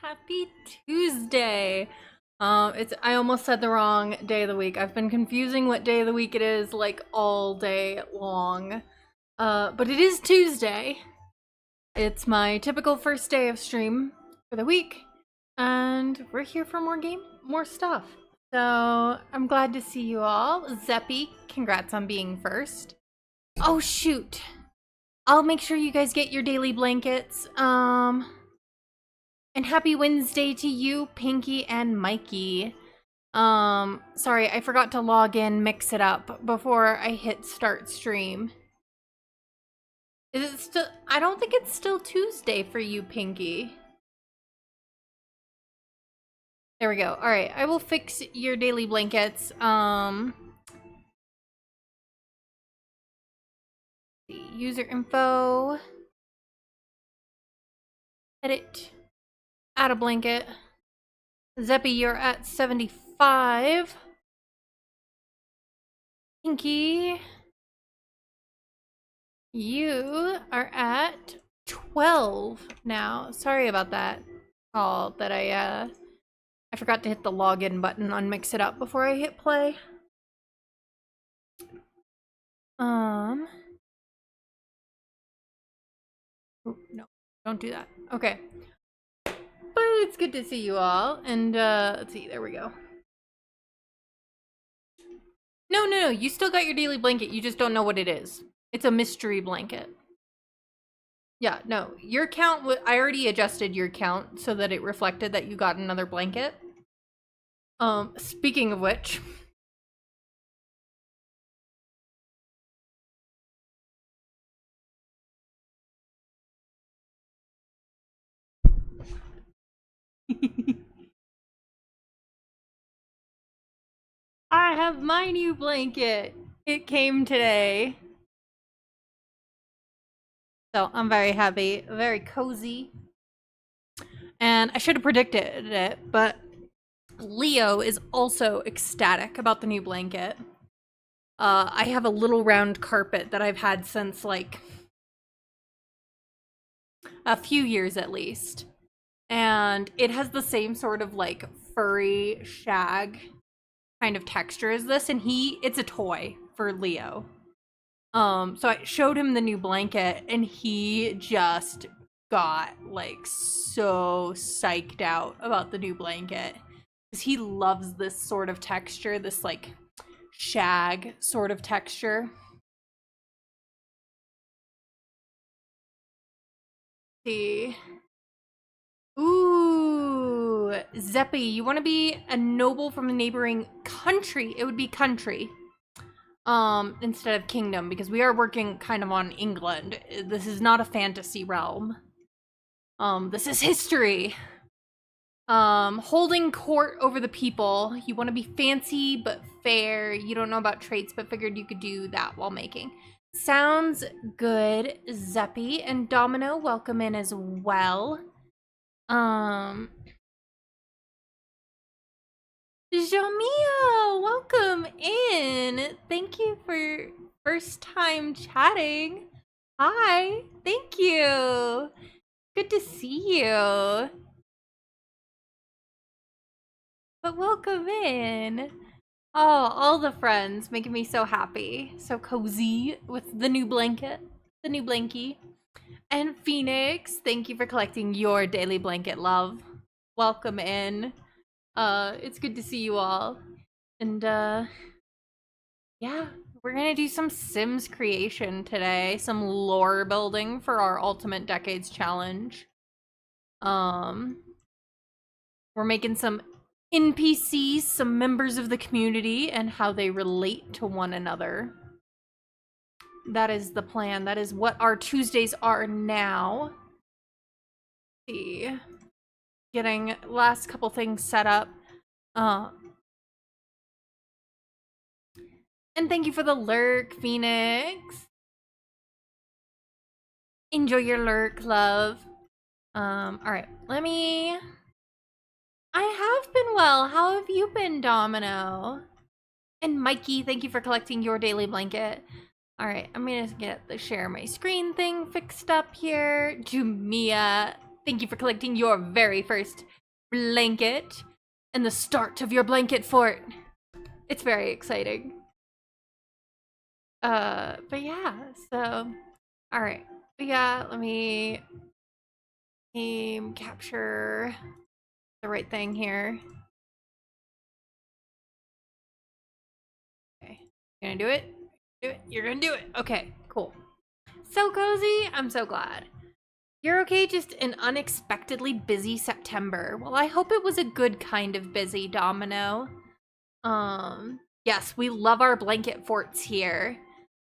Happy Tuesday. I almost said the wrong day of the week. I've been confusing what day of the week it is like all day long. But it is Tuesday. It's my typical first day of stream for the week, and we're here for more stuff. So I'm glad to see you all. Zeppy, congrats on being first. Oh shoot. I'll make sure you guys get your daily blankets. And happy Wednesday to you, Pinky and Mikey. Sorry, I forgot to log in, mix it up before I hit start stream. Is it still? I don't think it's still Tuesday for you, Pinky. There we go. All right, I will fix your daily blankets. User info. Edit. Add a blanket. Zeppy, you're at 75. Pinky, you are at 12 now. Sorry about that call that I forgot to hit the login button on Mix It Up before I hit play. Oh, no, don't do that. Okay. But it's good to see you all. And let's see, there we go. No, you still got your daily blanket. You just don't know what it is. It's a mystery blanket. Yeah, no, your count, I already adjusted your count so that it reflected that you got another blanket. Speaking of which. I have my new blanket. It came today. So I'm very happy, very cozy. And I should have predicted it, but Leo is also ecstatic about the new blanket. I have a little round carpet that I've had since like a few years at least. And it has the same sort of like furry shag kind of texture as this, and it's a toy for Leo. So I showed him the new blanket and he just got like so psyched out about the new blanket because he loves this sort of texture, this like shag sort of texture. See. Ooh, Zeppy, you want to be a noble from a neighboring country? It would be country. Instead of kingdom, because we are working kind of on England. This is not a fantasy realm. This is history. Holding court over the people. You want to be fancy but fair. You don't know about traits, but figured you could do that while making. Sounds good, Zeppy. And Domino, welcome in as well. Jamia, welcome in. Thank you for first time chatting. Hi, thank you. Good to see you. But welcome in. Oh, all the friends making me so happy. So cozy with the new blanket, the new blankie. And Phoenix, thank you for collecting your daily blanket, love. Welcome in. It's good to see you all. And yeah, we're gonna do some Sims creation today, some lore building for our Ultimate Decades challenge. We're making some NPCs, some members of the community, and how they relate to one another. That is the plan. That is what our Tuesdays are now. Let's see. Getting last couple things set up. And thank you for the lurk, Phoenix. Enjoy your lurk, love. Alright, I have been well. How have you been, Domino? And Mikey, thank you for collecting your daily blanket. Alright, I'm gonna get the share my screen thing fixed up here. Jumia, Thank you for collecting your very first blanket and the start of your blanket fort. It's very exciting. But yeah, so, all right. Yeah, let me capture the right thing here. Okay, you gonna do it? Do it. You're gonna do it. Okay, cool. So cozy. I'm so glad. You're okay, just an unexpectedly busy September. Well, I hope it was a good kind of busy, Domino. Yes, we love our blanket forts here.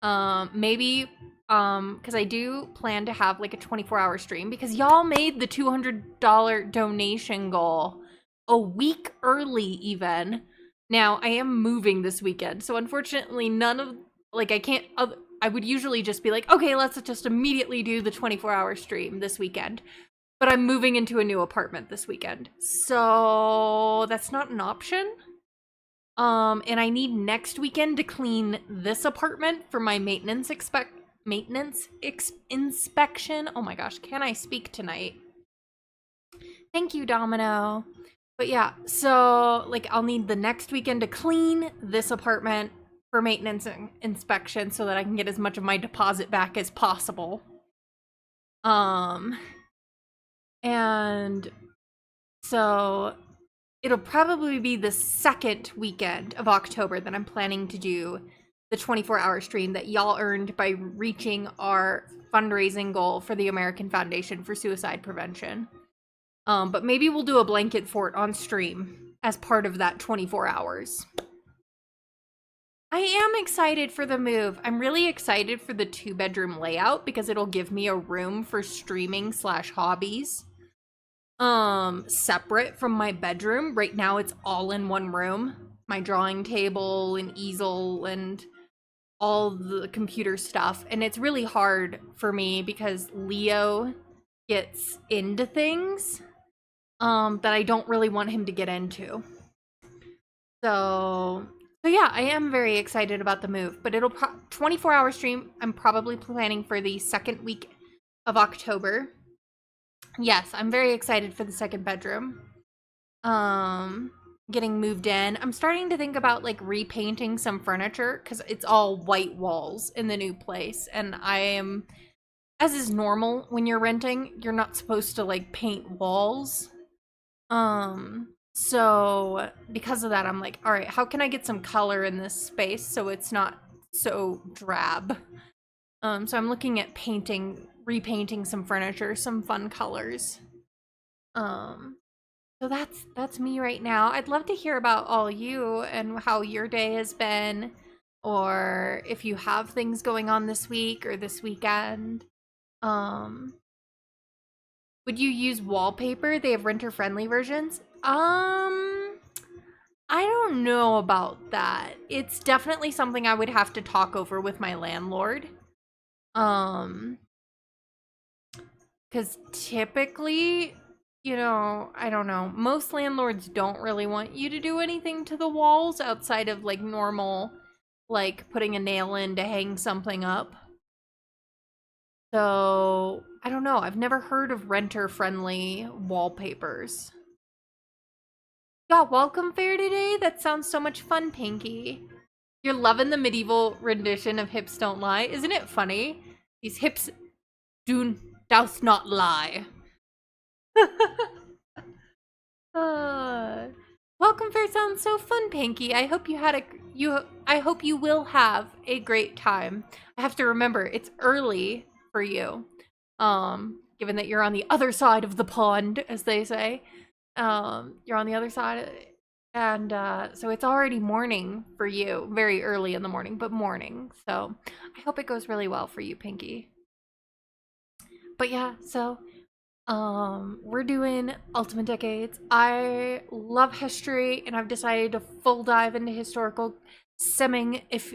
Maybe, because I do plan to have like a 24-hour stream because y'all made the $200 donation goal a week early even. Now, I am moving this weekend, so unfortunately none of, like, I can't, I would usually just be like, okay, let's just immediately do the 24-hour stream this weekend. But I'm moving into a new apartment this weekend, so that's not an option. And I need next weekend to clean this apartment for my maintenance inspection. Oh my gosh, can I speak tonight? Thank you, Domino. But yeah, so like I'll need the next weekend to clean this apartment for maintenance inspection so that I can get as much of my deposit back as possible. And so it'll probably be the second weekend of October that I'm planning to do the 24-hour stream that y'all earned by reaching our fundraising goal for the American Foundation for Suicide Prevention. But maybe we'll do a blanket fort on stream as part of that 24 hours. I am excited for the move. I'm really excited for the 2-bedroom layout because it'll give me a room for streaming / hobbies. Separate from my bedroom. Right now it's all in one room. My drawing table and easel and all the computer stuff. And it's really hard for me because Leo gets into things that I don't really want him to get into. So yeah, I am very excited about the move, but it'll 24-hour stream. I'm probably planning for the second week of October. Yes, I'm very excited for the second bedroom. Getting moved in. I'm starting to think about like repainting some furniture because it's all white walls in the new place. And I am, as is normal when you're renting, you're not supposed to like paint walls. So because of that, I'm like, all right, how can I get some color in this space so it's not so drab? So I'm looking at repainting some furniture, some fun colors. So that's me right now. I'd love to hear about all you and how your day has been, or if you have things going on this week or this weekend. Would you use wallpaper? They have renter-friendly versions. I don't know about that. It's definitely something I would have to talk over with my landlord. Because typically, you know, I don't know. Most landlords don't really want you to do anything to the walls outside of like normal, like putting a nail in to hang something up. So, I don't know. I've never heard of renter-friendly wallpapers. Got welcome fair today? That sounds so much fun, Pinky. You're loving the medieval rendition of Hips Don't Lie. Isn't it funny? These hips doth not lie. Welcome fair sounds so fun, Pinky. I hope I hope you will have a great time. I have to remember it's early for you. Given that you're on the other side of the pond, as they say. You're on the other side, and so it's already morning for you, very early in the morning, but morning. So I hope it goes really well for you, Pinky. But yeah, so we're doing Ultimate Decades. I love history, and I've decided to full dive into historical simming if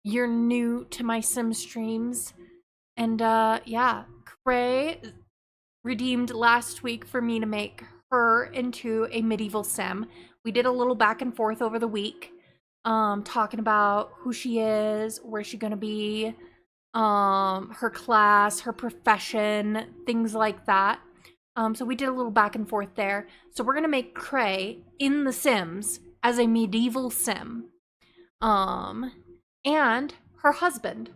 you're new to my sim streams. And yeah, Cray redeemed last week for me to make her into a medieval sim. We did a little back and forth over the week, talking about who she is, where she's gonna be, her class, her profession, things like that. So we did a little back and forth there. So we're gonna make Cray in The Sims as a medieval sim. And her husband.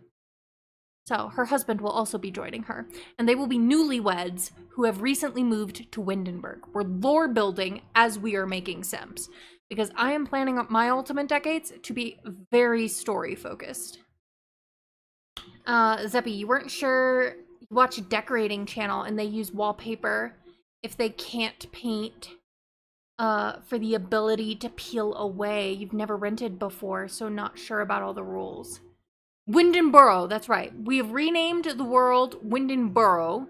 So her husband will also be joining her. And they will be newlyweds who have recently moved to Windenburg. We're lore building as we are making Sims. Because I am planning my Ultimate Decades to be very story focused. Zeppy, you weren't sure, you watch a decorating channel and they use wallpaper if they can't paint for the ability to peel away. You've never rented before, so not sure about all the rules. Windenboro, that's right. We have renamed the world Windenboro.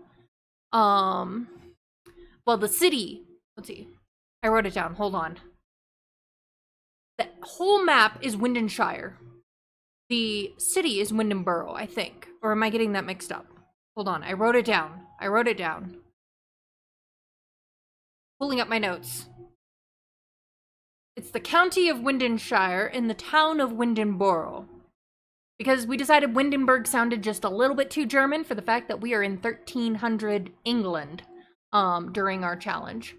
Well, the city, let's see. I wrote it down, hold on. The whole map is Windenshire. The city is Windenboro, I think. Or am I getting that mixed up? Hold on, I wrote it down. Pulling up my notes. It's the county of Windenshire in the town of Windenboro. Because we decided Windenburg sounded just a little bit too German for the fact that we are in 1300 England during our challenge.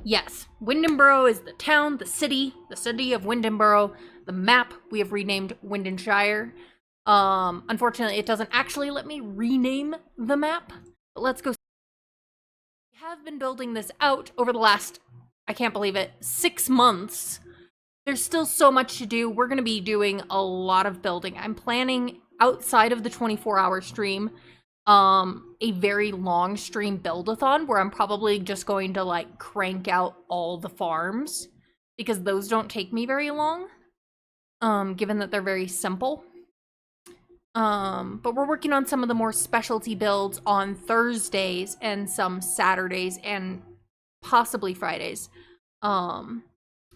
Yes, Windenboro is the town, the city of Windenboro. The map we have renamed Windenshire. Unfortunately, it doesn't actually let me rename the map. But let's go. We have been building this out over the last, I can't believe it, 6 months. There's still so much to do. We're going to be doing a lot of building. I'm planning outside of the 24-hour stream, a very long stream build-a-thon where I'm probably just going to like crank out all the farms because those don't take me very long, given that they're very simple. But we're working on some of the more specialty builds on Thursdays and some Saturdays and possibly Fridays.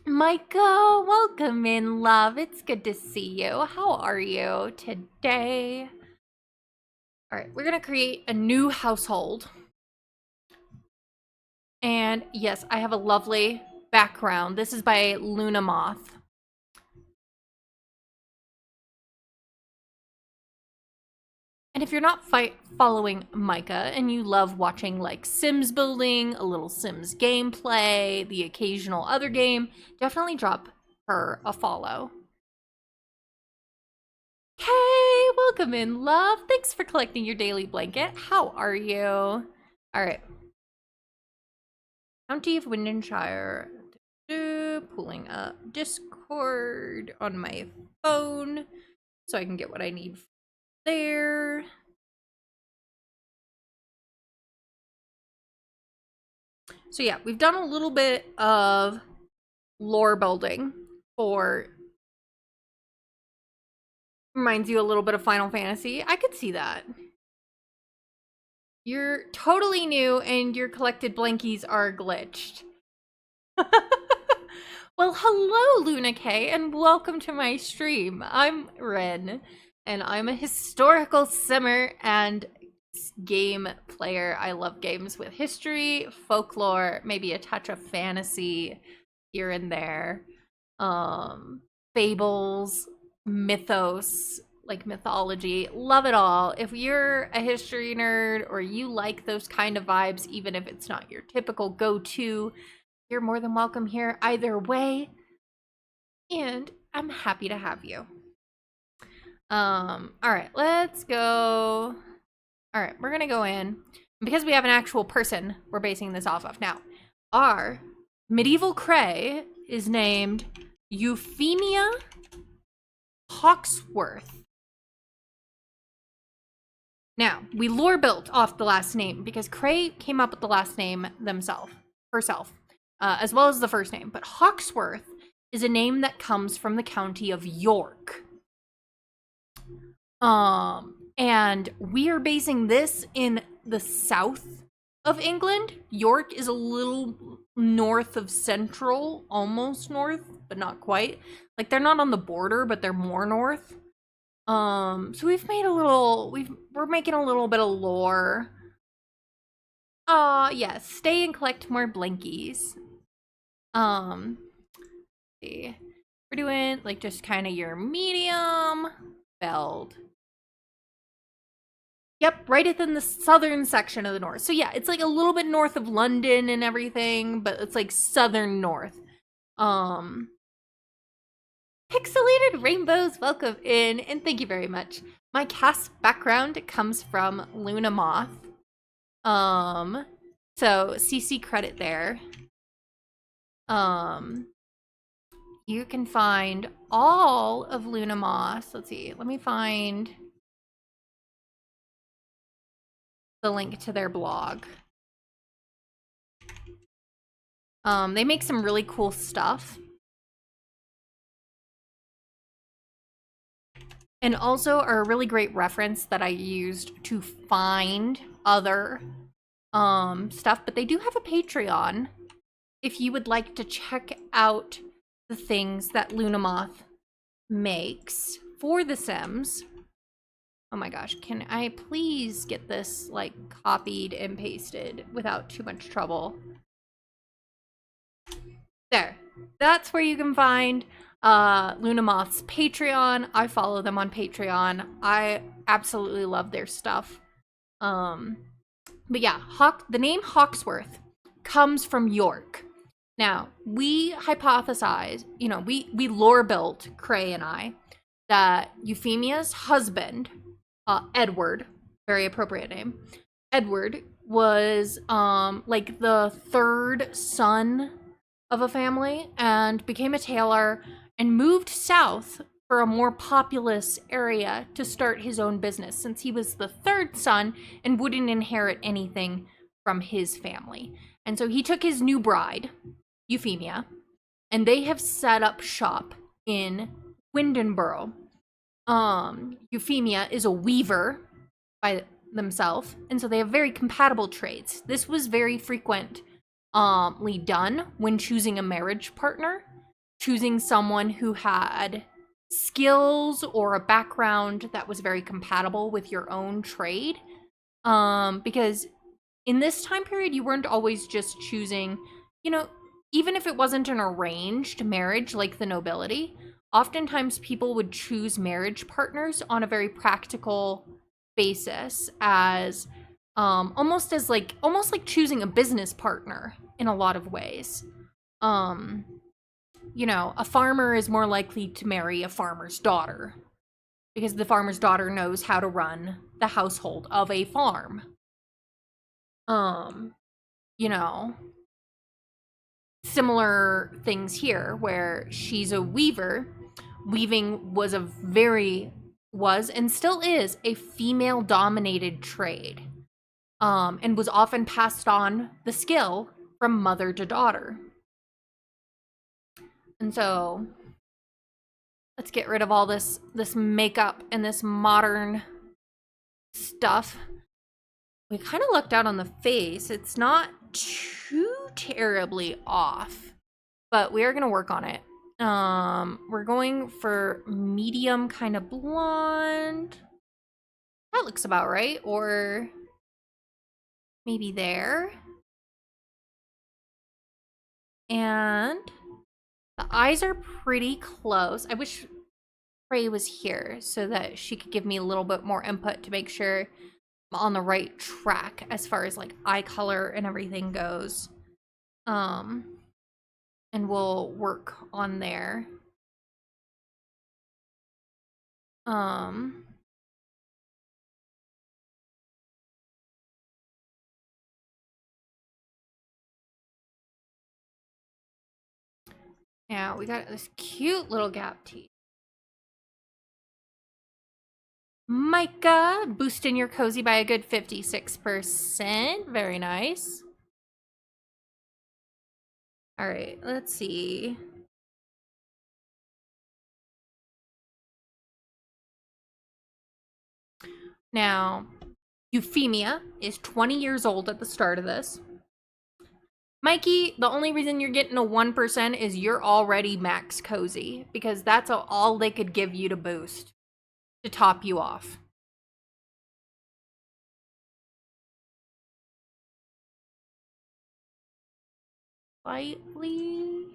Micah, welcome in, love. It's good to see you. How are you today? All right, we're gonna create a new household. And yes, I have a lovely background. This is by Luna Moth. And if you're not following Micah and you love watching like Sims building, a little Sims gameplay, the occasional other game, definitely drop her a follow. Hey, welcome in, love. Thanks for collecting your daily blanket. How are you? All right. County of Windenshire. Pulling up Discord on my phone so I can get what I need there. So yeah, we've done a little bit of lore building for, reminds you a little bit of Final Fantasy. I could see that. You're totally new and your collected blankies are glitched. Well, hello, Luna K, and welcome to my stream. I'm Ren, and I'm a historical simmer and game player. I love games with history, folklore, maybe a touch of fantasy here and there. Fables, mythos, like mythology, love it all. If you're a history nerd or you like those kind of vibes, even if it's not your typical go-to, you're more than welcome here either way. And I'm happy to have you. All right, let's go. All right, we're gonna go in. Because we have an actual person we're basing this off of. Now, our medieval Cray is named Euphemia Hawksworth. Now, we lore built off the last name because Cray came up with the last name herself, as well as the first name. But Hawksworth is a name that comes from the county of York. And we are basing this in the south of England. York is a little north of central, almost north, but not quite. Like they're not on the border, but they're more north. So we've made a little, we're making a little bit of lore. Yes, stay and collect more blankies. See. We're doing like just kind of your medium build. Yep, right within the southern section of the north. So yeah, it's like a little bit north of London and everything, but it's like southern north. Um Pixelated Rainbows, welcome in, and thank you very much. My cast background comes from Luna Moth. So CC credit there. You can find all of Luna Moth. Let's see, let me find the link to their blog. They make some really cool stuff. And also are a really great reference that I used to find other stuff, but they do have a Patreon if you would like to check out the things that Luna Moth makes for The Sims. Oh my gosh, can I please get this like copied and pasted without too much trouble? There. That's where you can find Luna Moth's Patreon. I follow them on Patreon. I absolutely love their stuff. But yeah, the name Hawksworth comes from York. Now, we hypothesize, you know, we lore built, Cray and I, that Euphemia's husband, Edward, very appropriate name, Edward was like the third son of a family and became a tailor and moved south for a more populous area to start his own business, since he was the third son and wouldn't inherit anything from his family. And so he took his new bride, Euphemia, and they have set up shop in Windenboro. Euphemia is a weaver by themselves, and so they have very compatible traits. This was very frequently done when choosing a marriage partner, choosing someone who had skills or a background that was very compatible with your own trade. Because in this time period, you weren't always just choosing, you know, even if it wasn't an arranged marriage like the nobility, oftentimes people would choose marriage partners on a very practical basis, as almost like choosing a business partner in a lot of ways. You know, a farmer is more likely to marry a farmer's daughter because the farmer's daughter knows how to run the household of a farm. You know, similar things here where she's a weaver. Weaving was and still is a female dominated trade. And was often passed on the skill from mother to daughter. And so let's get rid of all this makeup and this modern stuff. We kind of lucked out on the face. It's not too terribly off, but we are going to work on it. We're going for medium kind of blonde. That looks about right. Or maybe there. And the eyes are pretty close. I wish Ray was here so that she could give me a little bit more input to make sure I'm on the right track as far as like eye color and everything goes. And we'll work on there. Now we got this cute little gap teeth. Micah, boosting your cozy by a good 56%. Very nice. All right, let's see. Now, Euphemia is 20 years old at the start of this. Mikey, the only reason you're getting a 1% is you're already max cozy, because that's all they could give you to boost, to top you off. Slightly.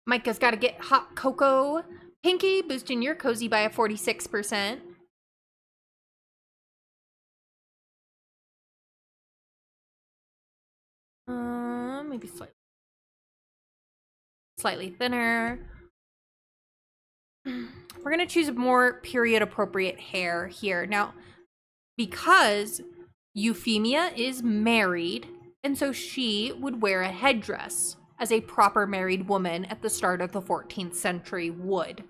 Micah's got to get hot cocoa Pinky, boosting your cozy by a 46%. Maybe slightly thinner. We're gonna choose a more period appropriate hair here. Now, because Euphemia is married, and so she would wear a headdress as a proper married woman at the start of the 14th century would.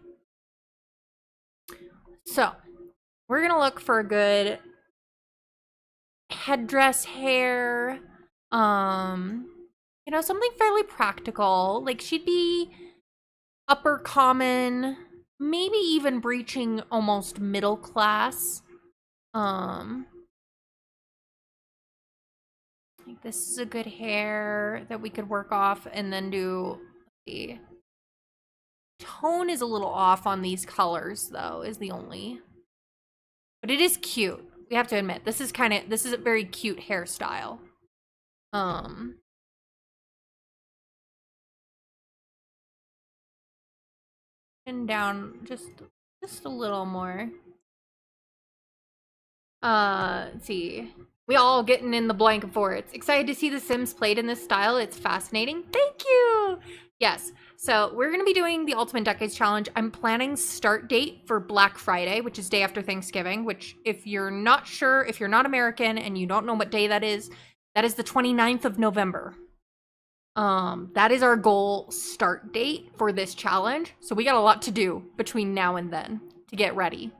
So, we're gonna look for a good headdress hair. You know, something fairly practical. Like, she'd be upper common, maybe even breaching almost middle class. Like, this is a good hair that we could work off and then do. Let's see. Tone is a little off on these colors, though, is the only. But it is cute. We have to admit, this is a very cute hairstyle. And down just a little more. Let's see. We all getting in the blanket forts. Excited to see The Sims played in this style. It's fascinating. Thank you. Yes. So we're going to be doing the Ultimate Decades Challenge. I'm planning start date for Black Friday, which is day after Thanksgiving, which if you're not sure, if you're not American and you don't know what day that is the 29th of November. That is our goal start date for this challenge. So we got a lot to do between now and then to get ready.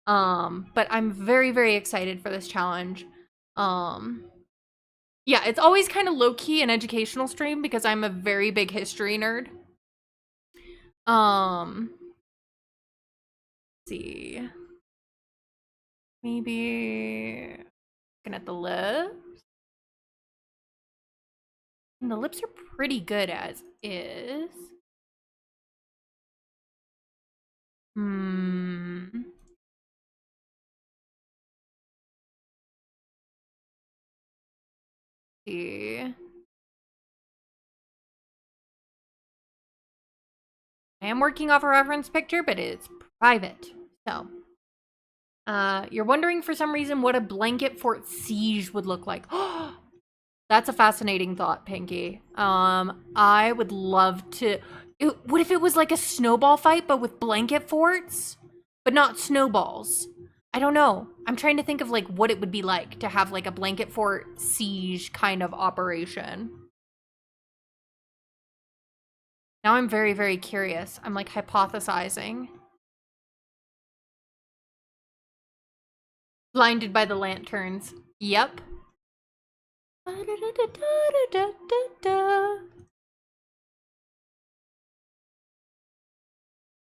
But I'm very, very excited for this challenge. Yeah, it's always kind of low-key an educational stream because I'm a very big history nerd. Let's see. Maybe looking at the lips. And the lips are pretty good as is. See. I am working off a reference picture, but it's private. So, you're wondering for some reason what a blanket fort siege would look like. That's a fascinating thought, Pinky. I would love to. What if it was like a snowball fight, but with blanket forts, but not snowballs? I don't know. I'm trying to think of like what it would be like to have like a blanket fort siege kind of operation. Now I'm very, very curious. I'm like hypothesizing. Blinded by the lanterns. Yep.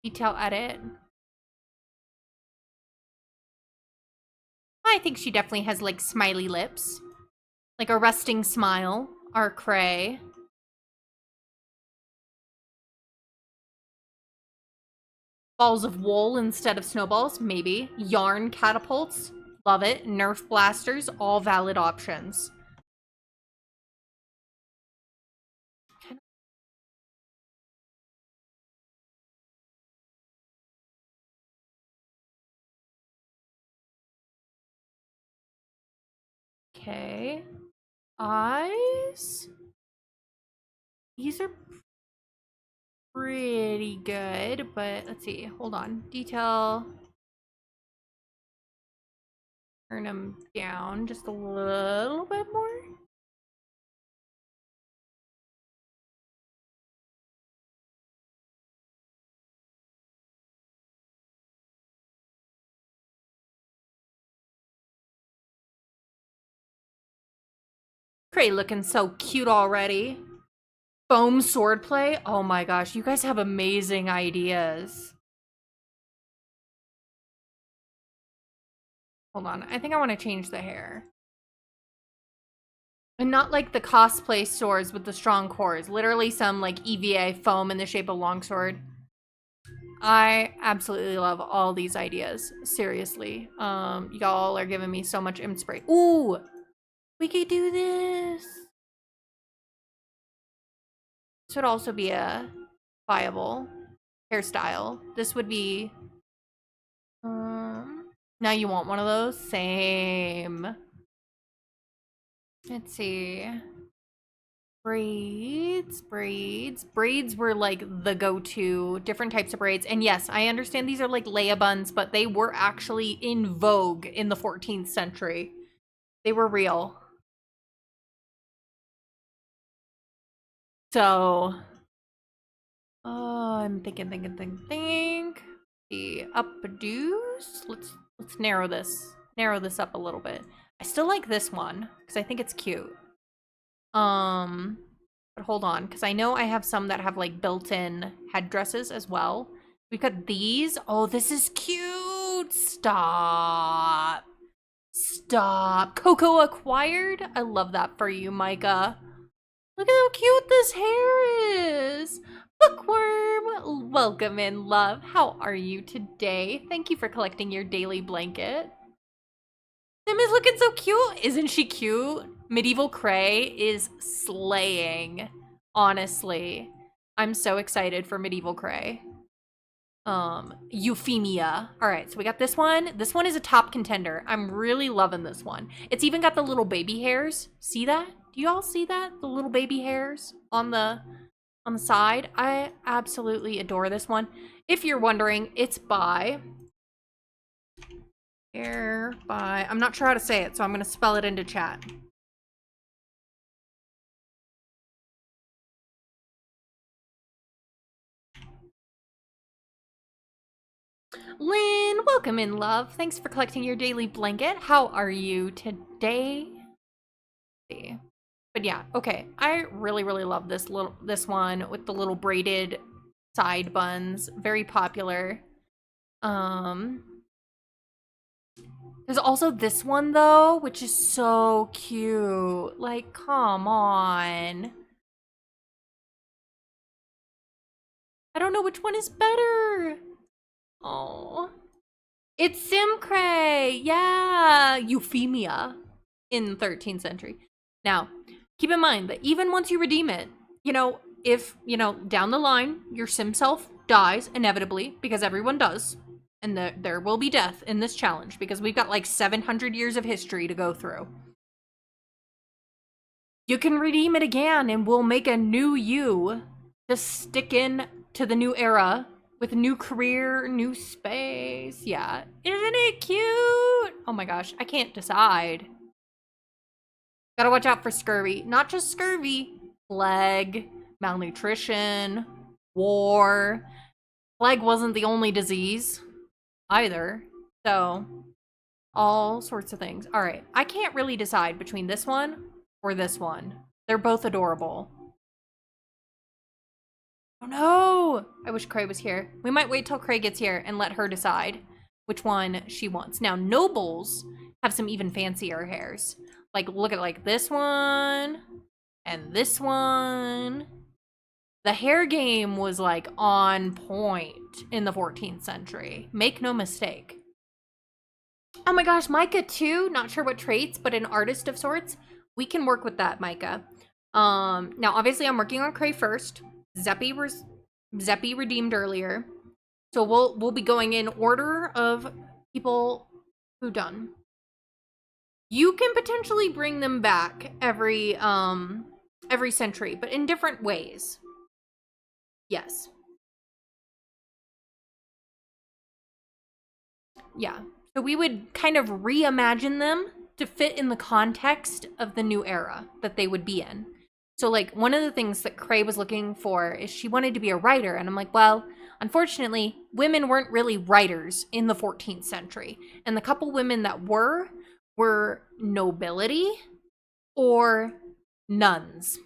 Detail edit. I think she definitely has like smiley lips. Like a resting smile. Our cray. Balls of wool instead of snowballs, maybe. Yarn catapults, love it. Nerf blasters, all valid options. Okay. Eyes. These are pretty good, but let's see. Hold on. Detail. Turn them down just a little bit more. Cray looking so cute already. Foam swordplay. Oh my gosh, you guys have amazing ideas. Hold on, I think I want to change the hair. And not like the cosplay swords with the strong cores. Literally some like EVA foam in the shape of longsword. I absolutely love all these ideas. Seriously. Y'all are giving me so much inspiration. Ooh! We could do this! This would also be a viable hairstyle. This would be, now you want one of those? Same. Let's see. Braids. Braids were like the go-to, different types of braids. And yes, I understand these are like Leia buns, but they were actually in vogue in the 14th century. They were real. So, I'm thinking. The updos. Let's narrow this up a little bit. I still like this one because I think it's cute. But hold on, because I know I have some that have like built-in headdresses as well. We've got these. Oh, this is cute. Stop. Coco acquired. I love that for you, Micah. Look at how cute this hair is. Bookworm, welcome in, love. How are you today? Thank you for collecting your daily blanket. Sim is looking so cute. Isn't she cute? Medieval Cray is slaying. Honestly. I'm so excited for Medieval Cray. Euphemia. Alright, so we got this one. This one is a top contender. I'm really loving this one. It's even got the little baby hairs. See that? Do you all see that? The little baby hairs on the side. I absolutely adore this one. If you're wondering, it's by I'm not sure how to say it, so I'm gonna spell it into chat. Lynn, welcome in, love. Thanks for collecting your daily blanket. How are you today? But yeah, okay. I really love this one with the little braided side buns. Very popular. There's also this one though, which is so cute. Like, come on. I don't know which one is better. Oh. It's Simcray! Yeah! Euphemia in 13th century. Now, keep in mind that even once you redeem it, you know, if, you know, down the line, your sim self dies inevitably, because everyone does, and there will be death in this challenge, because we've got like 700 years of history to go through. You can redeem it again, and we'll make a new you. Just stick in to the new era with a new career, new space. Yeah. Isn't it cute? Oh my gosh, I can't decide. Gotta watch out for scurvy. Not just scurvy. Plague, malnutrition, war. Plague wasn't the only disease either. So, all sorts of things. All right, I can't really decide between this one or this one. They're both adorable. Oh no! I wish Cray was here. We might wait till Cray gets here and let her decide which one she wants. Now, nobles have some even fancier hairs. Like, look at like this one and this one. The hair game was like on point in the 14th century. Make no mistake. Oh my gosh, Micah too? Not sure what traits, but an artist of sorts. We can work with that, Micah. Now obviously I'm working on Cray first. Zeppi redeemed earlier. So we'll be going in order of people who done. You can potentially bring them back every century, but in different ways. Yes. Yeah. So we would kind of reimagine them to fit in the context of the new era that they would be in. So like one of the things that Cray was looking for is she wanted to be a writer. And I'm like, well, unfortunately, women weren't really writers in the 14th century. And the couple women that were nobility or nuns.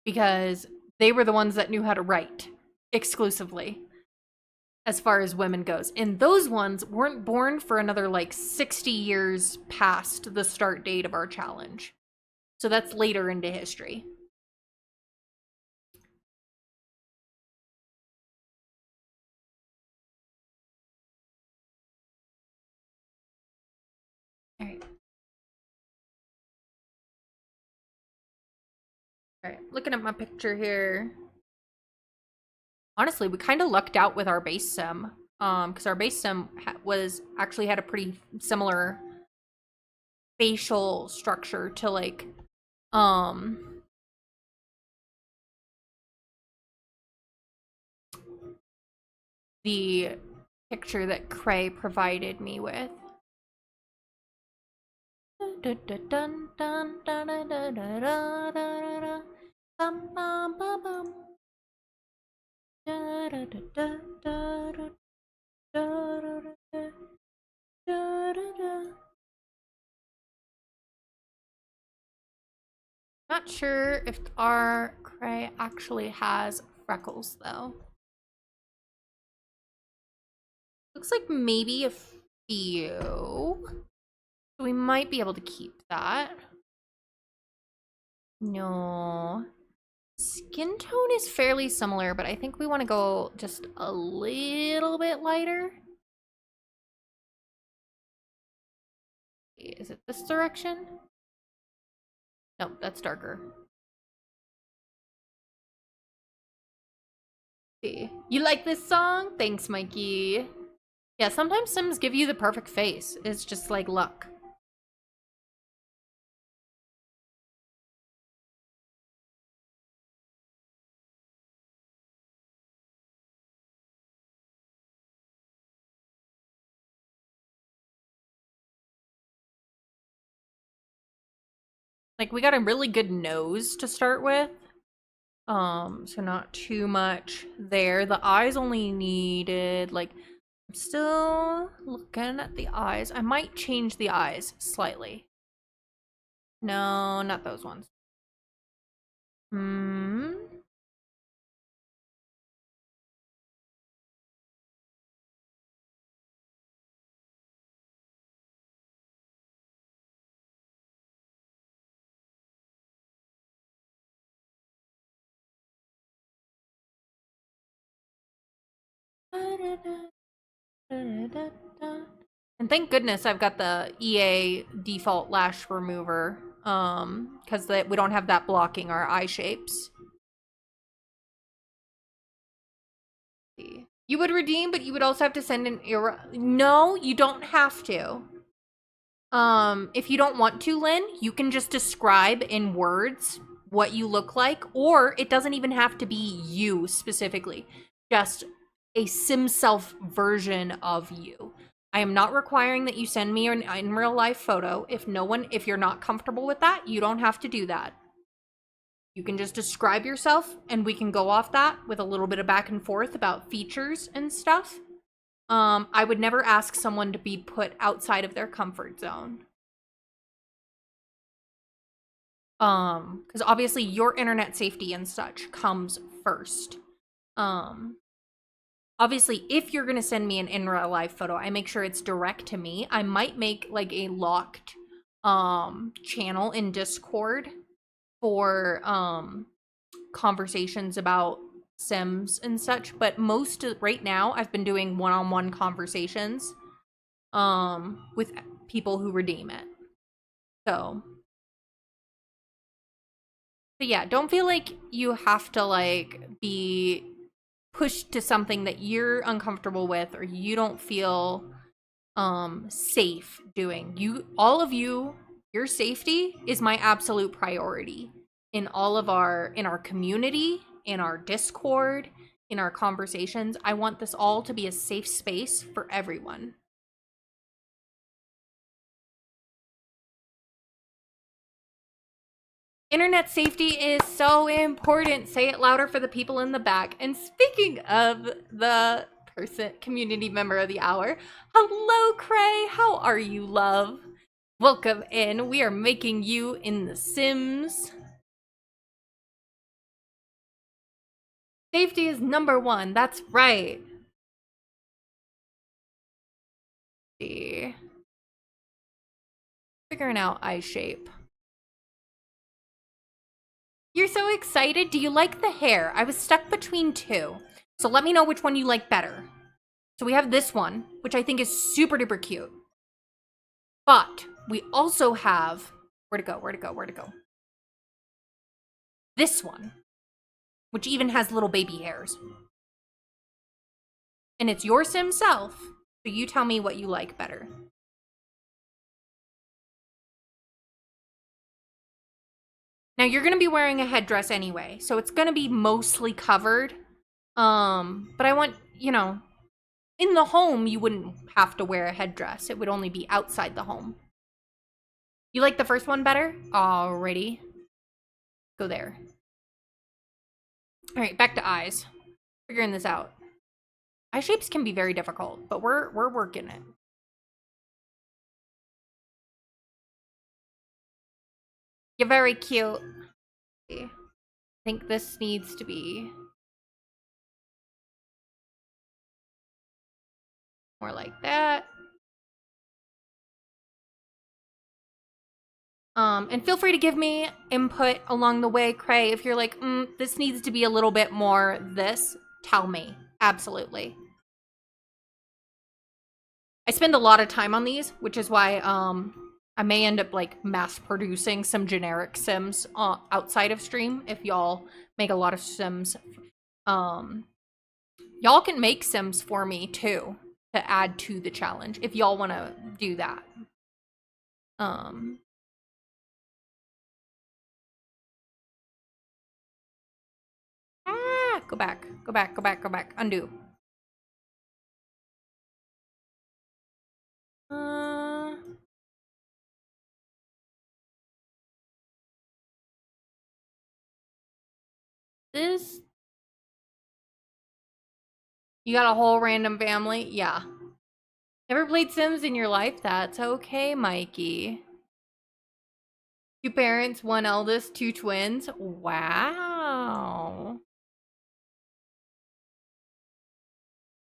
Because they were the ones that knew how to write exclusively as far as women goes. And those ones weren't born for another like 60 years past the start date of our challenge. So that's later into history. All right. All right, looking at my picture here. honestly, we kind of lucked out with our base sim. Because our base sim actually had a pretty similar facial structure to like, the picture that Cray provided me with. Not sure if our Cray actually has freckles though. Looks like maybe a few. We might be able to keep that. No. Skin tone is fairly similar, but I think we want to go just a little bit lighter. Is it this direction? Nope, that's darker. See. You like this song? Thanks, Mikey. Yeah, sometimes Sims give you the perfect face. It's just like luck. Like, we got a really good nose to start with. So not too much there. The eyes only needed, like, I'm still looking at the eyes. I might change the eyes slightly. No, not those ones. Hmm. And thank goodness I've got the EA default lash remover, because we don't have that blocking our eye shapes. You would redeem, but you would also have to send an error. No, you don't have to. If you don't want to, Lynn, you can just describe in words what you look like, or it doesn't even have to be you specifically. Just a sim self version of you. I am not requiring that you send me an in real life photo. If you're not comfortable with that, you don't have to do that. You can just describe yourself and we can go off that with a little bit of back and forth about features and stuff. I would never ask someone to be put outside of their comfort zone. Because obviously your internet safety and such comes first. Obviously, if you're gonna send me an in real life photo, I make sure it's direct to me. I might make like a locked channel in Discord for conversations about Sims and such, but right now I've been doing one-on-one conversations with people who redeem it. So yeah, don't feel like you have to like be pushed to something that you're uncomfortable with or you don't feel safe doing. Your safety is my absolute priority in our community, in our Discord, in our conversations. I want this all to be a safe space for everyone. Internet safety is so important. Say it louder for the people in the back. And speaking of the community member of the hour, hello, Cray. How are you, love? Welcome in. We are making you in The Sims. Safety is number one. That's right. See. Figuring out eye shape. You're so excited. Do you like the hair? I was stuck between two. So let me know which one you like better. So we have this one, which I think is super duper cute. But we also have, where to go? This one, which even has little baby hairs. And it's your sim self, so you tell me what you like better. Now you're gonna be wearing a headdress anyway, so it's gonna be mostly covered. But I want, you know, in the home you wouldn't have to wear a headdress. It would only be outside the home. You like the first one better? Alrighty. Go there. Alright, back to eyes. Figuring this out. Eye shapes can be very difficult, but we're working it. You're very cute. I think this needs to be more like that. And feel free to give me input along the way, Cray. If you're like, this needs to be a little bit more this, tell me. Absolutely. I spend a lot of time on these, which is why I may end up like mass producing some generic sims outside of stream if y'all make a lot of sims. Y'all can make sims for me too to add to the challenge if y'all want to do that. Go back, go back, go back, go back. Undo. This. You got a whole random family? Yeah. Never played Sims in your life? That's okay, Mikey. 2 parents, 1 eldest, 2 twins. Wow.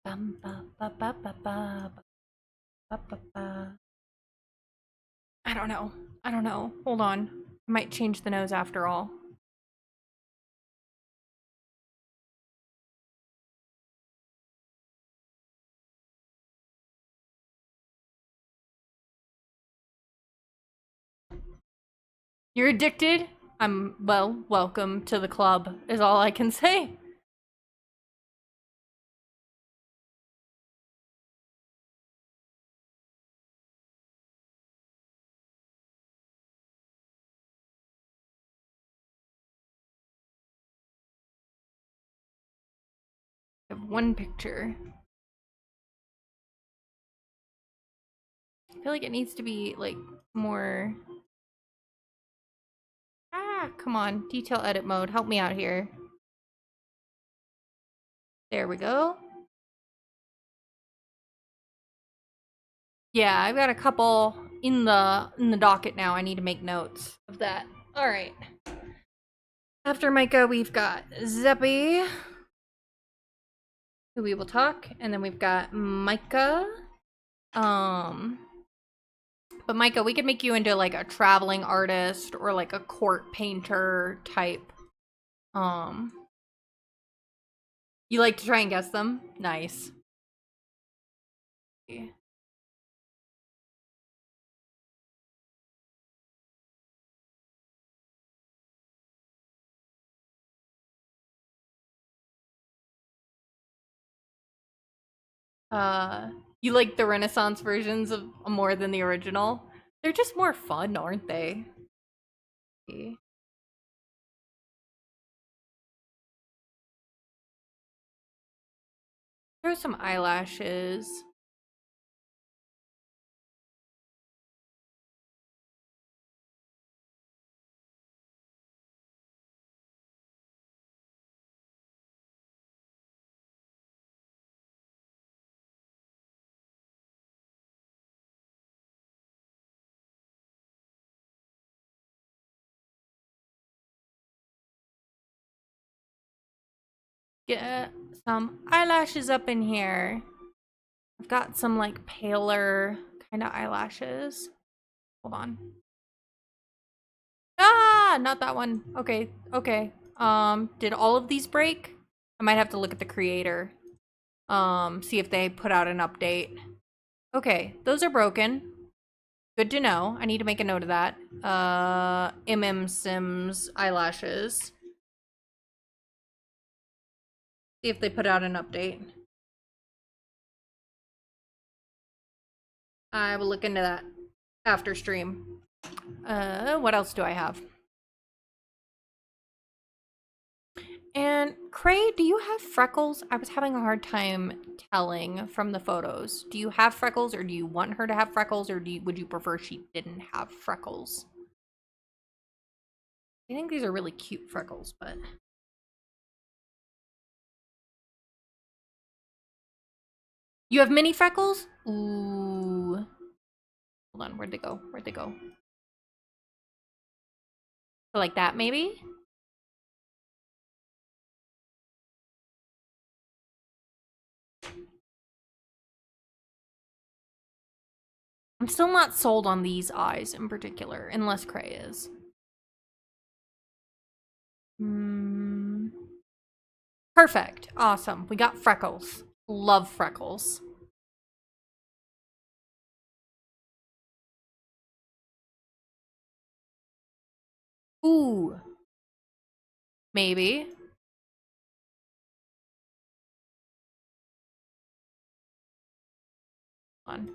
I don't know. I don't know. Hold on. I might change the nose after all. You're addicted? Well, welcome to the club, is all I can say. I have 1 picture. I feel like it needs to be, like, more... come on. Detail edit mode. Help me out here. There we go. Yeah, I've got a couple in the docket now. I need to make notes of that. All right. After Micah, we've got Zeppy, who we will talk, and then we've got Micah. But Micah, we could make you into like a traveling artist or like a court painter type. You like to try and guess them? Nice. Yeah. You like the Renaissance versions of more than the original? They're just more fun, aren't they? Okay. Throw some eyelashes. Get some eyelashes up in here. I've got some like paler kind of eyelashes. Hold on. Ah, not that one. Okay, okay. Did all of these break? I might have to look at the creator. See if they put out an update. Okay, those are broken. Good to know. I need to make a note of that. Sims eyelashes. See if they put out an update. I will look into that after stream. What else do I have? And Cray, do you have freckles? I was having a hard time telling from the photos. Do you have freckles, or do you want her to have freckles, or would you prefer she didn't have freckles? I think these are really cute freckles, but... You have mini freckles? Ooh. Hold on, where'd they go? Where'd they go? So like that, maybe? I'm still not sold on these eyes in particular, unless Cray is. Perfect. Awesome. We got freckles. Love freckles. Ooh. Maybe. Hold on.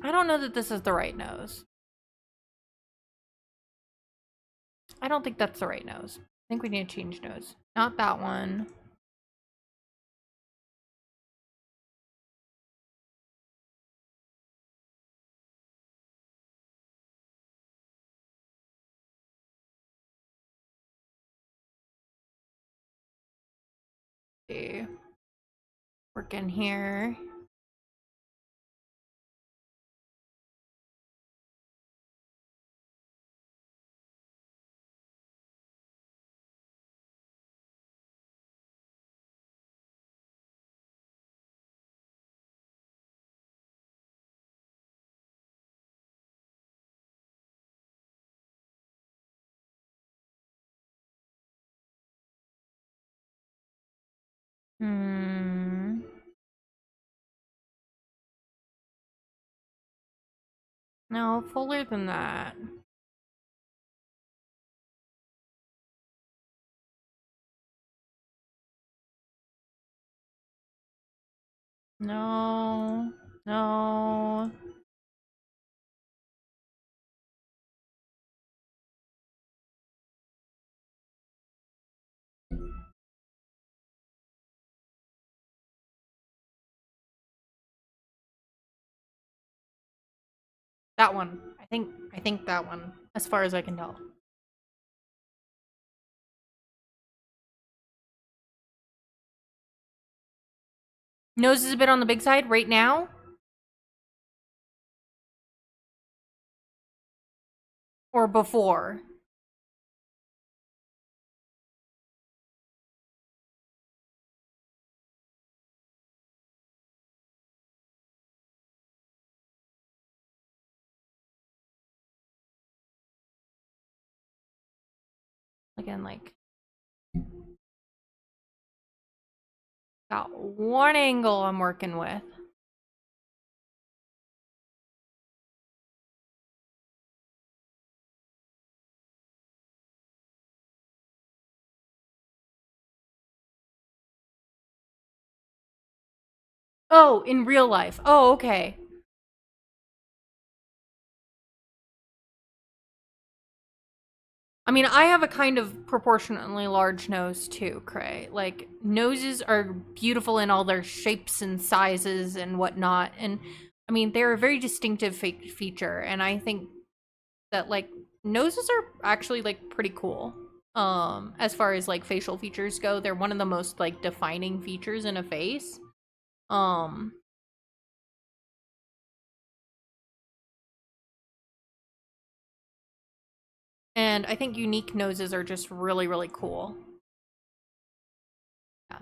I don't know that this is the right nose. I don't think that's the right nose. I think we need to change nose. Not that one. See. Work in here. No, fuller than that. No. No. That one. I think that one, as far as I can tell. Nose is a bit on the big side right now. Or before. Again, like, got one angle I'm working with. Oh, in real life. Oh, okay. I mean, I have a kind of proportionately large nose too, Cray. Like, noses are beautiful in all their shapes and sizes and whatnot. And, I mean, they're a very distinctive feature. And I think that, like, noses are actually, like, pretty cool. As far as, like, facial features go, they're one of the most, like, defining features in a face. And I think unique noses are just really, really cool. Yeah.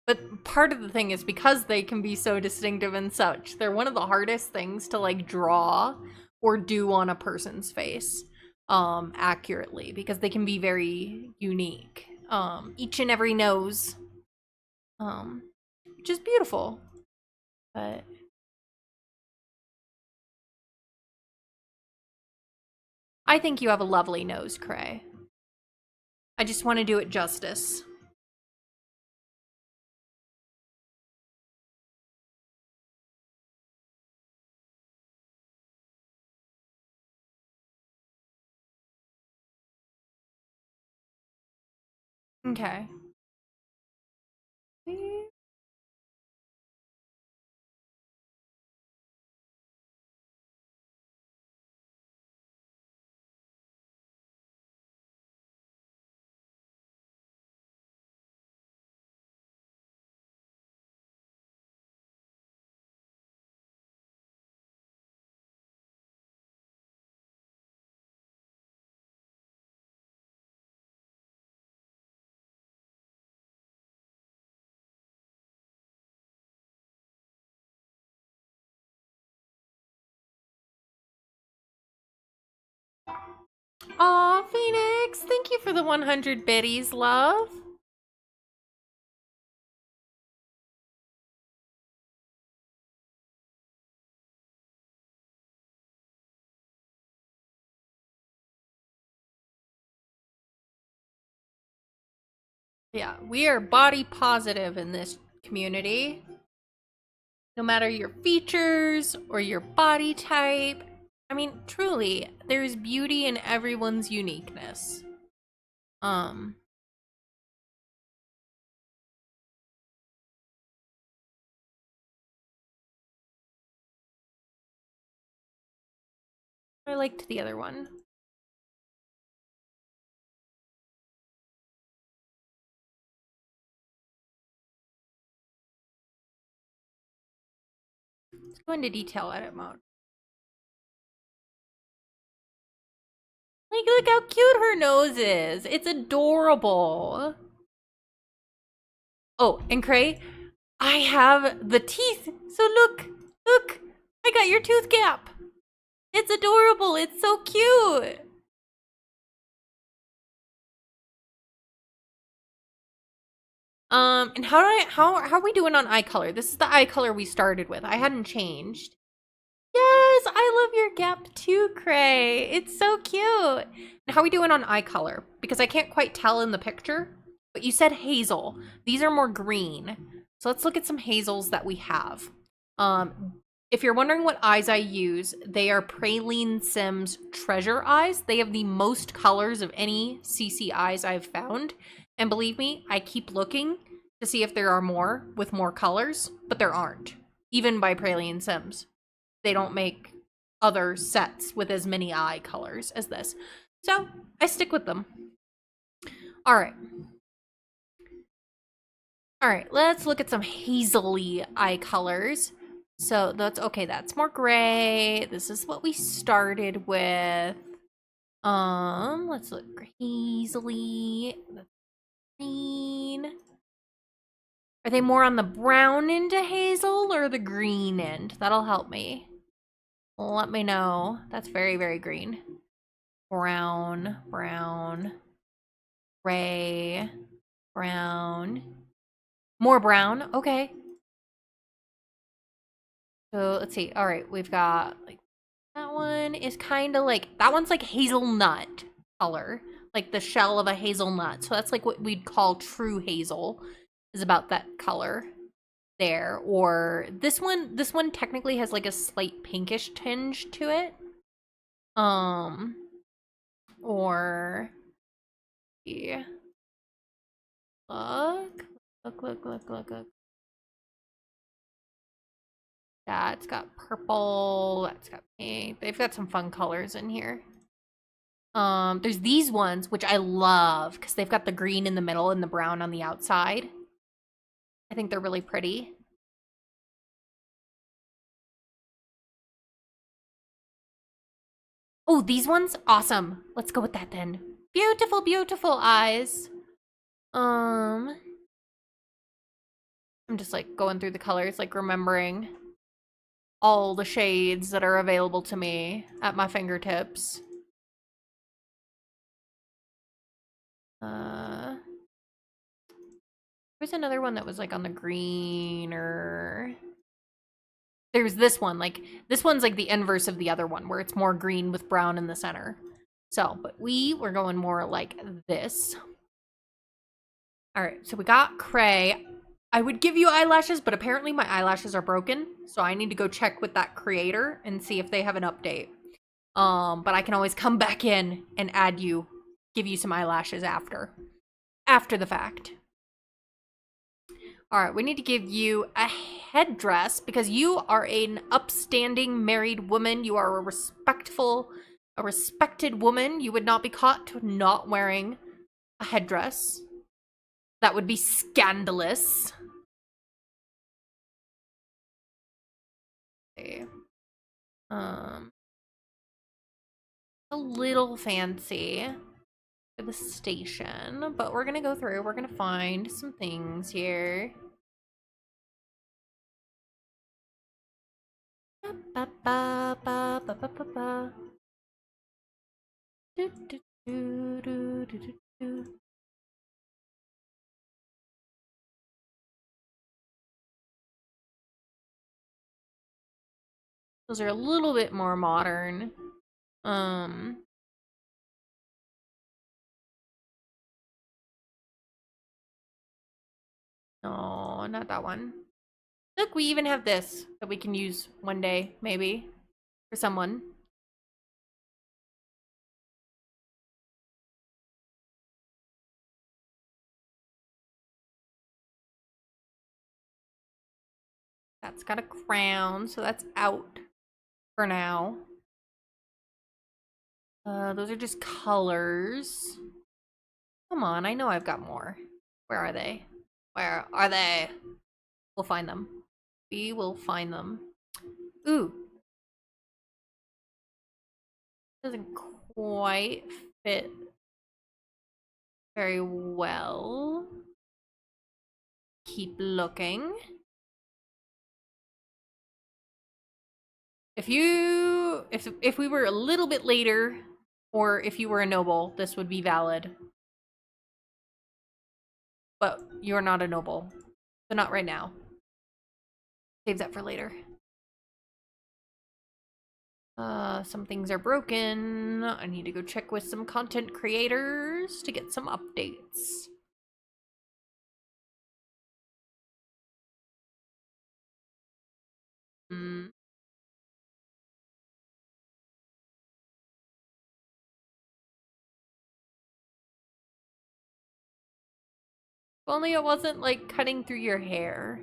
But part of the thing is because they can be so distinctive and such, they're one of the hardest things to like draw or do on a person's face accurately because they can be very unique. Each and every nose. Which is beautiful. But I think you have a lovely nose, Cray. I just want to do it justice. Okay. Aw, Phoenix, thank you for the 100 biddies, love. Yeah, we are body positive in this community. No matter your features or your body type. I mean, truly, there's beauty in everyone's uniqueness. Um, I liked the other one. Let's go into detail edit mode. Like, look how cute her nose is. It's adorable. Oh, and Cray, I have the teeth. So look, I got your tooth gap. It's adorable. It's so cute. And how are we doing on eye color? This is the eye color we started with. I hadn't changed. Yes, I love your gap too, Cray. It's so cute. And how are we doing on eye color? Because I can't quite tell in the picture, but you said hazel. These are more green. So let's look at some hazels that we have. If you're wondering what eyes I use, they are Praline Sims Treasure Eyes. They have the most colors of any CC eyes I've found. And believe me, I keep looking to see if there are more with more colors, but there aren't. Even by Praline Sims. They don't make other sets with as many eye colors as this. So I stick with them. All right. All right, let's look at some hazily eye colors. So that's okay, that's more gray. This is what we started with. Let's look hazily. Green. Are they more on the brown end of hazel or the green end? That'll help me. Let me know. That's very, very green. Brown, gray, brown. More brown, okay. So let's see. All right, we've got like that one is kind of like that one's like hazelnut color, like the shell of a hazelnut. So that's like what we'd call true hazel, is about that color there. Or this one technically has like a slight pinkish tinge to it. Or yeah. Look. That's got purple. That's got pink. They've got some fun colors in here. There's these ones, which I love, because they've got the green in the middle and the brown on the outside. I think they're really pretty. Oh, these ones? Awesome. Let's go with that then. Beautiful, beautiful eyes. I'm just like going through the colors, like remembering all the shades that are available to me at my fingertips. There's another one that was like on the greener. There's this one, like this one's like the inverse of the other one, where it's more green with brown in the center. So, but we were going more like this. All right, so we got Cray. I would give you eyelashes, but apparently my eyelashes are broken, so I need to go check with that creator and see if they have an update. But I can always come back in and give you some eyelashes after the fact. All right, we need to give you a headdress because you are an upstanding married woman. You are a respected woman. You would not be caught not wearing a headdress. That would be scandalous. Okay. A little fancy for the station, but we're gonna go through. We're gonna find some things here. Ba, ba, ba, ba, ba, ba, ba. Do, do, do, do, do, do, do. Those are a little bit more modern. No, not that one. Look, we even have this that we can use one day, maybe, for someone. That's got a crown, so that's out for now. Those are just colors. Come on, I know I've got more. Where are they? Where are they? We'll find them. We will find them. Ooh. Doesn't quite fit very well. Keep looking. If we were a little bit later, or if you were a noble, this would be valid. But you're not a noble. So not right now. Save that for later. Some things are broken. I need to go check with some content creators to get some updates. Hmm. If only it wasn't like cutting through your hair.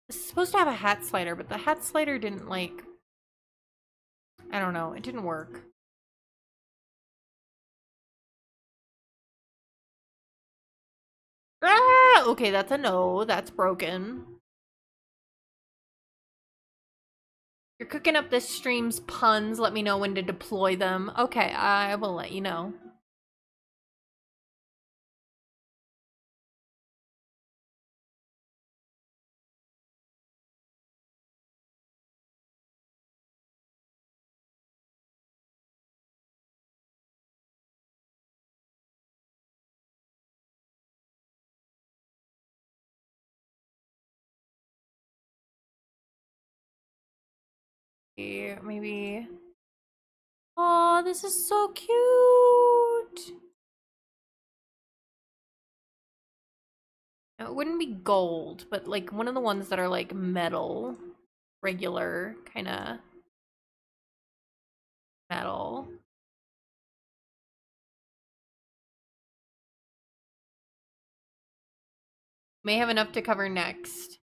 It's supposed to have a hat slider, but the hat slider didn't like... I don't know, it didn't work. Ah! Okay, that's a no. That's broken. You're cooking up this stream's puns. Let me know when to deploy them. Okay, I will let you know. Maybe... Oh, this is so cute! It wouldn't be gold, but like one of the ones that are like metal. Regular kind of metal. May have enough to cover next.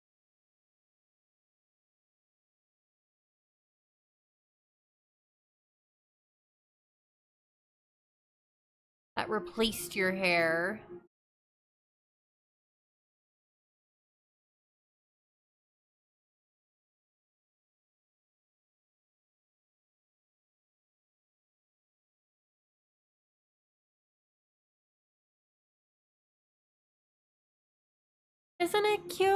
that replaced your hair. Isn't it cute?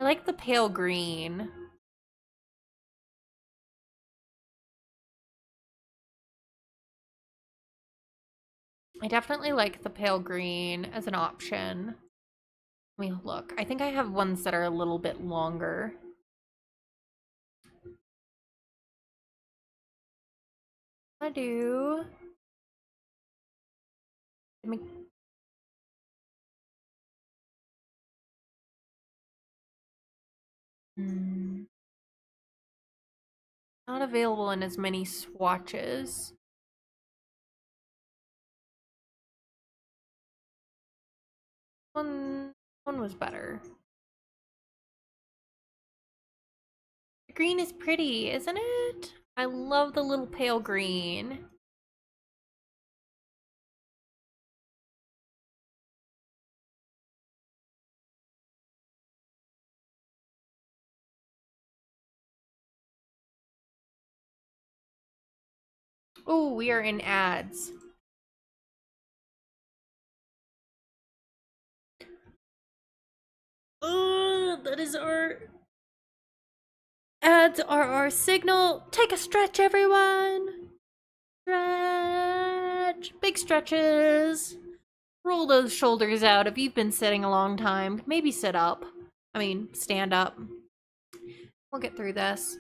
I like the pale green. I definitely like the pale green as an option. Let me look. I think I have ones that are a little bit longer. I do. Let me... Not available in as many swatches. One was better. The green is pretty, isn't it? I love the little pale green. Oh, we are in ads. Oh, that is our... Ads are our signal. Take a stretch, everyone. Stretch. Big stretches. Roll those shoulders out if you've been sitting a long time. Maybe sit up. I mean, stand up. We'll get through this.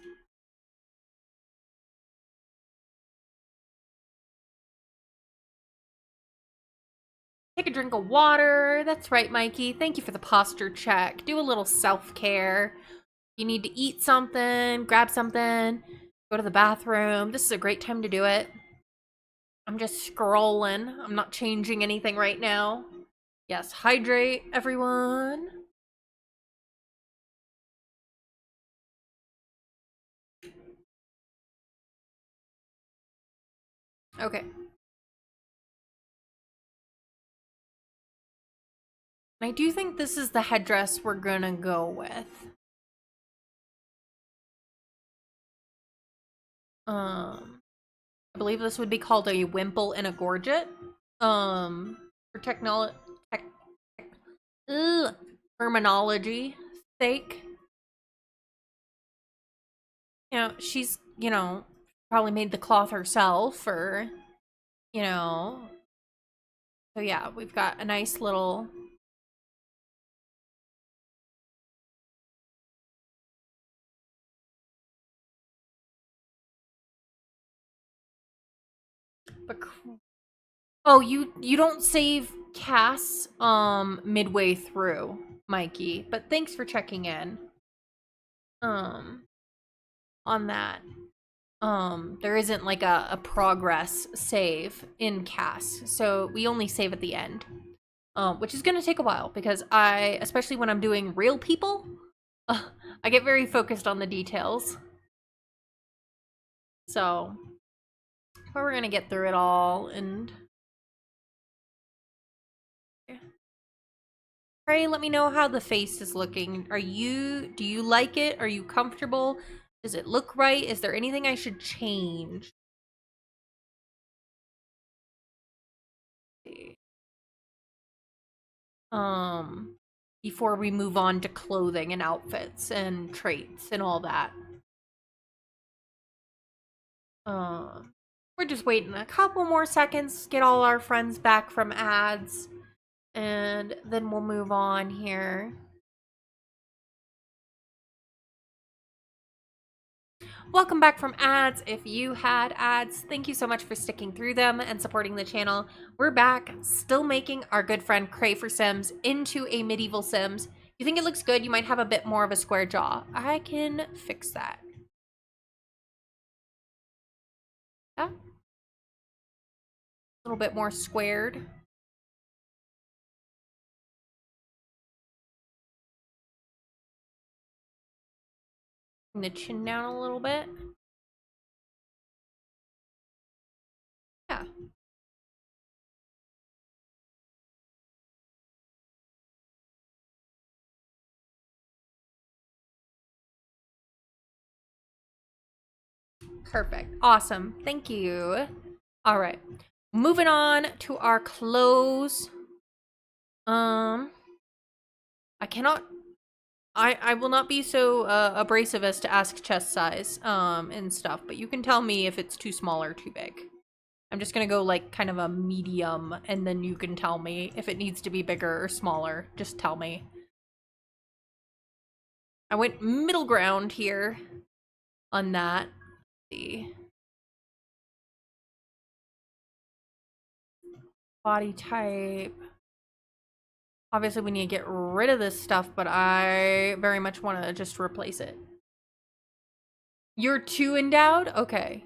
Take a drink of water. That's right, Mikey. Thank you for the posture check. Do a little self-care. You need to eat something, grab something, go to the bathroom. This is a great time to do it. I'm just scrolling. I'm not changing anything right now. Yes, hydrate, everyone. Okay. I do think this is the headdress we're gonna go with. I believe this would be called a wimple and a gorget. For terminology sake. You know, she's, probably made the cloth herself, or, so yeah, we've got a nice little... Oh, you don't save casts midway through, Mikey, but thanks for checking in. On that. There isn't like a progress save in casts, so we only save at the end. Which is gonna take a while because especially when I'm doing real people, I get very focused on the details. So, but we're gonna get through it all, and Pray let me know how the face is looking. Do you like it? Are you comfortable? Does it look right? Is there anything I should change? Before we move on to clothing and outfits and traits and all that. We're just waiting a couple more seconds, get all our friends back from ads, and then we'll move on here. Welcome back from ads. If you had ads, thank you so much for sticking through them and supporting the channel. We're back, still making our good friend Cray for Sims into a medieval Sims. You think it looks good? You might have a bit more of a square jaw. I can fix that. Yeah. A little bit more squared. Bring the chin down a little bit. Yeah. Perfect. Awesome. Thank you. All right. Moving on to our clothes. I cannot I will not be so abrasive as to ask chest size and stuff, but you can tell me if it's too small or too big. I'm just gonna go like kind of a medium, and then you can tell me if it needs to be bigger or smaller. Just tell me. I went middle ground here on that. Let's see. Body type. Obviously, we need to get rid of this stuff, but I very much want to just replace it. You're too endowed? Okay.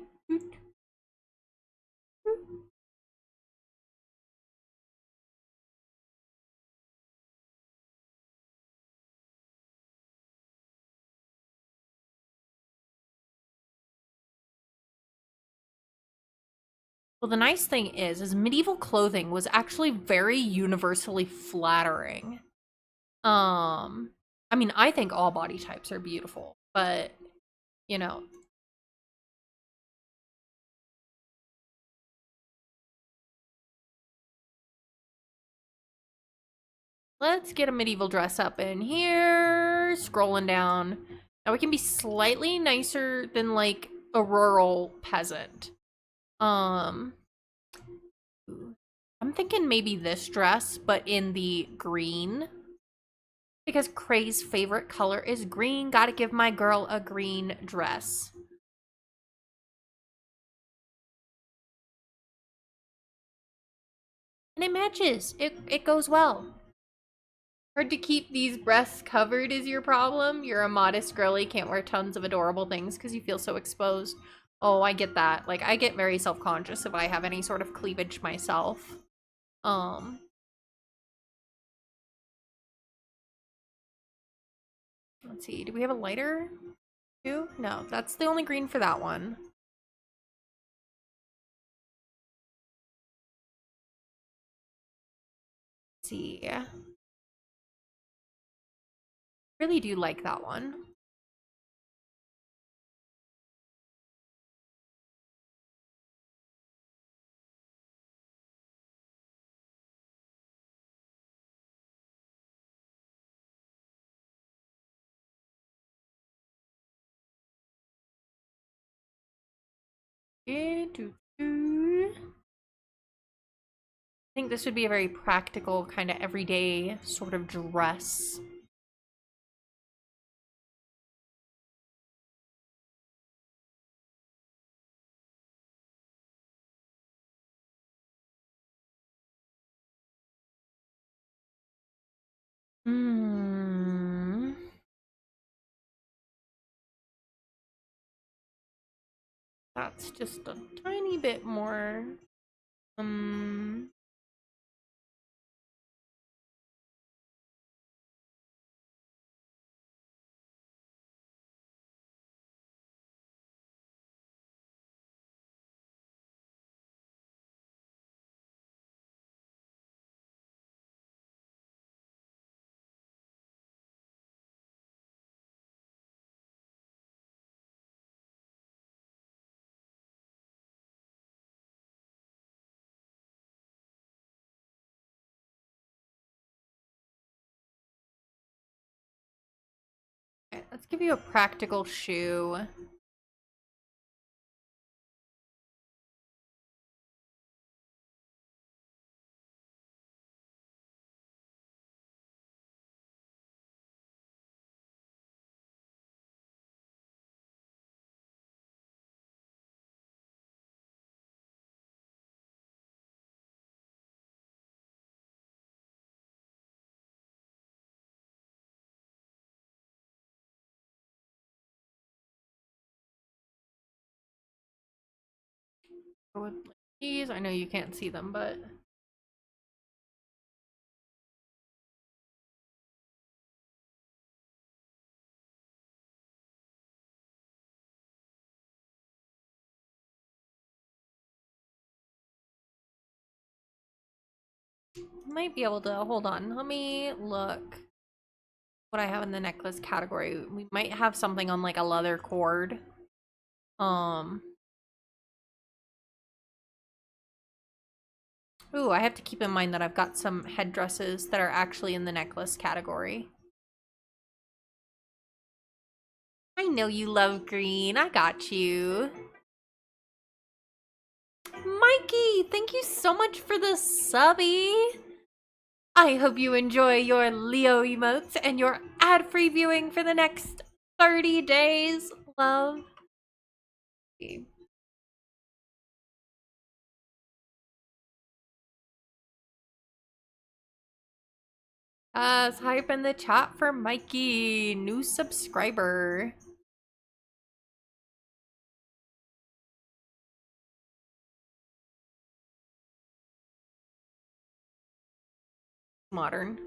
Well, the nice thing is medieval clothing was actually very universally flattering. I mean, I think all body types are beautiful, but you know, let's get a medieval dress up in here. Scrolling down. Now we can be slightly nicer than like a rural peasant. Um, I'm thinking maybe this dress, but in the green. Because Cray's favorite color is green. Gotta give my girl a green dress. And it matches. It goes well. Hard to keep these breasts covered is your problem. You're a modest girly, can't wear tons of adorable things because you feel so exposed. Oh, I get that. Like, I get very self-conscious if I have any sort of cleavage myself. Um, let's see. Do we have a lighter too? No, that's the only green for that one. Let's see. Really do like that one. I think this would be a very practical, kind of everyday sort of dress. Hmm. That's just a tiny bit more. Um. Okay, let's give you a practical shoe. Go with these. I know you can't see them, but Might be able to, hold on. Let me look what I have in the necklace category. We might have something on like a leather cord. Ooh, I have to keep in mind that I've got some headdresses that are actually in the necklace category. I know you love green. I got you. Mikey, thank you so much for the subby. I hope you enjoy your Leo emotes and your ad-free viewing for the next 30 days, love. Type in the chat for Mikey, new subscriber. Modern.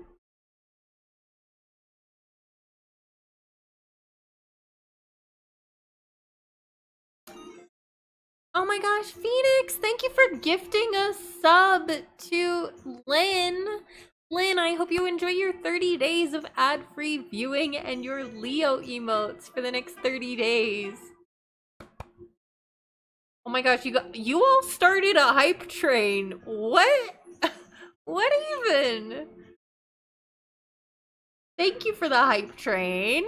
Oh my gosh, Phoenix, thank you for gifting a sub to Lynn. Lynn, I hope you enjoy your 30 days of ad-free viewing and your Leo emotes for the next 30 days. Oh my gosh, you all started a hype train. What? What even? Thank you for the hype train.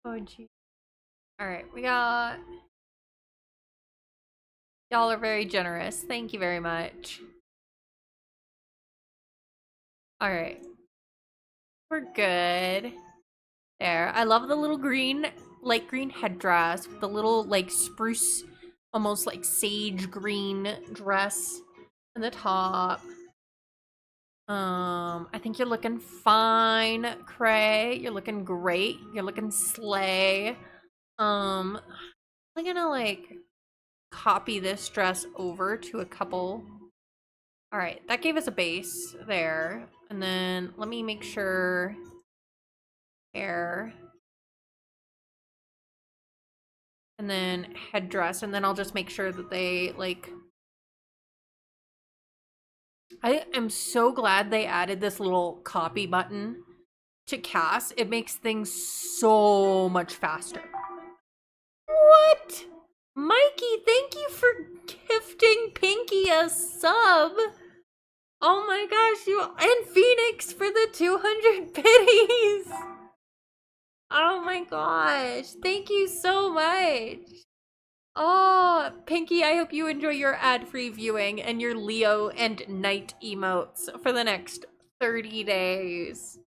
Oh, gee. Alright, we got... Y'all are very generous. Thank you very much. Alright. We're good. There. I love the little green, light green headdress with the little, like, spruce, almost like sage green dress in the top. I think you're looking fine, Cray. You're looking great. You're looking slay. I'm gonna, like, copy this dress over to a couple. All right, that gave us a base there. And then let me make sure hair. And then headdress. And then I'll just make sure that they, like... I am so glad they added this little copy button to Cass. It makes things so much faster. What? Mikey, thank you for gifting Pinky a sub. Oh my gosh, and Phoenix for the 200 biddies. Oh my gosh, thank you so much. Oh, Pinky, I hope you enjoy your ad-free viewing and your Leo and Night emotes for the next 30 days.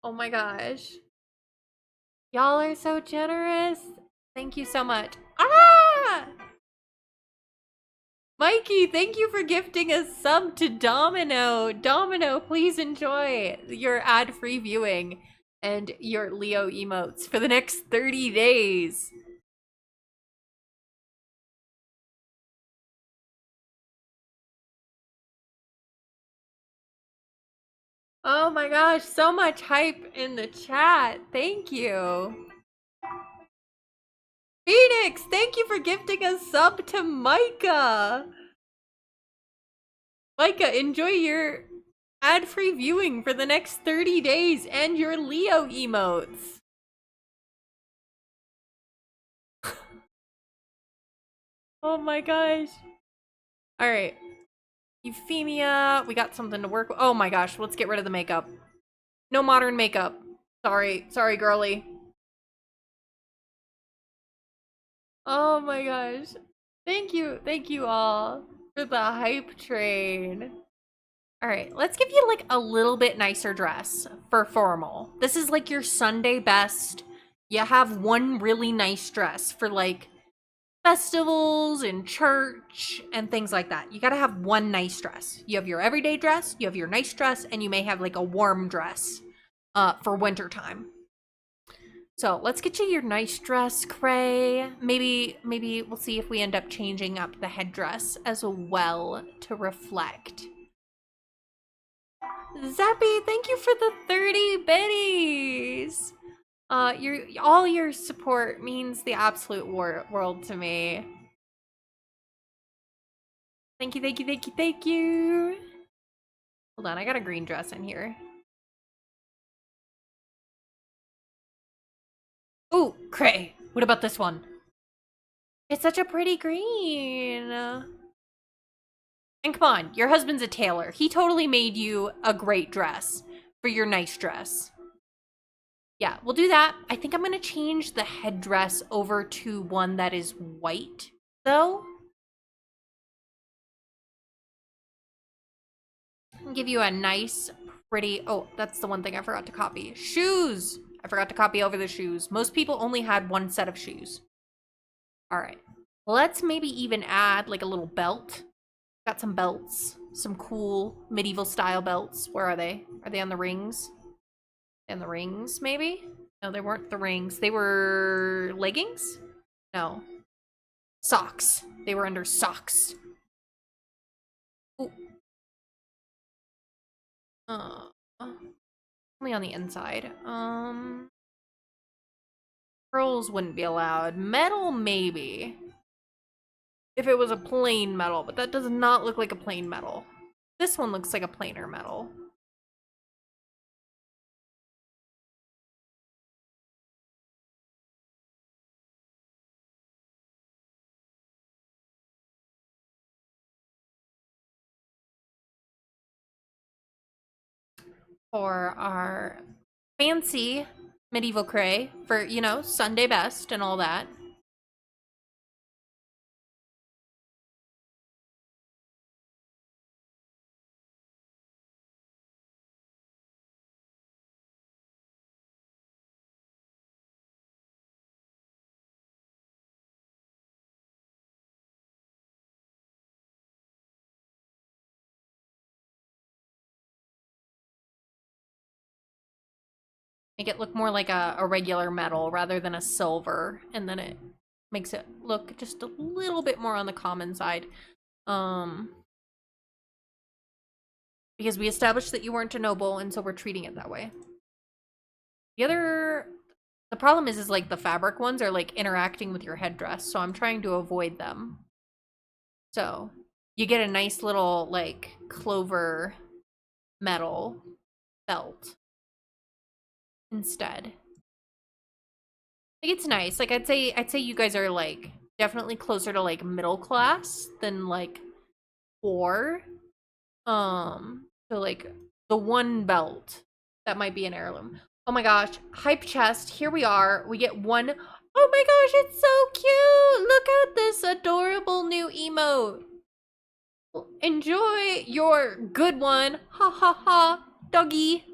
Oh my gosh. Y'all are so generous. Thank you so much. Ah! Mikey, thank you for gifting a sub to Domino. Domino, please enjoy your ad-free viewing and your Leo emotes for the next 30 days. Oh my gosh, so much hype in the chat. Thank you. Phoenix, thank you for gifting a sub to Micah. Micah, enjoy your ad-free viewing for the next 30 days and your Leo emotes. Oh my gosh. Alright. Euphemia, we got something to work with. Oh my gosh, let's get rid of the makeup. No modern makeup. Sorry, girly. Oh my gosh. Thank you all for the hype train. Alright, let's give you like a little bit nicer dress for formal. This is like your Sunday best. You have one really nice dress for like festivals and church and things like that. You gotta have one nice dress. You have your everyday dress, you have your nice dress, and you may have like a warm dress for winter time. So let's get you your nice dress, Cray. Maybe we'll see if we end up changing up the headdress as well to reflect. Zappy, thank you for the 30 biddies. All your support means the absolute world to me. Thank you, thank you, thank you, thank you. Hold on, I got a green dress in here. Oh, Cray, what about this one? It's such a pretty green. And come on, your husband's a tailor. He totally made you a great dress for your nice dress. Yeah, we'll do that. I think I'm going to change the headdress over to one that is white, though. I'll give you a nice, pretty... Oh, that's the one thing I forgot to copy. Shoes! I forgot to copy over the shoes. Most people only had one set of shoes. All right. Let's maybe even add like a little belt. Got some belts. Some cool medieval style belts. Where are they? Are they on the rings? And the rings, maybe? No, they weren't the rings. They were leggings? No. Socks. They were under socks. Ooh. Only on the inside. Pearls wouldn't be allowed. Metal, maybe. If it was a plain metal, but that does not look like a plain metal. This one looks like a plainer metal. For our fancy medieval cray for, you know, Sunday best and all that. Make it look more like a regular metal rather than a silver, and then it makes it look just a little bit more on the common side. Because we established that you weren't a noble, and so we're treating it that way. The problem is like the fabric ones are like interacting with your headdress, so I'm trying to avoid them. So you get a nice little like clover metal belt instead. Like it's nice. Like I'd say you guys are like definitely closer to like middle class than like poor. So like the one belt that might be an heirloom. Oh my gosh, hype chest. Here we are. We get one. Oh my gosh, it's so cute. Look at this adorable new emote. Enjoy your good one. Ha ha ha. Doggy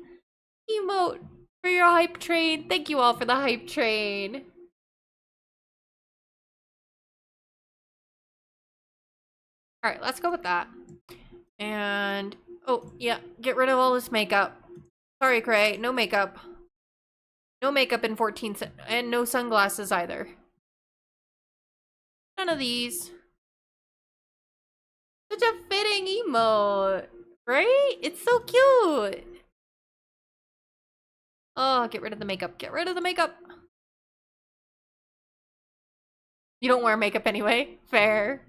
emote for your hype train. Thank you all for the hype train. All right, let's go with that. And, oh, yeah, get rid of all this makeup. Sorry, Cray, no makeup. No makeup in 14, and no sunglasses either. None of these. Such a fitting emote, right? It's so cute. Oh, get rid of the makeup. Get rid of the makeup. You don't wear makeup anyway. Fair.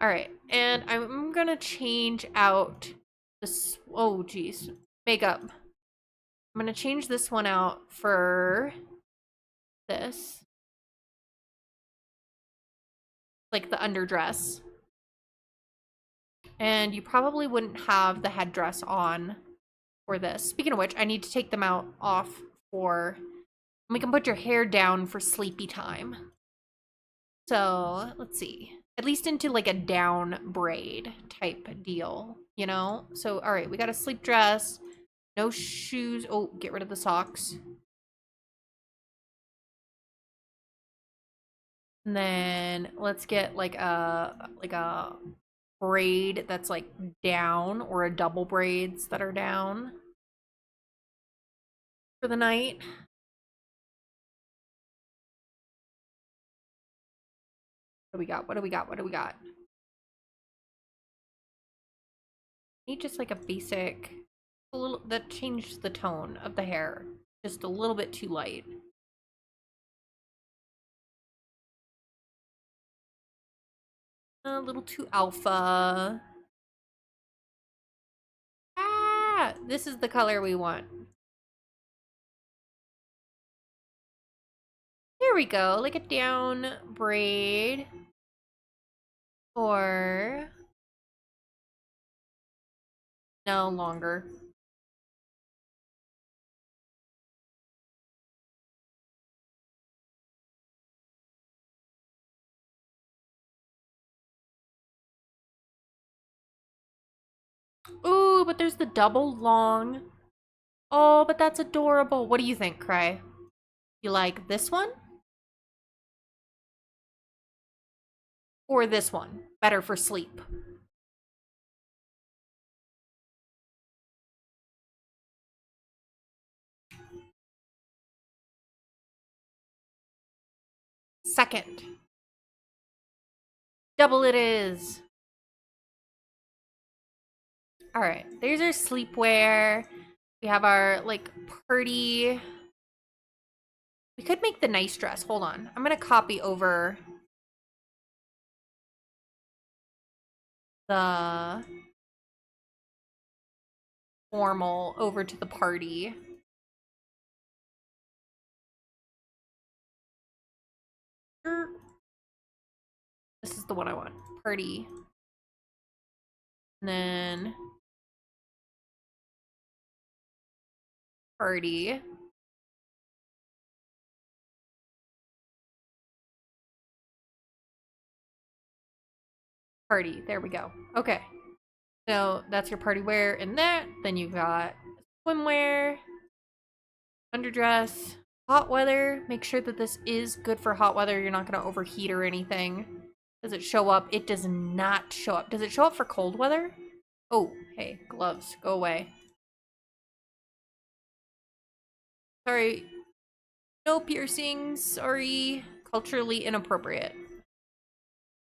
All right, and I'm gonna change out this. Oh, geez, makeup. I'm gonna change this one out for this, like the underdress. And you probably wouldn't have the headdress on for this. Speaking of which, I need to take them out off for. We can put your hair down for sleepy time. So let's see. At least into like a down braid type deal, you know? So, all right, we got a sleep dress, no shoes. Oh, get rid of the socks. And then let's get like a braid that's like down, or a double braids that are down for the night. What do we got? What do we got? What do we got? Need just like a basic, a little that changed the tone of the hair. Just a little bit too light. A little too alpha. Ah, this is the color we want. There we go, like a down braid. Or no longer. Ooh, but there's the double long. Oh, but that's adorable. What do you think, Cray? You like this one? Or this one? Better for sleep. Second. Double it is. All right, there's our sleepwear. We have our, like, party. We could make the nice dress. Hold on. I'm going to copy over the formal over to the party. This is the one I want. Party. And then party. Party. There we go. Okay. So that's your party wear and that. Then you've got swimwear, underdress, hot weather. Make sure that this is good for hot weather. You're not going to overheat or anything. Does it show up? It does not show up. Does it show up for cold weather? Oh, hey, gloves. Go away. Sorry. No piercings. Sorry. Culturally inappropriate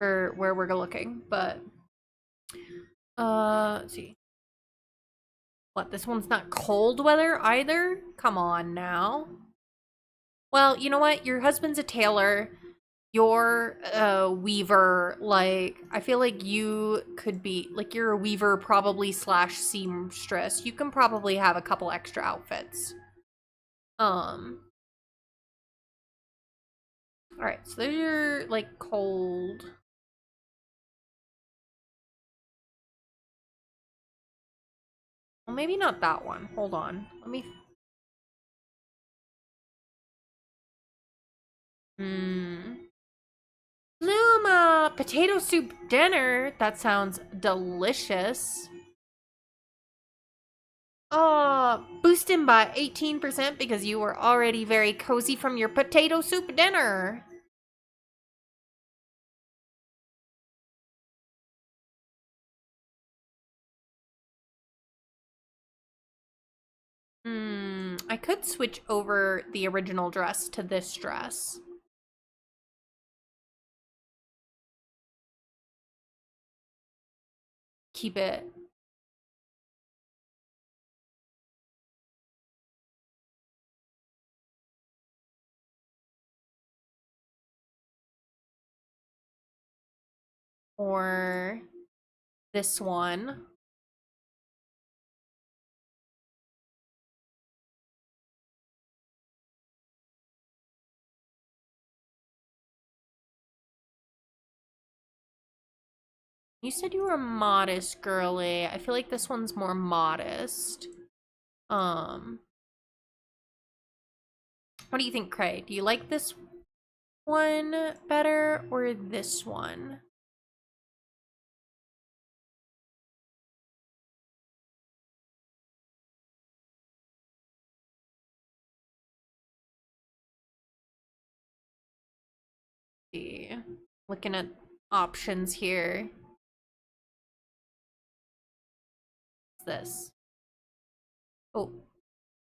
for where we're looking, but let's see. What, this one's not cold weather either? Come on now. Well, you know what? Your husband's a tailor. You're a weaver. Like, I feel like you could be, like, you're a weaver probably slash seamstress. You can probably have a couple extra outfits. Alright, so they're, like, cold. Well, maybe not that one. Hold on. Let me... Luma! Potato soup dinner? That sounds delicious. Oh, boosting by 18% because you were already very cozy from your potato soup dinner. I could switch over the original dress to this dress. Keep it. Or this one. You said you were modest, girly. I feel like this one's more modest. What do you think, Cray? Do you like this one better or this one? See. Looking at options here. What's this? Oh,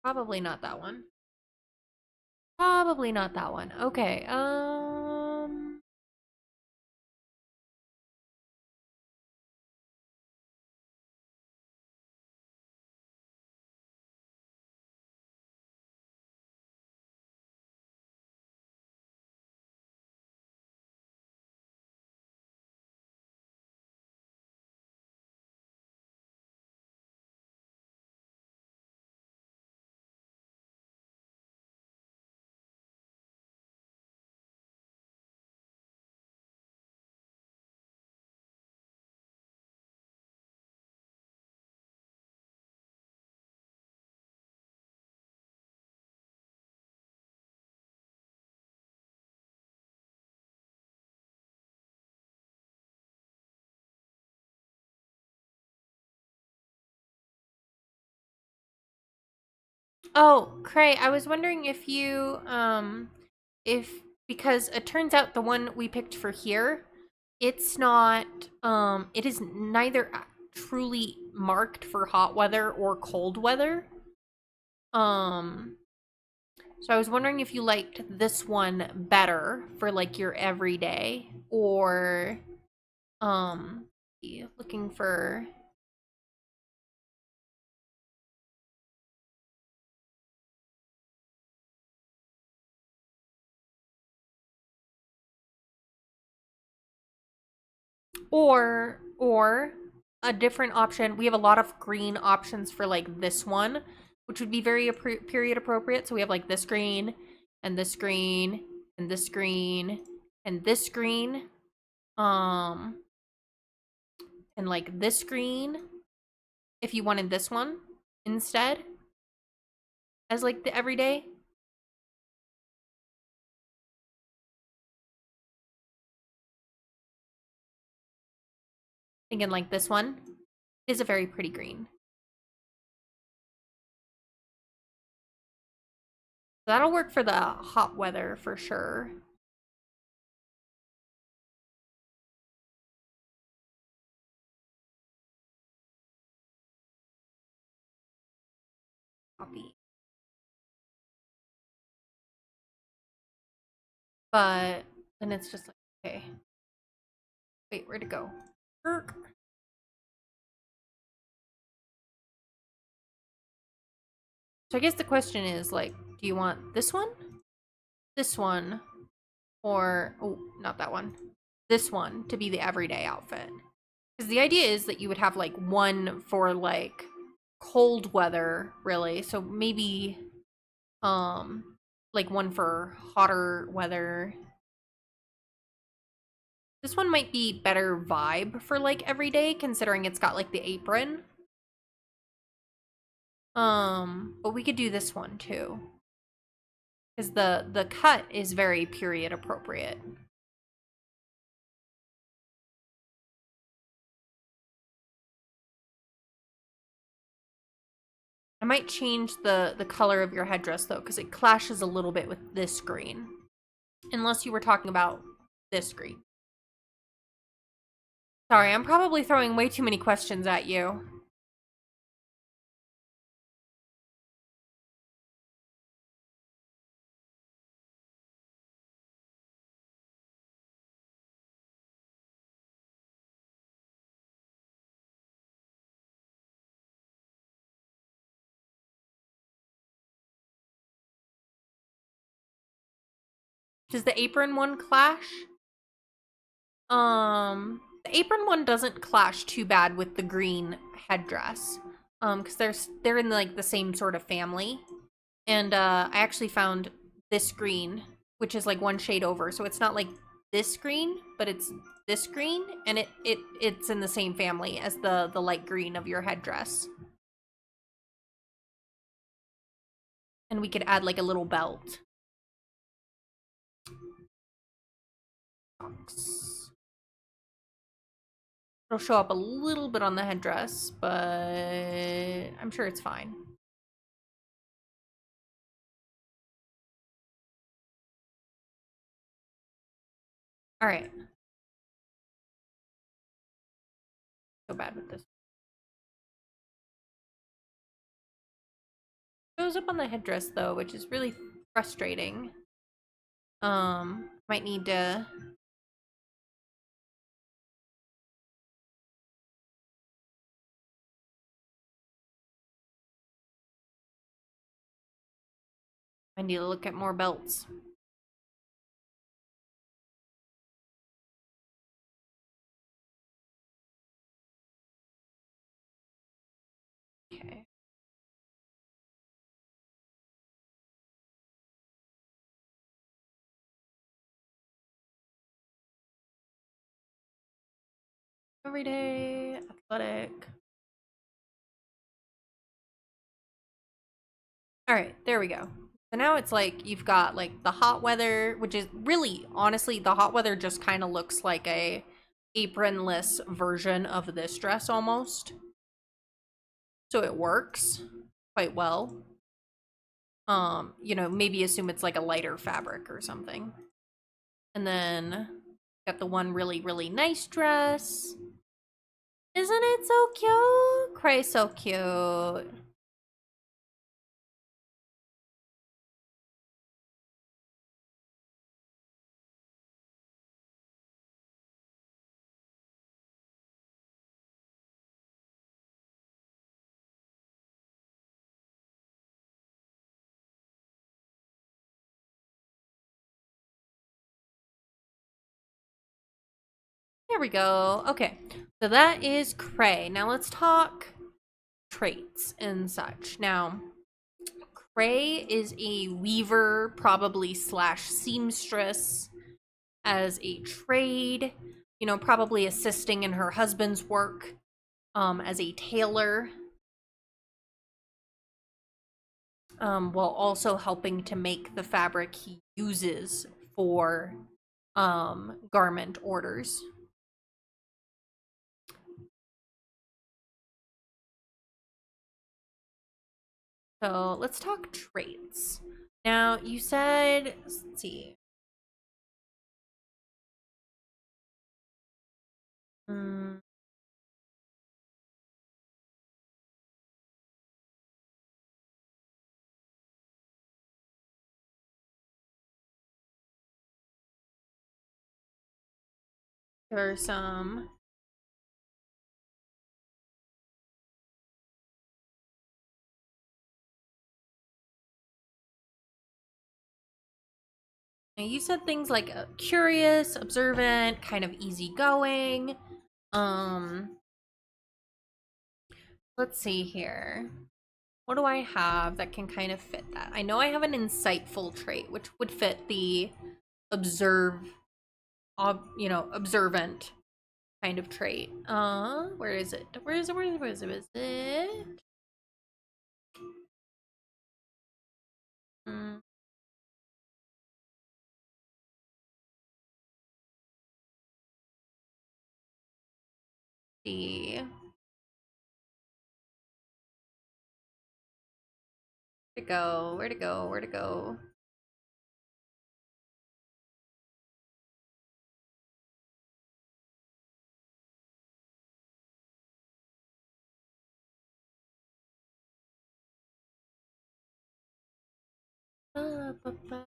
probably not that one. Probably not that one. Okay, Oh, Cray, I was wondering if you, if, because it turns out the one we picked for here, it's not, it is neither truly marked for hot weather or cold weather. Um, so I was wondering if you liked this one better for like your everyday, or, um, looking for, or a different option. We have a lot of green options for like this one, which would be very period appropriate. So we have like this green and this green and this green and this green, um and like this green if you wanted this one instead as like the everyday. Thinking like this one is a very pretty green. That'll work for the hot weather for sure. Copy. But then it's just like, okay. Wait, where'd it go? Erk. So I guess the question is like, do you want this one, or oh, not that one, this one to be the everyday outfit? Because the idea is that you would have like one for like cold weather, really. So maybe like one for hotter weather. This one might be better vibe for like everyday, considering it's got like the apron. But we could do this one too. Because the cut is very period appropriate. I might change the color of your headdress though, because it clashes a little bit with this green. Unless you were talking about this green. Sorry, I'm probably throwing way too many questions at you. Does the apron one clash? The apron one doesn't clash too bad with the green headdress. Because they're in like the same sort of family. And I actually found this green, which is like one shade over. So it's not like this green, but it's this green, and it's in the same family as the light green of your headdress. And we could add like a little belt. It'll show up a little bit on the headdress, but I'm sure it's fine. All right. So bad with this. Shows up on the headdress though, which is really frustrating. Might need to look at more belts. Okay. Everyday athletic. All right, there we go. So now it's like you've got like the hot weather, which is really, honestly, the hot weather just kind of looks like a apronless version of this dress almost. So it works quite well. You know, maybe assume it's like a lighter fabric or something. And then got the one really, really nice dress. Isn't it so cute? Cray, so cute. There we go. Okay, so that is Cray. Now let's talk traits and such. Now, Cray is a weaver, probably slash seamstress as a trade, you know, probably assisting in her husband's work as a tailor, while also helping to make the fabric he uses for garment orders. So let's talk traits. Now, you said, let's see. Mm, there are some. Now, you said things like curious, observant, kind of easygoing. Um, let's see here. What do I have that can kind of fit that? I know I have an insightful trait, which would fit the observant kind of trait. Where is it? Where is it? Where is it? Is it? Hmm. See. Where to go? Where to go? Where to go? Ba, ba, ba,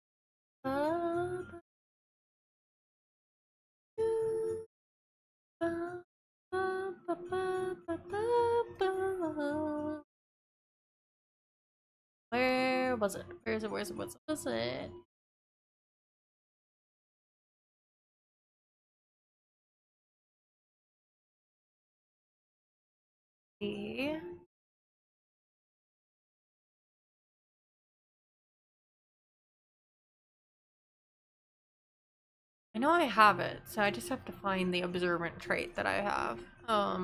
ba, ba, ba, ba, ba, ba, ba. Where was it? Where is it? Where is it? What's it? See. I know I have it, so I just have to find the observant trait that I have. I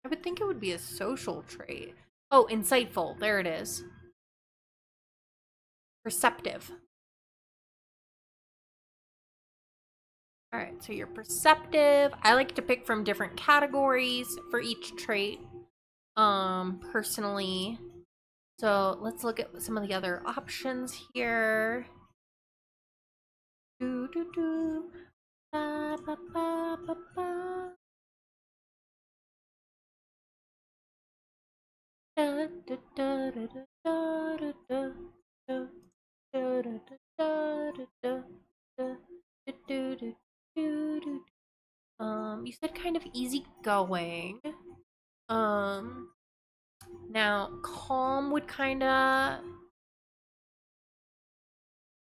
would think it would be a social trait. Oh, insightful. There it is. Perceptive. All right, so you're perceptive. I like to pick from different categories for each trait. Personally. So let's look at some of the other options here. Do do do. Ba ba ba ba ba. Da da da da da da da da. You said kind of easygoing. Now calm would kind of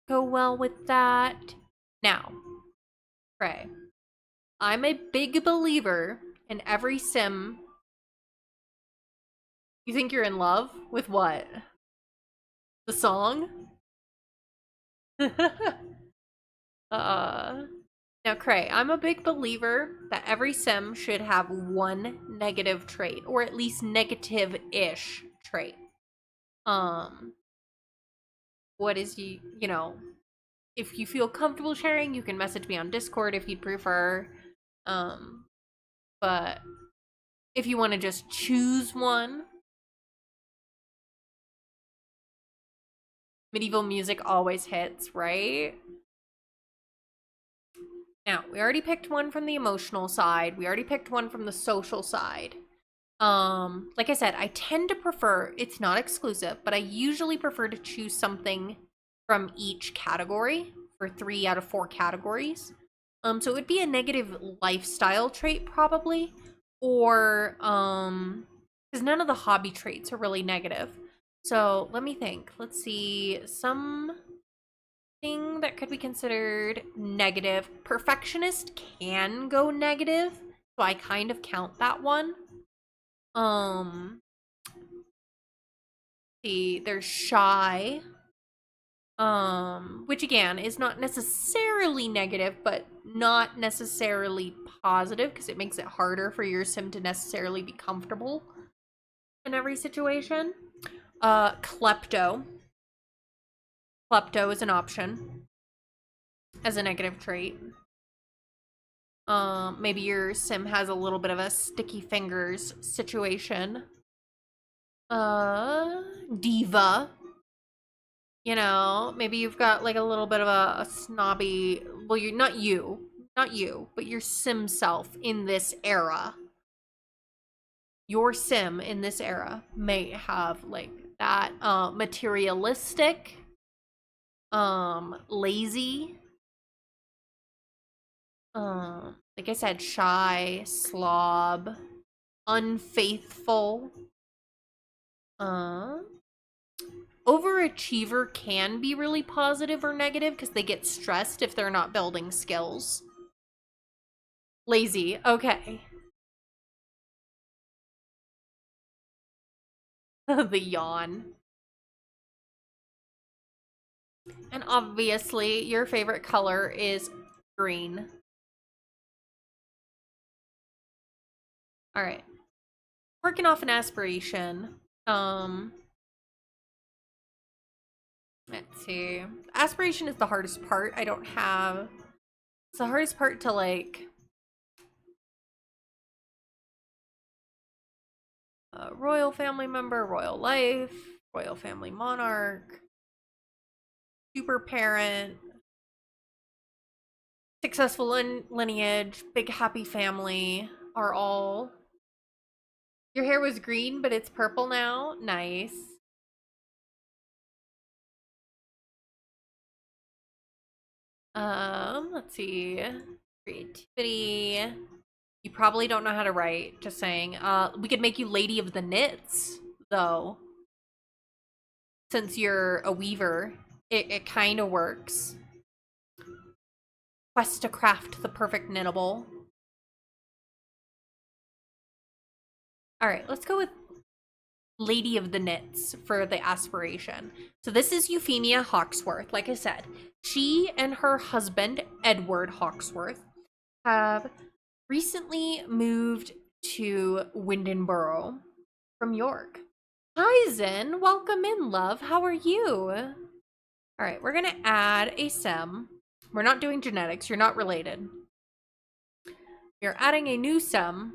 go well with that. Now, Cray, I'm a big believer in every sim. You think you're in love with what? The song? Now, Cray, I'm a big believer that every sim should have one negative trait, or at least negative-ish trait. What is you know, if you feel comfortable sharing, you can message me on Discord if you'd prefer. But if you want to just choose one. Medieval music always hits, right? Now, we already picked one from the emotional side. We already picked one from the social side. Like I said, I tend to prefer, it's not exclusive, but I usually prefer to choose something from each category for 3 out of 4 categories. So it would be a negative lifestyle trait probably, or because none of the hobby traits are really negative. So let me think. Let's see, something that could be considered negative. Perfectionist can go negative, so I kind of count that one. See, there's shy, which again is not necessarily negative, but not necessarily positive because it makes it harder for your sim to necessarily be comfortable in every situation. Klepto. Klepto is an option as a negative trait. Maybe your sim has a little bit of a sticky fingers situation. Diva. You know, maybe you've got like a little bit of a snobby, well, you're not you, but your sim self in this era. Your sim in this era may have like that materialistic, lazy, like I said, shy, slob, unfaithful. Overachiever can be really positive or negative because they get stressed if they're not building skills. Lazy, okay. The yawn. And obviously, your favorite color is green. All right. Working off an aspiration. Let's see. Aspiration is the hardest part. I don't have... It's the hardest part to, like... royal family member, royal life, royal family monarch, super parent, successful lineage, big happy family are all... Your hair was green, but it's purple now. Nice. Let's see. Creativity. You probably don't know how to write, just saying. We could make you Lady of the Knits, though. Since you're a weaver, it kind of works. Quest to craft the perfect knittable. Alright, let's go with Lady of the Knits for the aspiration. So this is Euphemia Hawksworth. Like I said, she and her husband, Edward Hawksworth, have recently moved to Windenboro from York. Hi, Zen. Welcome in, love. How are you? All right, we're going to add a sim. We're not doing genetics. You're not related. You're adding a new sim.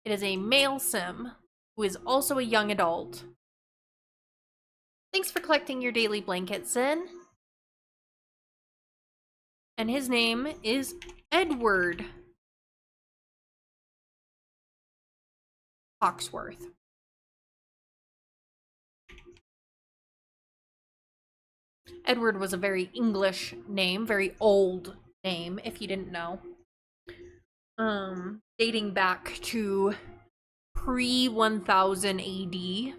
It is a male sim who is also a young adult. Thanks for collecting your daily blanket, Zen. And his name is Edward Hawksworth. Edward was a very English name, very old name, if you didn't know. Dating back to pre-1000 AD.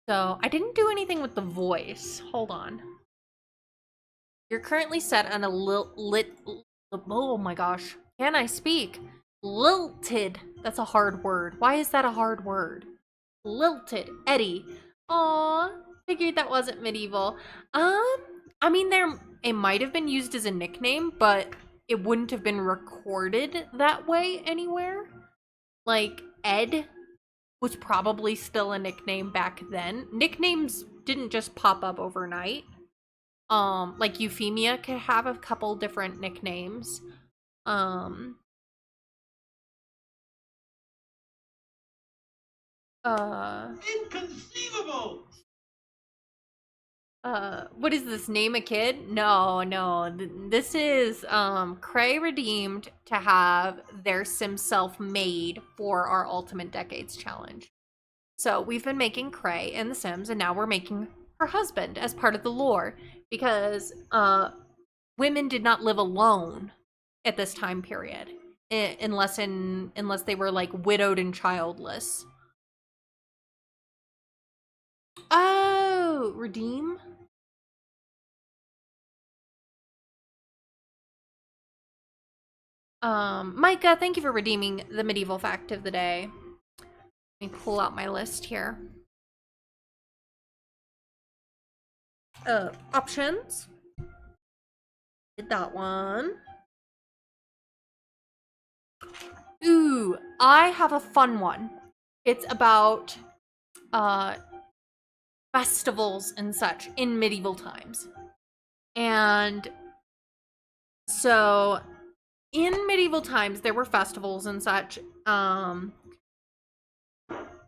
So, I didn't do anything with the voice. Hold on. You're currently set on a oh my gosh. Can I speak? Lilted. That's a hard word. Why is that a hard word? Lilted. Eddie. Aw, figured that wasn't medieval. I mean, it might have been used as a nickname, but it wouldn't have been recorded that way anywhere. Like, Ed was probably still a nickname back then. Nicknames didn't just pop up overnight. Like Euphemia could have a couple different nicknames. Um uh Inconceivable! what is this, name a kid? No. This is Cray redeemed to have their sim self made for our Ultimate Decades challenge. So we've been making Cray in The Sims, and now we're making her husband as part of the lore, because women did not live alone at this time period, unless they were like widowed and childless. Oh, redeem. Micah, thank you for redeeming the medieval fact of the day. Let me pull out my list here. Options. Did that one. Ooh, I have a fun one. It's about festivals and such in medieval times. And so in medieval times there were festivals and such.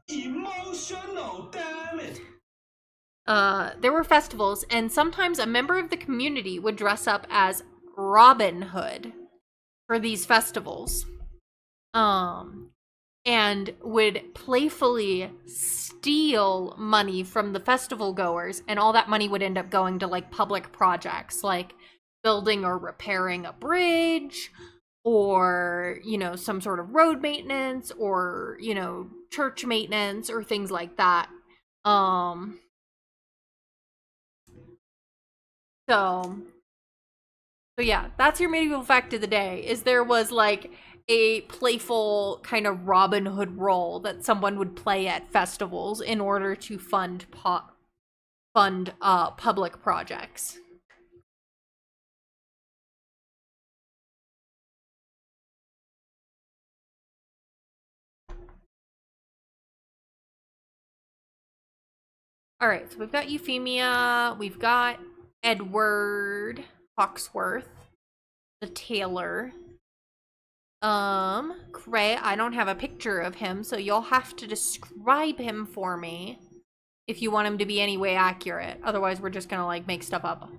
Emotional, damn it! There were festivals, and sometimes a member of the community would dress up as Robin Hood for these festivals. And would playfully steal money from the festival goers, and all that money would end up going to like public projects like building or repairing a bridge, or some sort of road maintenance, or church maintenance, or things like that. So yeah, that's your medieval fact of the day. Is there was like a playful kind of Robin Hood role that someone would play at festivals in order to fund public projects. All right, so we've got Euphemia, we've got Edward Hawksworth, the tailor. Cray, I don't have a picture of him, so you'll have to describe him for me if you want him to be any way accurate. Otherwise, we're just gonna like make stuff up.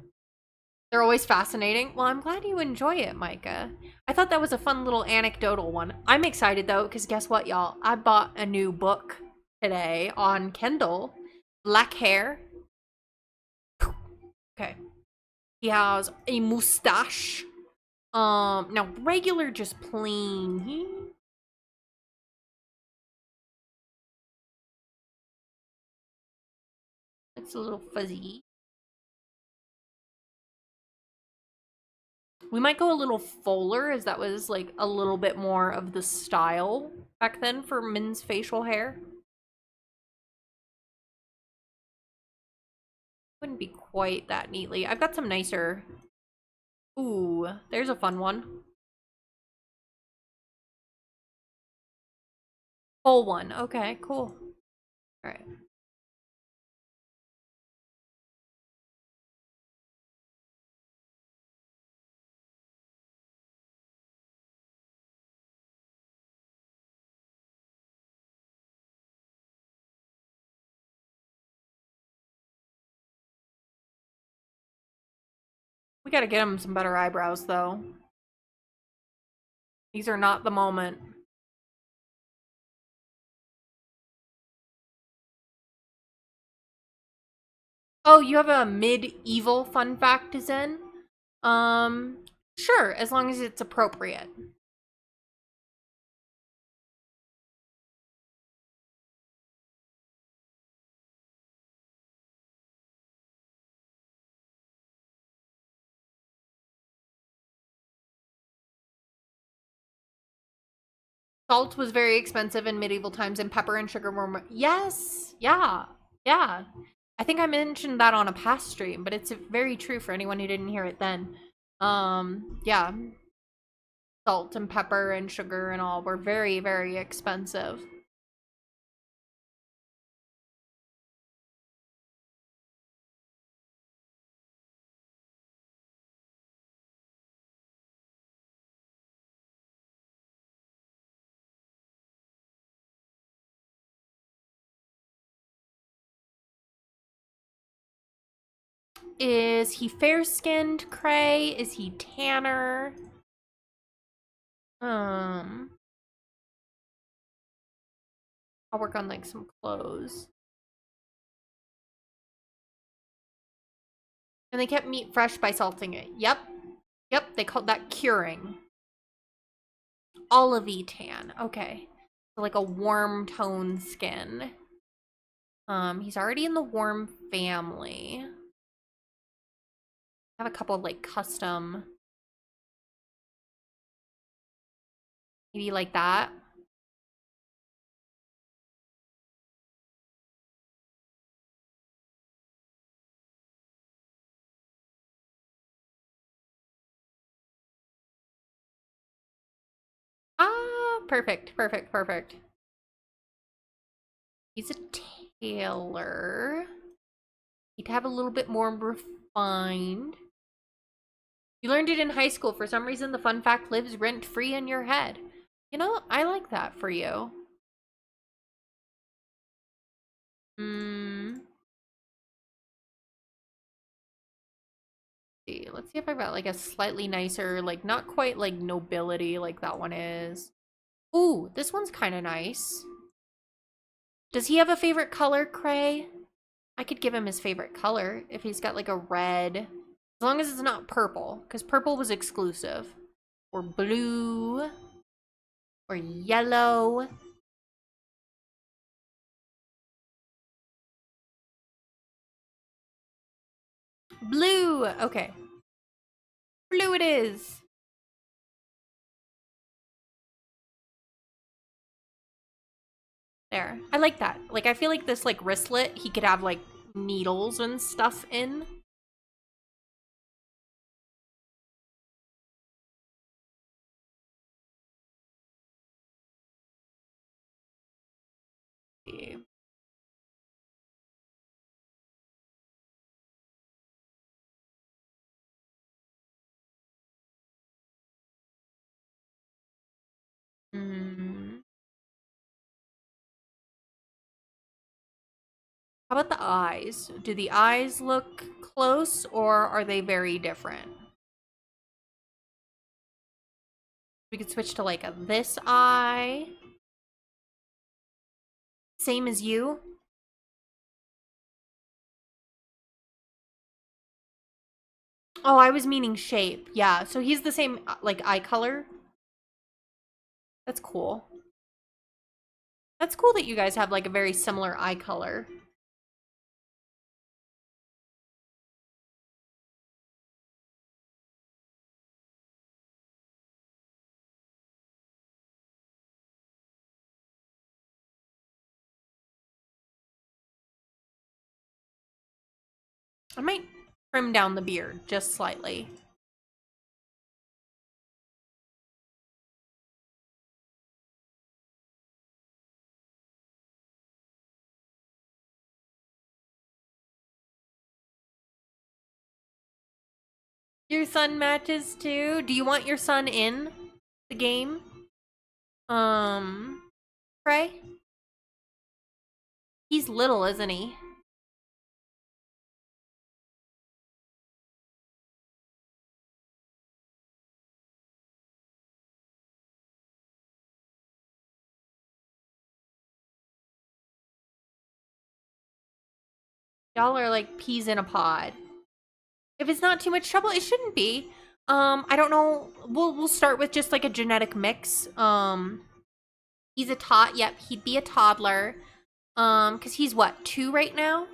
They're always fascinating. Well, I'm glad you enjoy it, Micah. I thought that was a fun little anecdotal one. I'm excited though, because guess what, y'all? I bought a new book today on Kindle. Black hair. Okay. He has a mustache. Now regular, just plain. It's a little fuzzy. We might go a little fuller, as that was like a little bit more of the style back then for men's facial hair. Wouldn't be quite that neatly. I've got some nicer. Ooh, there's a fun one. Whole one. Okay, cool. All right. We gotta get him some better eyebrows, though. These are not the moment. Oh, you have a medieval fun fact, Zen? Sure, as long as it's appropriate. Salt was very expensive in medieval times, and pepper and sugar were. Yes, yeah. I think I mentioned that on a past stream, but it's very true for anyone who didn't hear it then. Yeah. Salt and pepper and sugar and all were very, very expensive. Is he fair-skinned, Cray? Is he tanner? I'll work on like some clothes. And they kept meat fresh by salting it. Yep. Yep, they called that curing. Olivey tan. Okay. So like a warm tone skin. He's already in the warm family. I have a couple of like custom. Maybe like that. Ah, perfect, perfect, perfect. He's a tailor. He'd have a little bit more refined. You learned it in high school. For some reason, the fun fact lives rent-free in your head. You know, I like that for you. See, let's see if I've got like a slightly nicer, like not quite like nobility like that one is. Ooh, this one's kind of nice. Does he have a favorite color, Cray? I could give him his favorite color if he's got like a red. As long as it's not purple, because purple was exclusive. Or blue. Or yellow. Blue! Okay. Blue it is! There. I like that. Like, I feel like this, like, wristlet, he could have, like, needles and stuff in. How about the eyes? Do the eyes look close, or are they very different? We could switch to, like, this eye. Same as you. Oh, I was meaning shape. Yeah, so he's the same, like, eye color. That's cool. That's cool that you guys have, like, a very similar eye color. I might trim down the beard just slightly. Your son matches too? Do you want your son in the game? Frey? He's little, isn't he? Y'all are like peas in a pod. If it's not too much trouble, it shouldn't be. I don't know. We'll start with just like a genetic mix. He's a yep, he'd be a toddler. Cause he's what, 2 right now?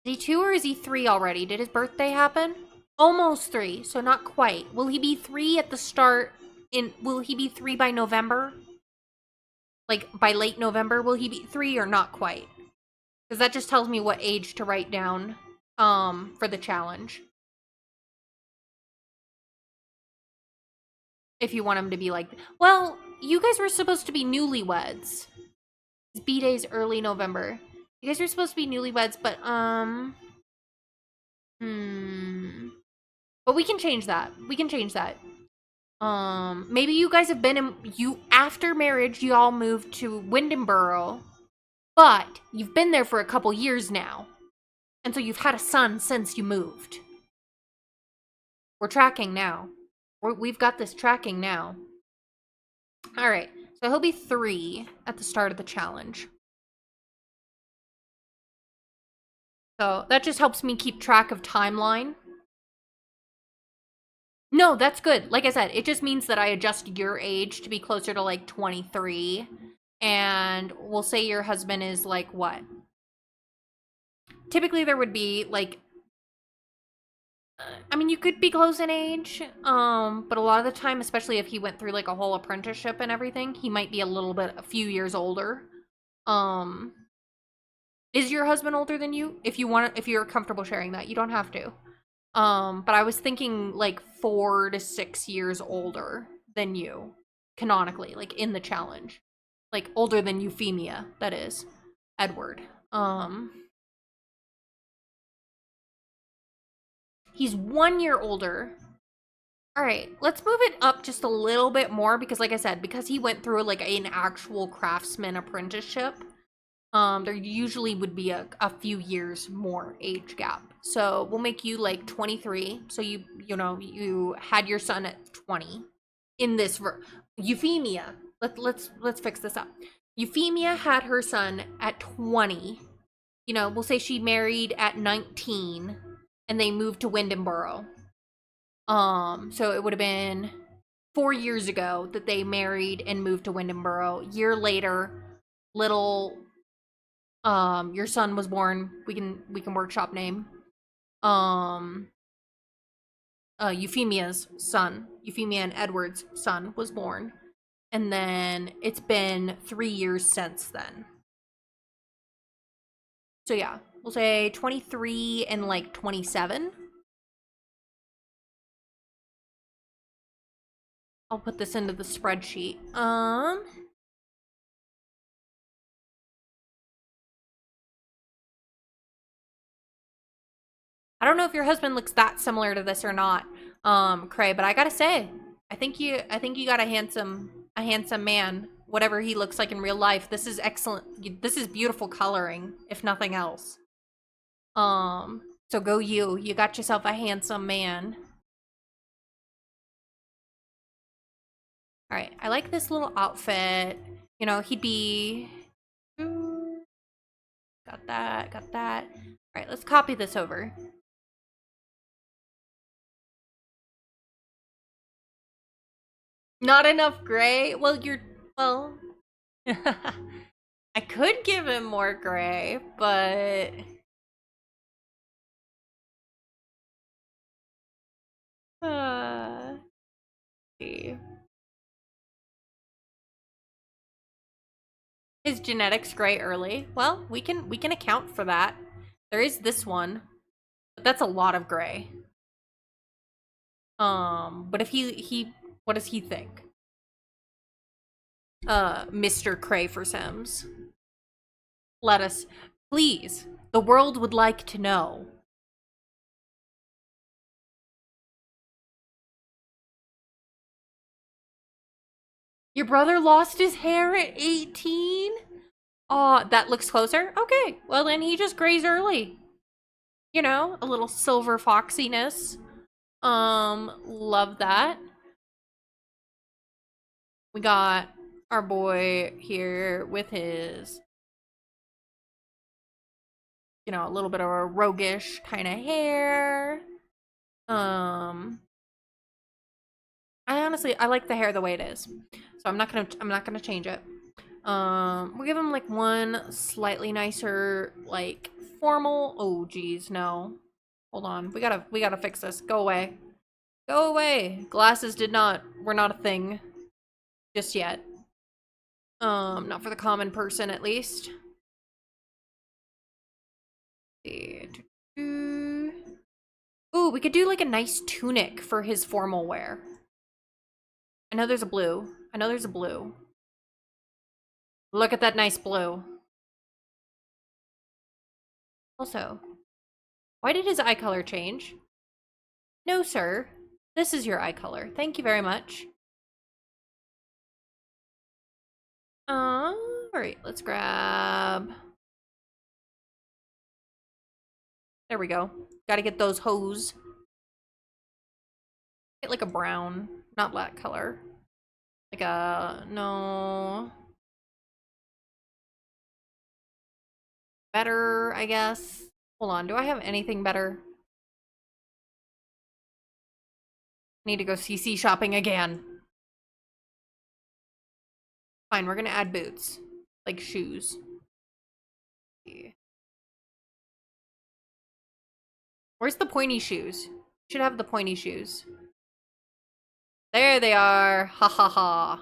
Is he 2 or is he 3 already? Did his birthday happen? Almost 3, so not quite. Will he be 3 at the start will he be 3 by November? Like, by late November, will he be 3 or not quite? Because that just tells me what age to write down, for the challenge. If you want him to be like... Well, you guys were supposed to be newlyweds. B-Day's early November. You guys were supposed to be newlyweds, but, But we can change that. We can change that. Maybe you guys have been in... After marriage, you all moved to Windenboro. But you've been there for a couple years now. And so you've had a son since you moved. We're tracking now. We've got this tracking now. All right. So he'll be 3 at the start of the challenge. So that just helps me keep track of timeline. No, that's good. Like I said, it just means that I adjust your age to be closer to like 23. And we'll say your husband is like what? Typically there would be like, I mean, you could be close in age, but a lot of the time, especially if he went through like a whole apprenticeship and everything, he might be a few years older. Is your husband older than you? If you're comfortable sharing that, you don't have to. But I was thinking like 4 to 6 years older than you, canonically, like in the challenge. Like older than Euphemia, that is. Edward. He's 1 year older. All right, let's move it up just a little bit more because like I said, because he went through like an actual craftsman apprenticeship, there usually would be a few years more age gap. So we'll make you like 23. So you had your son at 20 in this Euphemia. Let's fix this up. Euphemia had her son at 20. We'll say she married at 19 and they moved to Windenboro. So it would have been 4 years ago that they married and moved to Windenboro. Year later, your son was born. We can workshop name. Euphemia's son, Euphemia and Edward's son was born. And then it's been 3 years since then. So yeah, we'll say 23 and like 27. I'll put this into the spreadsheet. I don't know if your husband looks that similar to this or not, Cray, but I gotta say, I think you got a handsome man, whatever he looks like in real life. This is excellent. This is beautiful coloring, if nothing else. So go you. You got yourself a handsome man. All right, I like this little outfit. He'd be... Got that. All right, let's copy this over. Not enough gray? Well, I could give him more gray, but... See. His genetics gray early. Well, we can account for that. There is this one, but that's a lot of gray. But if he what does he think? Mr. Cray for Sims. Let us, please. The world would like to know. Your brother lost his hair at 18? Oh, that looks closer? Okay, well then he just grays early. A little silver foxiness. Love that. We got our boy here with his, a little bit of a roguish kind of hair. I like the hair the way it is. So I'm not gonna change it. We'll give him like one slightly nicer, like formal. Oh geez, no. Hold on. We gotta fix this. Go away. Go away. Glasses were not a thing just yet. Not for the common person at least. Ooh, we could do like a nice tunic for his formal wear. I know there's a blue. Look at that nice blue. Also, why did his eye color change? No, sir. This is your eye color. Thank you very much. Alright, let's grab There we go. Gotta get those hose. Get like a brown, not black color. Like a, no. Better, I guess. Hold on, do I have anything better? Need to go CC shopping again. Fine, we're gonna add boots. Like shoes. Where's the pointy shoes? Should have the pointy shoes. There they are. Ha ha ha.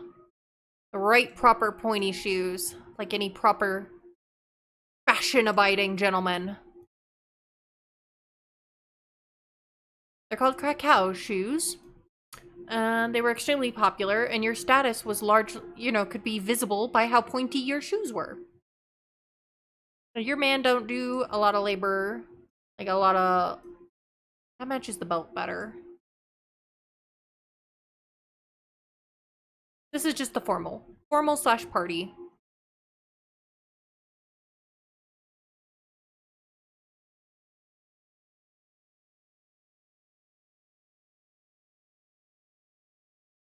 The right proper pointy shoes. Like any proper fashion-abiding gentleman. They're called Krakow shoes. They were extremely popular, and your status was large, could be visible by how pointy your shoes were. So your man don't do a lot of labor, like a lot of... That matches the belt better. This is just the formal. Formal/party.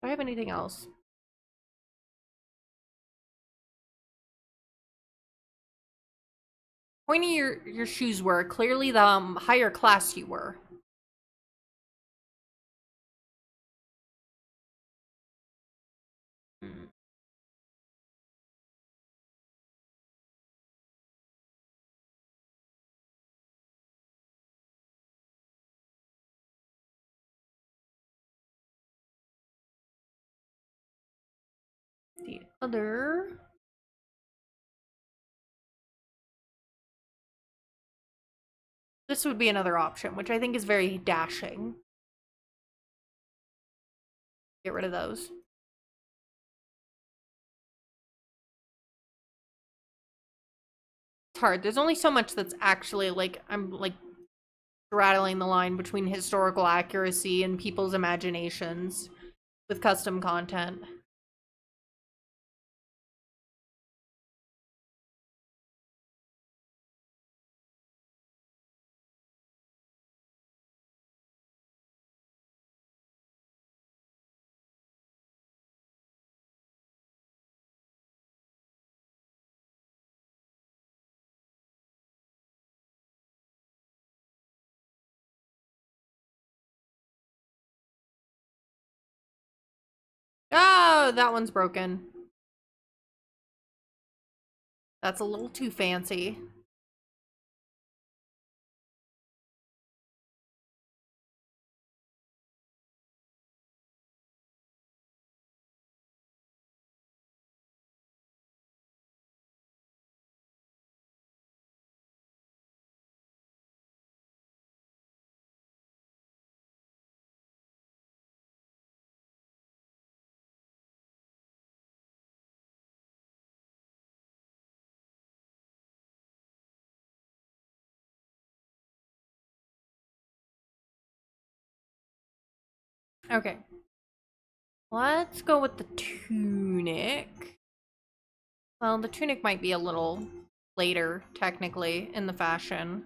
Do I have anything else? Pointy your shoes were, clearly the higher class you were. The other... This would be another option, which I think is very dashing. Get rid of those. It's hard. There's only so much that's actually, like, I'm, like, straddling the line between historical accuracy and people's imaginations with custom content. Oh, that one's broken. That's a little too fancy. Okay. Let's go with the tunic. Well, the tunic might be a little later, technically, in the fashion.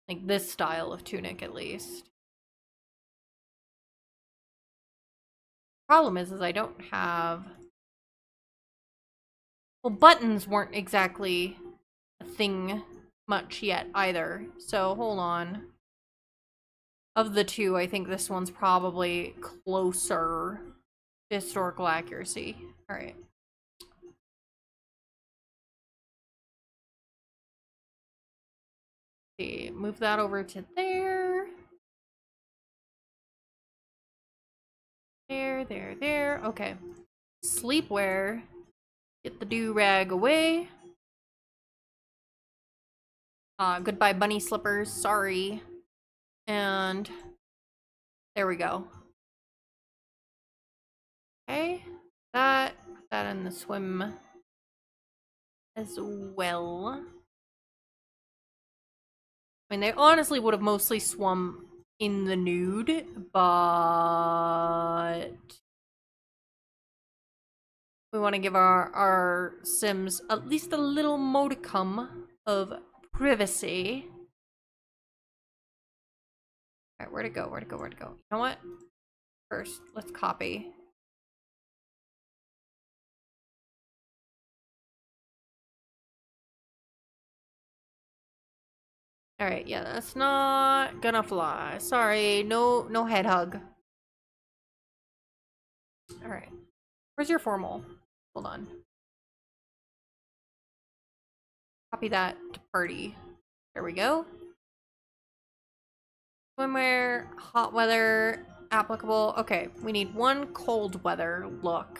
Like this style of tunic, at least. Problem is I don't have... Well, buttons weren't exactly a thing much yet, either. So, hold on. Of the two, I think this one's probably closer to historical accuracy. Alright. See, move that over to there. There. Okay. Sleepwear. Get the do-rag away. Goodbye bunny slippers, sorry. And there we go. Okay. That in the swim as well. I mean, they honestly would have mostly swum in the nude, but we want to give our Sims at least a little modicum of privacy. Alright, where'd it go? Where'd it go? Where'd it go? You know what? First, let's copy. Alright, yeah, that's not gonna fly. Sorry, no head hug. Alright. Where's your formal? Hold on. Copy that to party. There we go. Swimwear, hot weather, applicable. Okay, we need one cold weather look.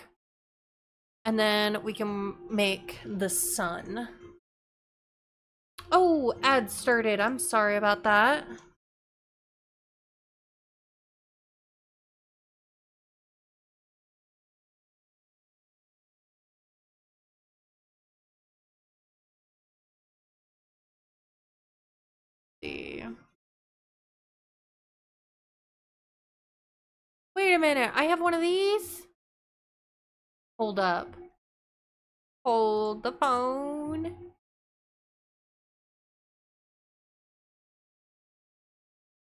And then we can make the sun. Oh, ad started. I'm sorry about that. See. Wait a minute. I have one of these? Hold up. Hold the phone.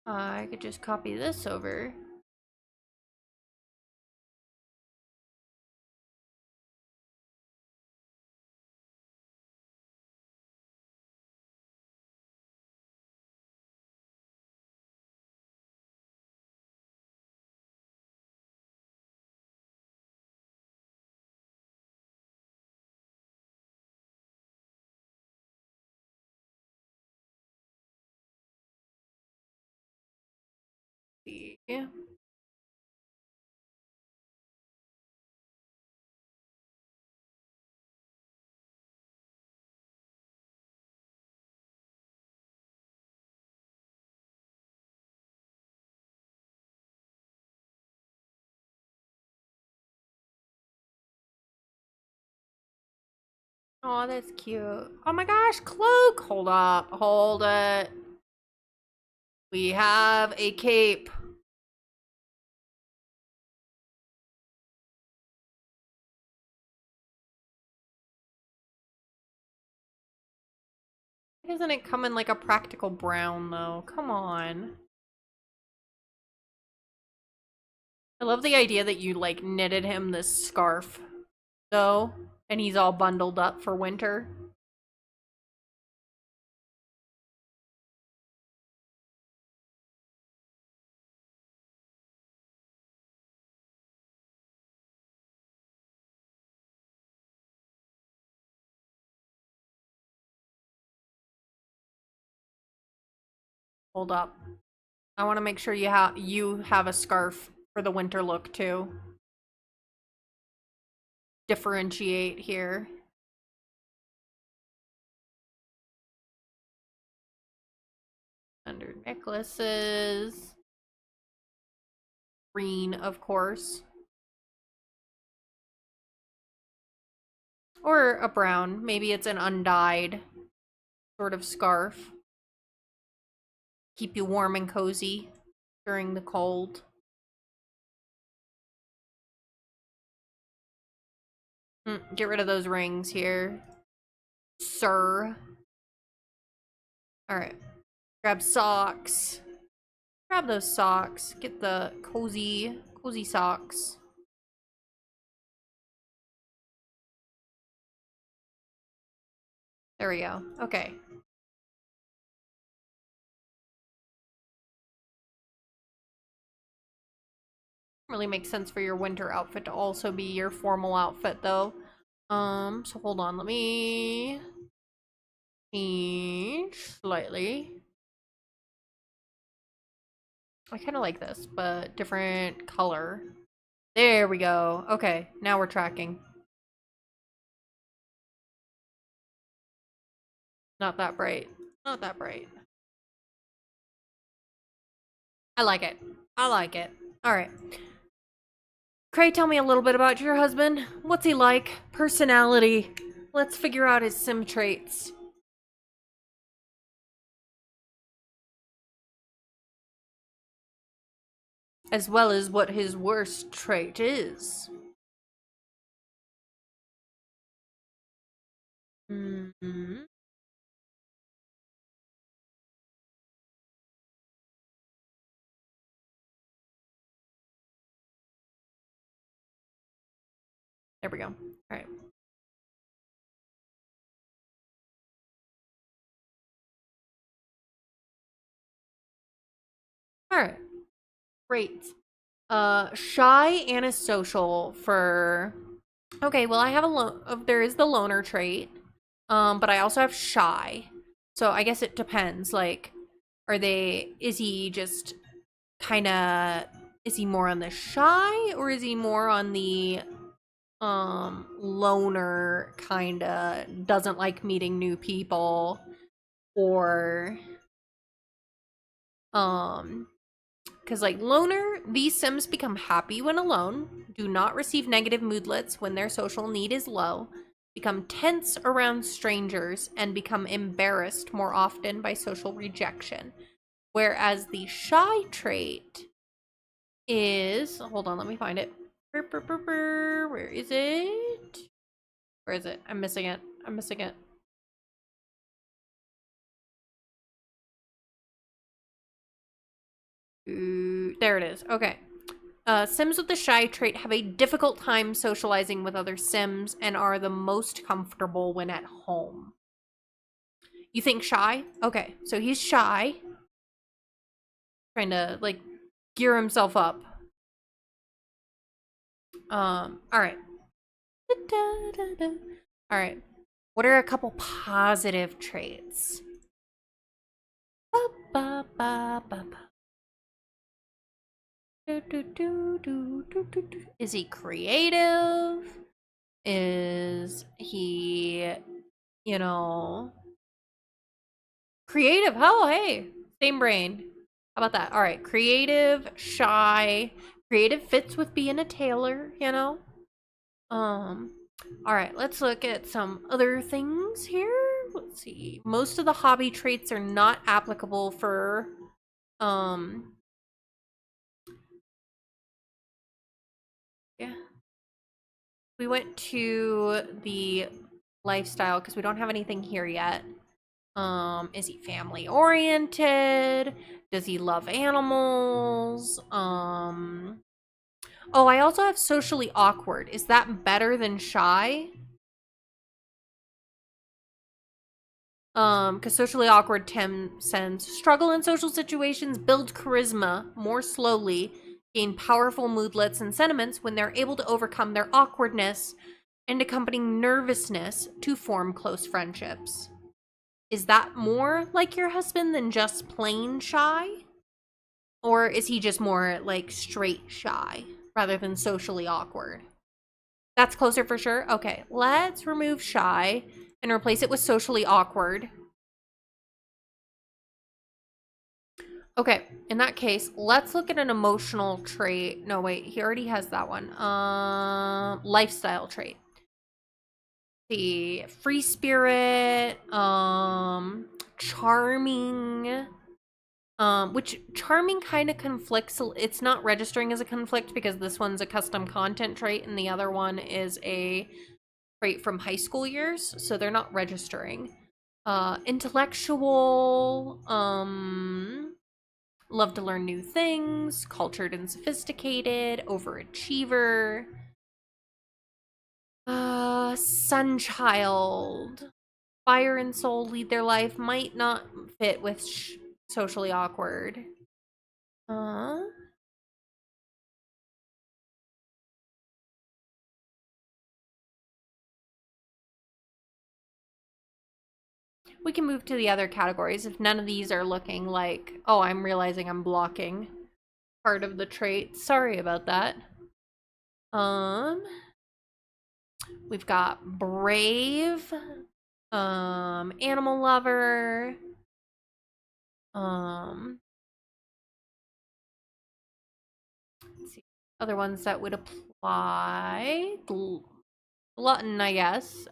I could just copy this over. See. Oh, that's cute. Oh my gosh, cloak! Hold up. Hold it. We have a cape. Why doesn't it come in like a practical brown though? Come on. I love the idea that you like knitted him this scarf though, and he's all bundled up for winter. Hold up. I want to make sure you have a scarf for the winter look too. Differentiate here. Under necklaces. Green, of course. Or a brown. Maybe it's an undyed sort of scarf. Keep you warm and cozy during the cold. Get rid of those rings here, sir. Alright. Grab socks. Grab those socks. Get the cozy socks. There we go. Okay. Really makes sense for your winter outfit to also be your formal outfit though. So hold on, let me change slightly. I kind of like this, but different color. There we go. Okay, now we're tracking. Not that bright. Not that bright. I like it. I like it. Alright. Cray, tell me a little bit about your husband. What's he like? Personality. Let's figure out his sim traits. As well as what his worst trait is. There we go. All right. All right. Great. Shy and a social for. Okay, well, I have there is the loner trait. But I also have shy. So I guess it depends. Like, is he just is he more on the shy, or is he more on the loner, kinda doesn't like meeting new people, or because like loner, these Sims become happy when alone, do not receive negative moodlets when their social need is low, become tense around strangers, and become embarrassed more often by social rejection. Whereas the shy trait is, hold on, let me find it. Where is it? Where is it? I'm missing it. I'm missing it. Ooh, there it is. Okay. Sims with the shy trait have a difficult time socializing with other Sims and are the most comfortable when at home. You think shy? Okay, so he's shy. Trying to, like, gear himself up. Alright. Alright. What are a couple positive traits? Is he creative? Is he, creative? Oh, hey, same brain. How about that? All right, creative, shy. Creative fits with being a tailor, All right, let's look at some other things here. Let's see. Most of the hobby traits are not applicable for, yeah. We went to the lifestyle because we don't have anything here yet. Is he family oriented? Does he love animals? Oh, I also have socially awkward. Is that better than shy? Because socially awkward tends struggle in social situations, build charisma more slowly, gain powerful moodlets and sentiments when they're able to overcome their awkwardness and accompanying nervousness to form close friendships. Is that more like your husband than just plain shy? Or is he just more like straight shy rather than socially awkward? That's closer for sure. Okay, let's remove shy and replace it with socially awkward. Okay, in that case, let's look at an emotional trait. No, wait, he already has that one. Lifestyle trait. The free spirit, charming, which charming kind of conflicts. It's not registering as a conflict because this one's a custom content trait and the other one is a trait from high school years, so they're not registering. Intellectual, love to learn new things, cultured and sophisticated, overachiever. Sunchild. Fire and soul lead their life, might not fit with socially awkward. We can move to the other categories if none of these are looking like, oh, I'm realizing I'm blocking part of the trait. Sorry about that. We've got brave, animal lover, let's see, other ones that would apply. Glutton, I guess.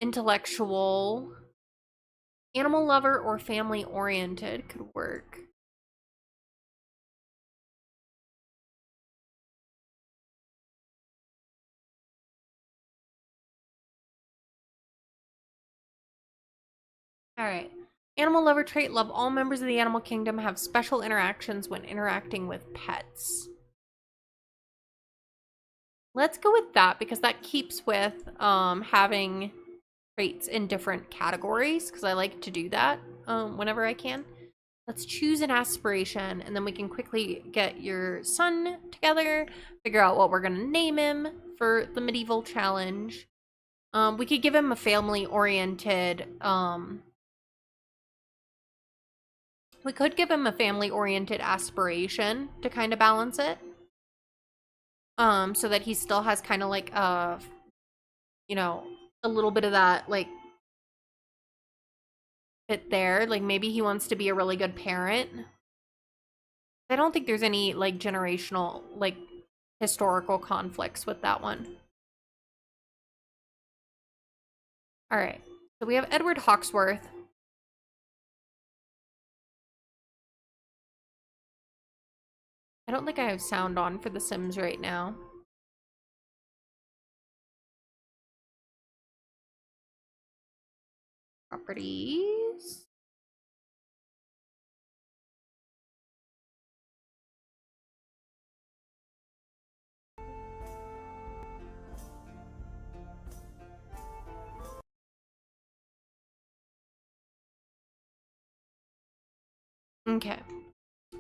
Intellectual, animal lover, or family oriented could work. All right. Animal lover trait, love all members of the animal kingdom, have special interactions when interacting with pets. Let's go with that because that keeps with having traits in different categories because I like to do that whenever I can. Let's choose an aspiration and then we can quickly get your son together, figure out what we're going to name him for the medieval challenge. We could give him a family-oriented we could give him a family-oriented aspiration to kind of balance it. So that he still has kind of like you know, a little bit of that like bit there. Like maybe he wants to be a really good parent. I don't think there's any like generational like historical conflicts with that one. All right. So we have Edward Hawksworth. I don't think I have sound on for The Sims right now. Properties. Okay.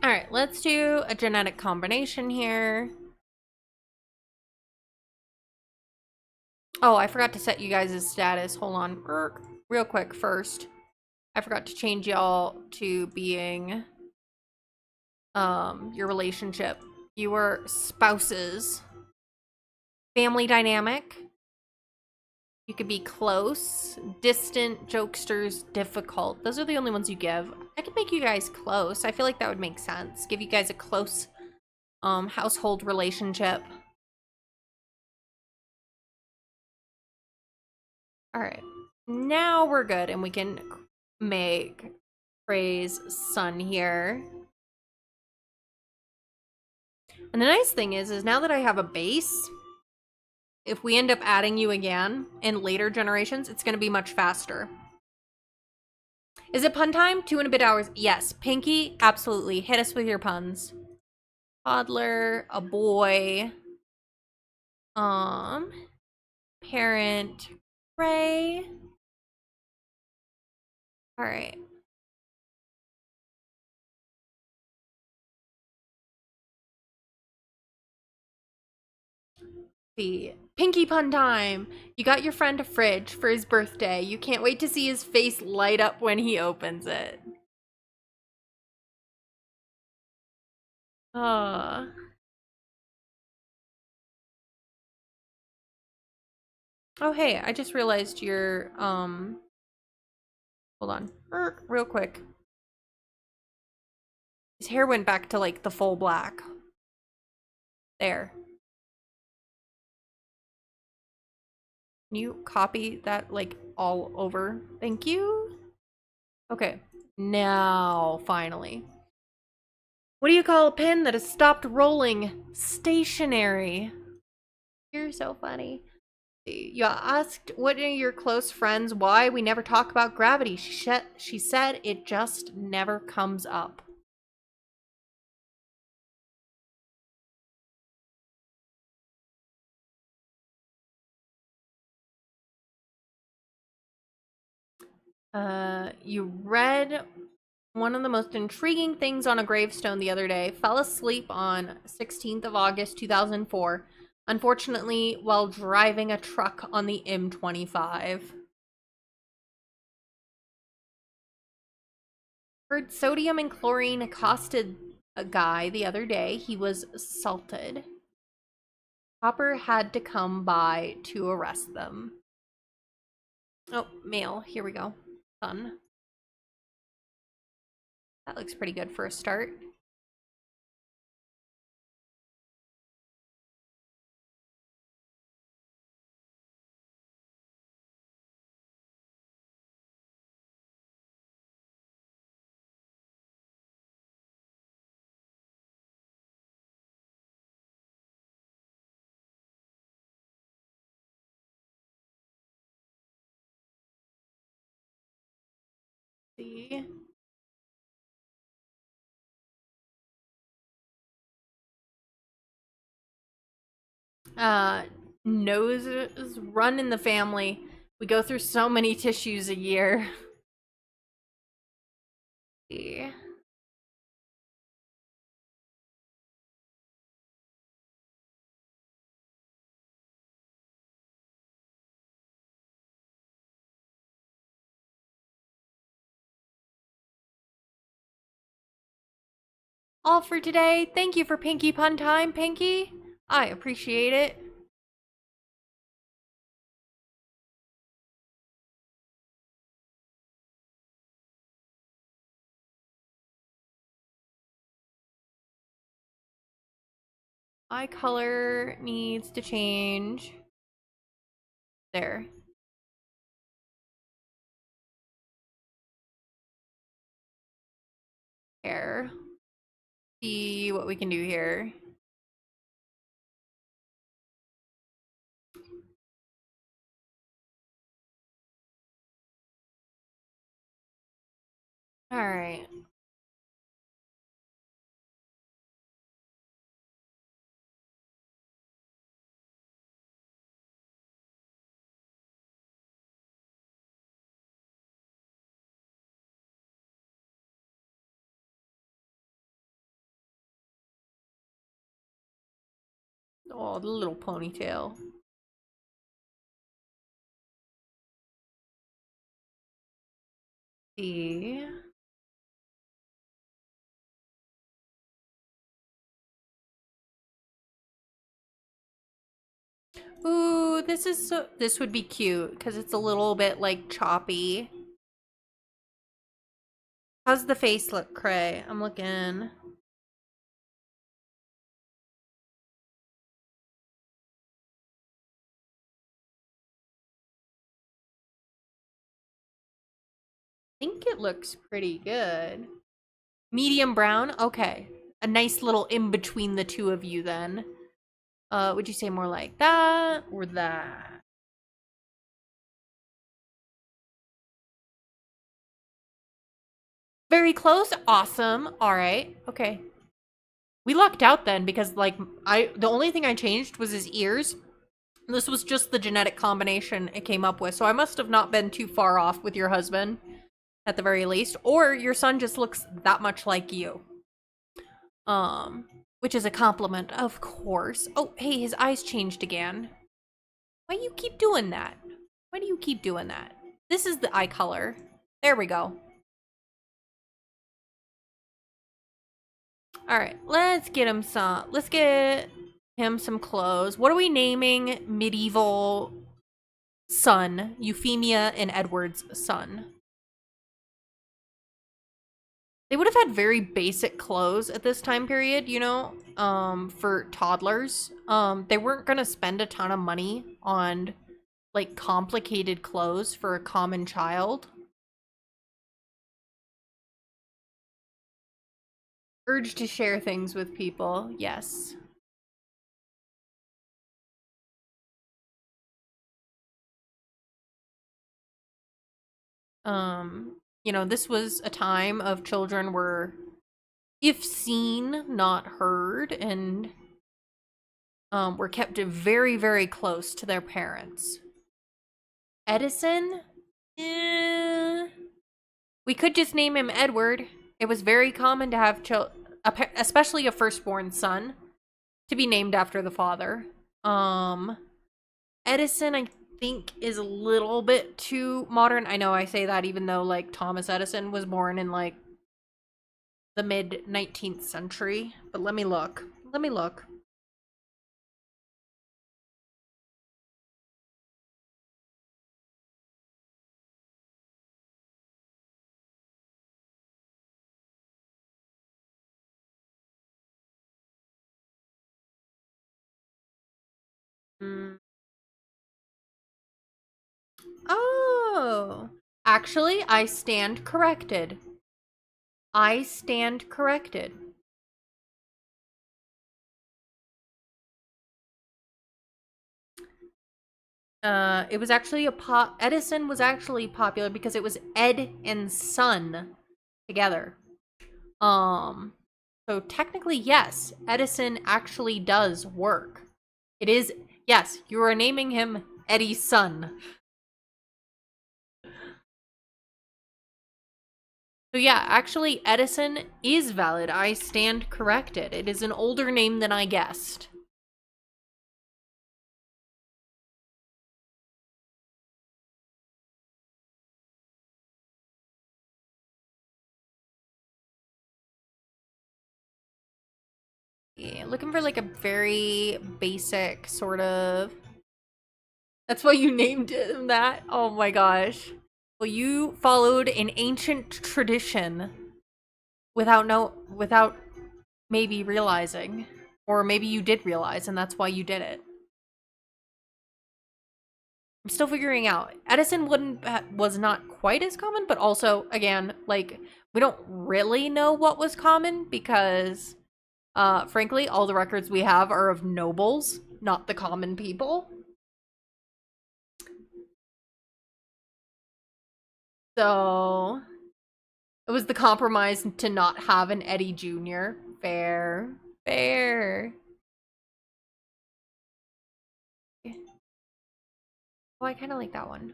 All right, let's do a genetic combination here. Oh, I forgot to set you guys' status. Hold on. Real quick first. I forgot to change y'all to being your relationship. You were spouses. Family dynamic. You could be close, distant, jokesters, difficult. Those are the only ones you give. I could make you guys close. I feel like that would make sense. Give you guys a close household relationship. All right. Now we're good and we can make Frey's son here. And the nice thing is now that I have a base, if we end up adding you again in later generations, it's going to be much faster. Is it pun time? 2 and a bit hours. Yes. Pinky, absolutely. Hit us with your puns. Toddler, a boy. Parent, Ray. All right. See. Pinky pun time. You got your friend a fridge for his birthday. You can't wait to see his face light up when he opens it. Oh. Oh, hey, I just realized you're, hold on. Real quick. His hair went back to, like, the full black. There. Can you copy that, like, all over? Thank you. Okay. Now, finally. What do you call a pen that has stopped rolling? Stationary. You're so funny. You asked what are your close friends why we never talk about gravity. She said it just never comes up. You read one of the most intriguing things on a gravestone the other day. Fell asleep on 16th of August 2004. Unfortunately, while driving a truck on the M25. Heard sodium and chlorine accosted a guy the other day. He was assaulted. Hopper had to come by to arrest them. Oh, mail. Here we go. Son. That looks pretty good for a start. See. Noses run in the family. We go through so many tissues a year. Yeah. All for today. Thank you for Pinky Pun Time, Pinky. I appreciate it. Eye color needs to change. There. Hair. See what we can do here. All right. Oh, the little ponytail. See. Ooh, this would be cute because it's a little bit like choppy. How's the face look, Cray? I'm looking. I think it looks pretty good. Medium brown? Okay. A nice little in between the two of you then. Would you say more like that or that? Very close. Awesome. All right. Okay. We lucked out then because like the only thing I changed was his ears. This was just the genetic combination it came up with. So I must have not been too far off with your husband at the very least, or your son just looks that much like you. Which is a compliment, of course. Oh, hey, his eyes changed again. Why do you keep doing that? Why do you keep doing that? This is the eye color. There we go. All right, let's get him some clothes. What are we naming medieval son? Euphemia and Edward's son. They would have had very basic clothes at this time period, you know, for toddlers. They weren't going to spend a ton of money on, like, complicated clothes for a common child. Urge to share things with people, yes. You know, this was a time of children were, if seen, not heard, and were kept very, very close to their parents. Edison? We could just name him Edward. It was very common to have especially a firstborn son, to be named after the father. Edison, I think, is a little bit too modern. I know I say that even though, like, Thomas Edison was born in, like, the mid-19th century. But let me look. Let me look. Oh. Actually, I stand corrected. I stand corrected. It was actually Edison was actually popular because it was Ed and Son together. So technically, yes, Edison actually does work. It is, yes, you are naming him Eddie's son. So yeah, actually Edison is valid. I stand corrected. It is an older name than I guessed. Yeah, looking for like a very basic sort of. That's why you named him that? Oh my gosh. Well, you followed an ancient tradition without maybe realizing. Or maybe you did realize and that's why you did it. I'm still figuring out. Edison was not quite as common, but also again, like we don't really know what was common because frankly, all the records we have are of nobles, not the common people. So it was the compromise to not have an Eddie Jr. Fair. Fair. Oh, I kind of like that one.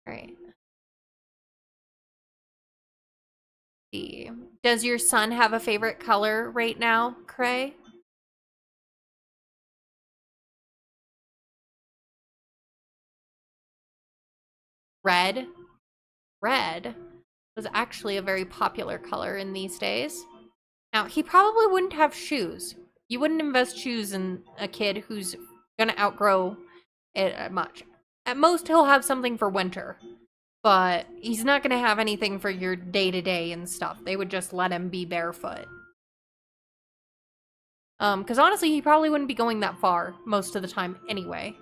All right. See. Does your son have a favorite color right now, Cray? Red. Red was actually a very popular color in these days. Now, he probably wouldn't have shoes. You wouldn't invest shoes in a kid who's gonna outgrow it much. At most, he'll have something for winter, but he's not gonna have anything for your day-to-day and stuff. They would just let him be barefoot. Because honestly, he probably wouldn't be going that far most of the time anyway.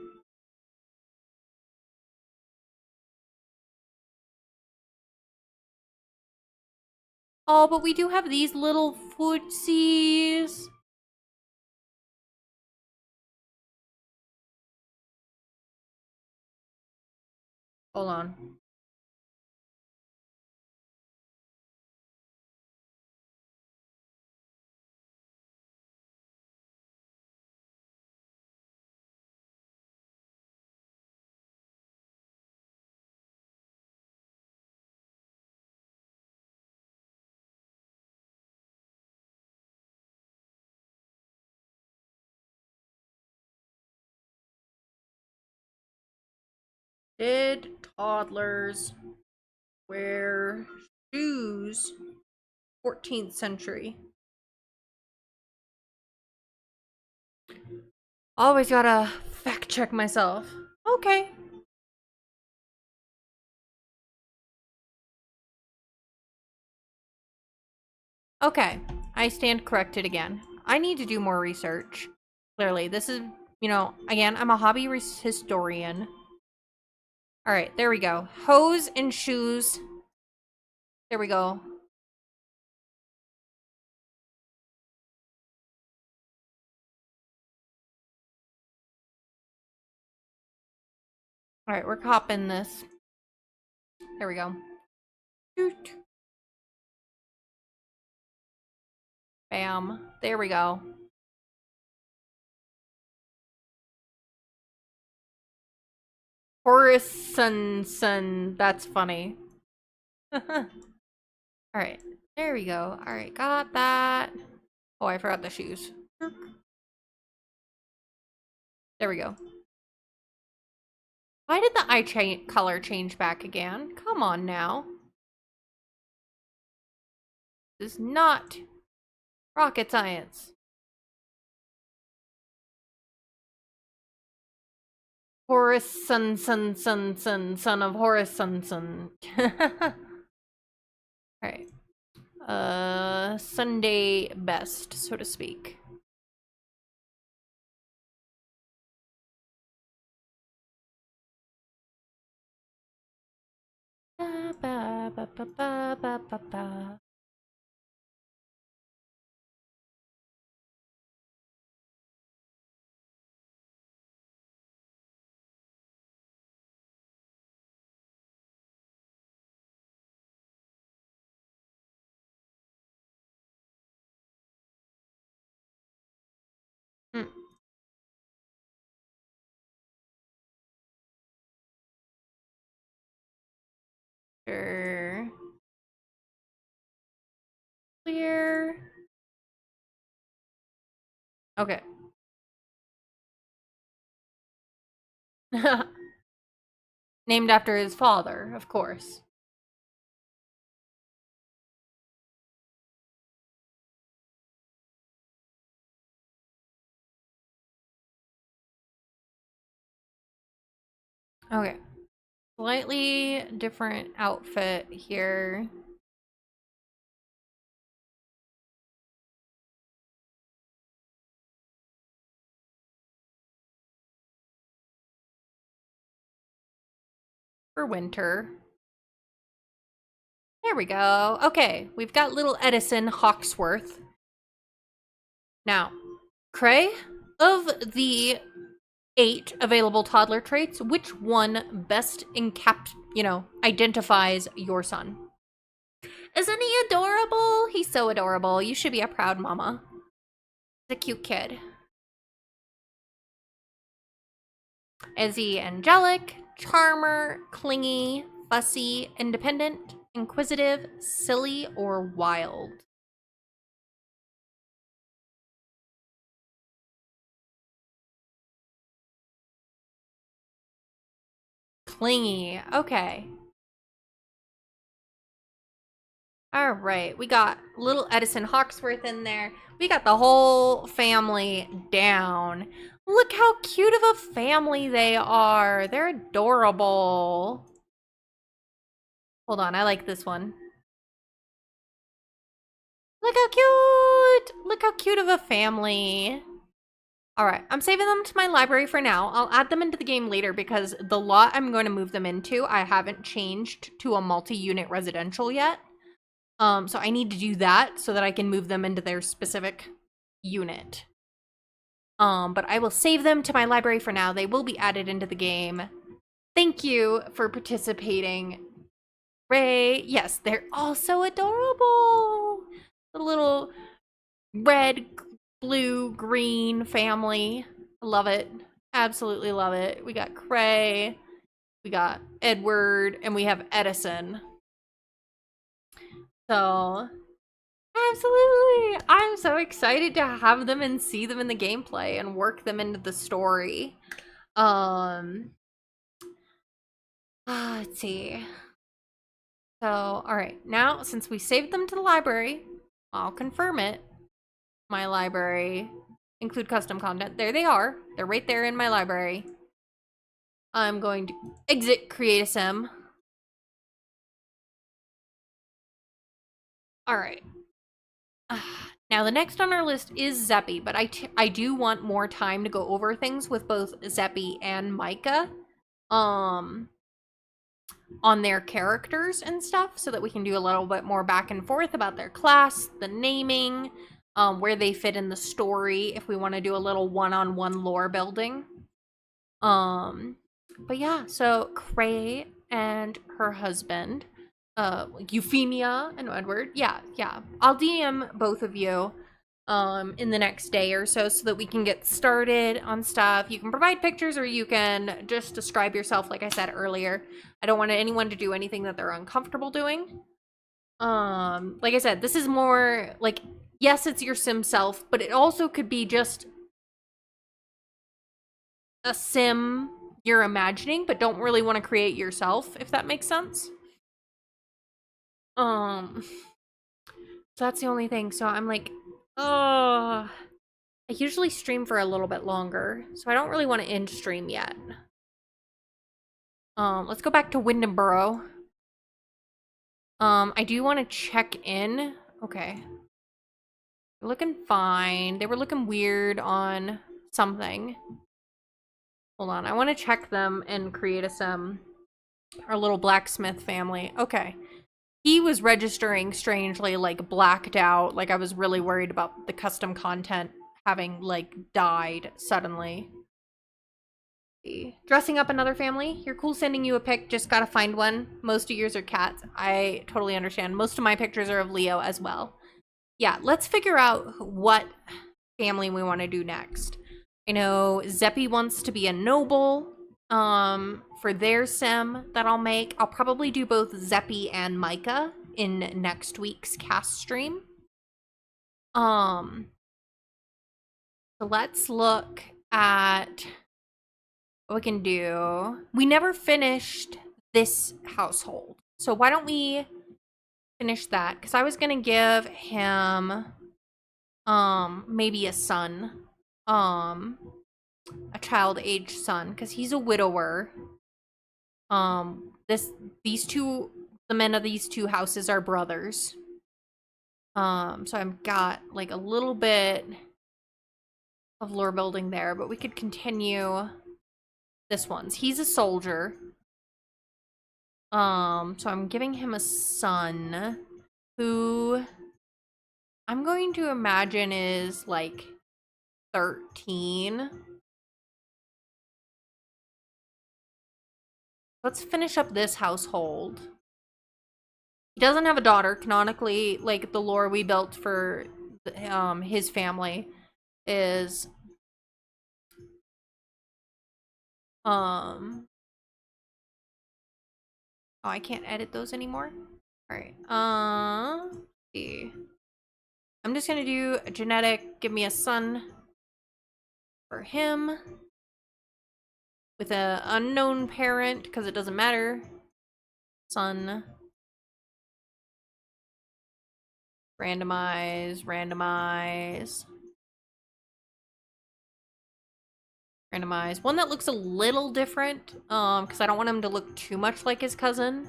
Oh, but we do have these little footsies. Hold on. Did toddlers wear shoes 14th century? Always gotta fact check myself. Okay. Okay. I stand corrected again. I need to do more research. Clearly, this is, again, I'm a hobby historian. All right, there we go. Hose and shoes. There we go. All right, we're copping this. There we go. Bam. There we go. Horace Sun. That's funny. Alright. There we go. Alright, got that. Oh, I forgot the shoes. There we go. Why did the eye color change back again? Come on now. This is not rocket science. Horus son of Horus son. Alright. Sunday best, so to speak. Ba ba ba ba ba ba ba ba. Sure. Clear. Okay. Named after his father, of course. Okay. Slightly different outfit here. For winter. There we go. Okay, we've got little Edison Hawksworth. Now, Cray, of the 8 available toddler traits, which one best identifies your son? Isn't he adorable? He's so adorable. You should be a proud mama. He's a cute kid. Is he angelic, charmer, clingy, fussy, independent, inquisitive, silly, or wild? Clingy. Okay. All right. We got little Edison Hawksworth in there. We got the whole family down. Look how cute of a family they are. They're adorable. Hold on. I like this one. Look how cute. Look how cute of a family. All right, I'm saving them to my library for now. I'll add them into the game later because the lot I'm going to move them into, I haven't changed to a multi-unit residential yet. So I need to do that so that I can move them into their specific unit. But I will save them to my library for now. They will be added into the game. Thank you for participating, Ray. Yes, they're all so adorable. The little red, blue, green family. I love it. Absolutely love it. We got Cray, we got Edward, and we have Edison. So, absolutely. I'm so excited to have them and see them in the gameplay and work them into the story. Let's see. So, all right. Now, since we saved them to the library, I'll confirm it. My library, include custom content. There they are. They're right there in my library. I'm going to exit create a sim. All right. Now the next on our list is Zeppy, but I do want more time to go over things with both Zeppy and Micah. On their characters and stuff so that we can do a little bit more back and forth about their class, the naming, where they fit in the story if we want to do a little one-on-one lore building. But yeah, so Cray and her husband, Euphemia and Edward. Yeah. I'll DM both of you in the next day or so that we can get started on stuff. You can provide pictures or you can just describe yourself like I said earlier. I don't want anyone to do anything that they're uncomfortable doing. Like I said, this is more like, yes, it's your sim self, but it also could be just a sim you're imagining, but don't really want to create yourself, if that makes sense. So that's the only thing. So I'm like, oh, I usually stream for a little bit longer, so I don't really want to end stream yet. Let's go back to Windenboro. I do want to check in. Okay. They're looking fine. They were looking weird on something. Hold on. I want to check them and create a sim. Our little blacksmith family. Okay. He was registering strangely, like, blacked out. Like, I was really worried about the custom content having, like, died suddenly. Dressing up another family. You're cool sending you a pic. Just gotta find one. Most of yours are cats. I totally understand. Most of my pictures are of Leo as well. Yeah, let's figure out what family we want to do next. I know Zeppy wants to be a noble for their sim that I'll make. I'll probably do both Zeppy and Micah in next week's cast stream. So let's look at what we can do. We never finished this household. So why don't we finish that? Because I was gonna give him maybe a son. A child age son, because he's a widower. The men of these two houses are brothers. So I've got like a little bit of lore building there, but we could continue this one's. He's a soldier. So I'm giving him a son who I'm going to imagine is like 13. Let's finish up this household. He doesn't have a daughter. Canonically, like the lore we built for his family is oh, I can't edit those anymore. All right. Let's see. I'm just gonna do a genetic. Give me a son for him with an unknown parent because it doesn't matter. Son. Randomize, randomize. Randomize. One that looks a little different, because I don't want him to look too much like his cousin.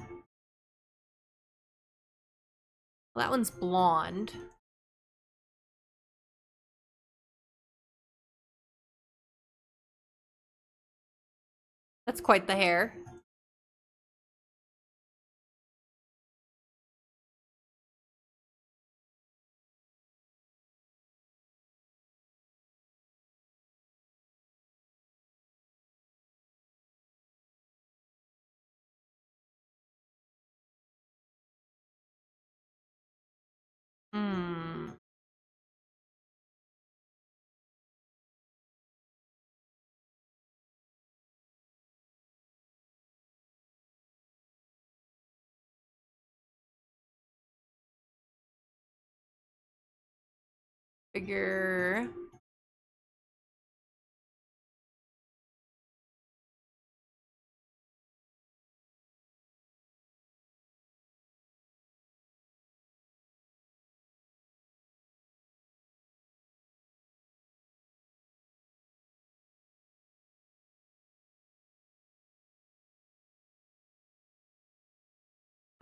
Well, that one's blonde. That's quite the hair. Hmm. Figure.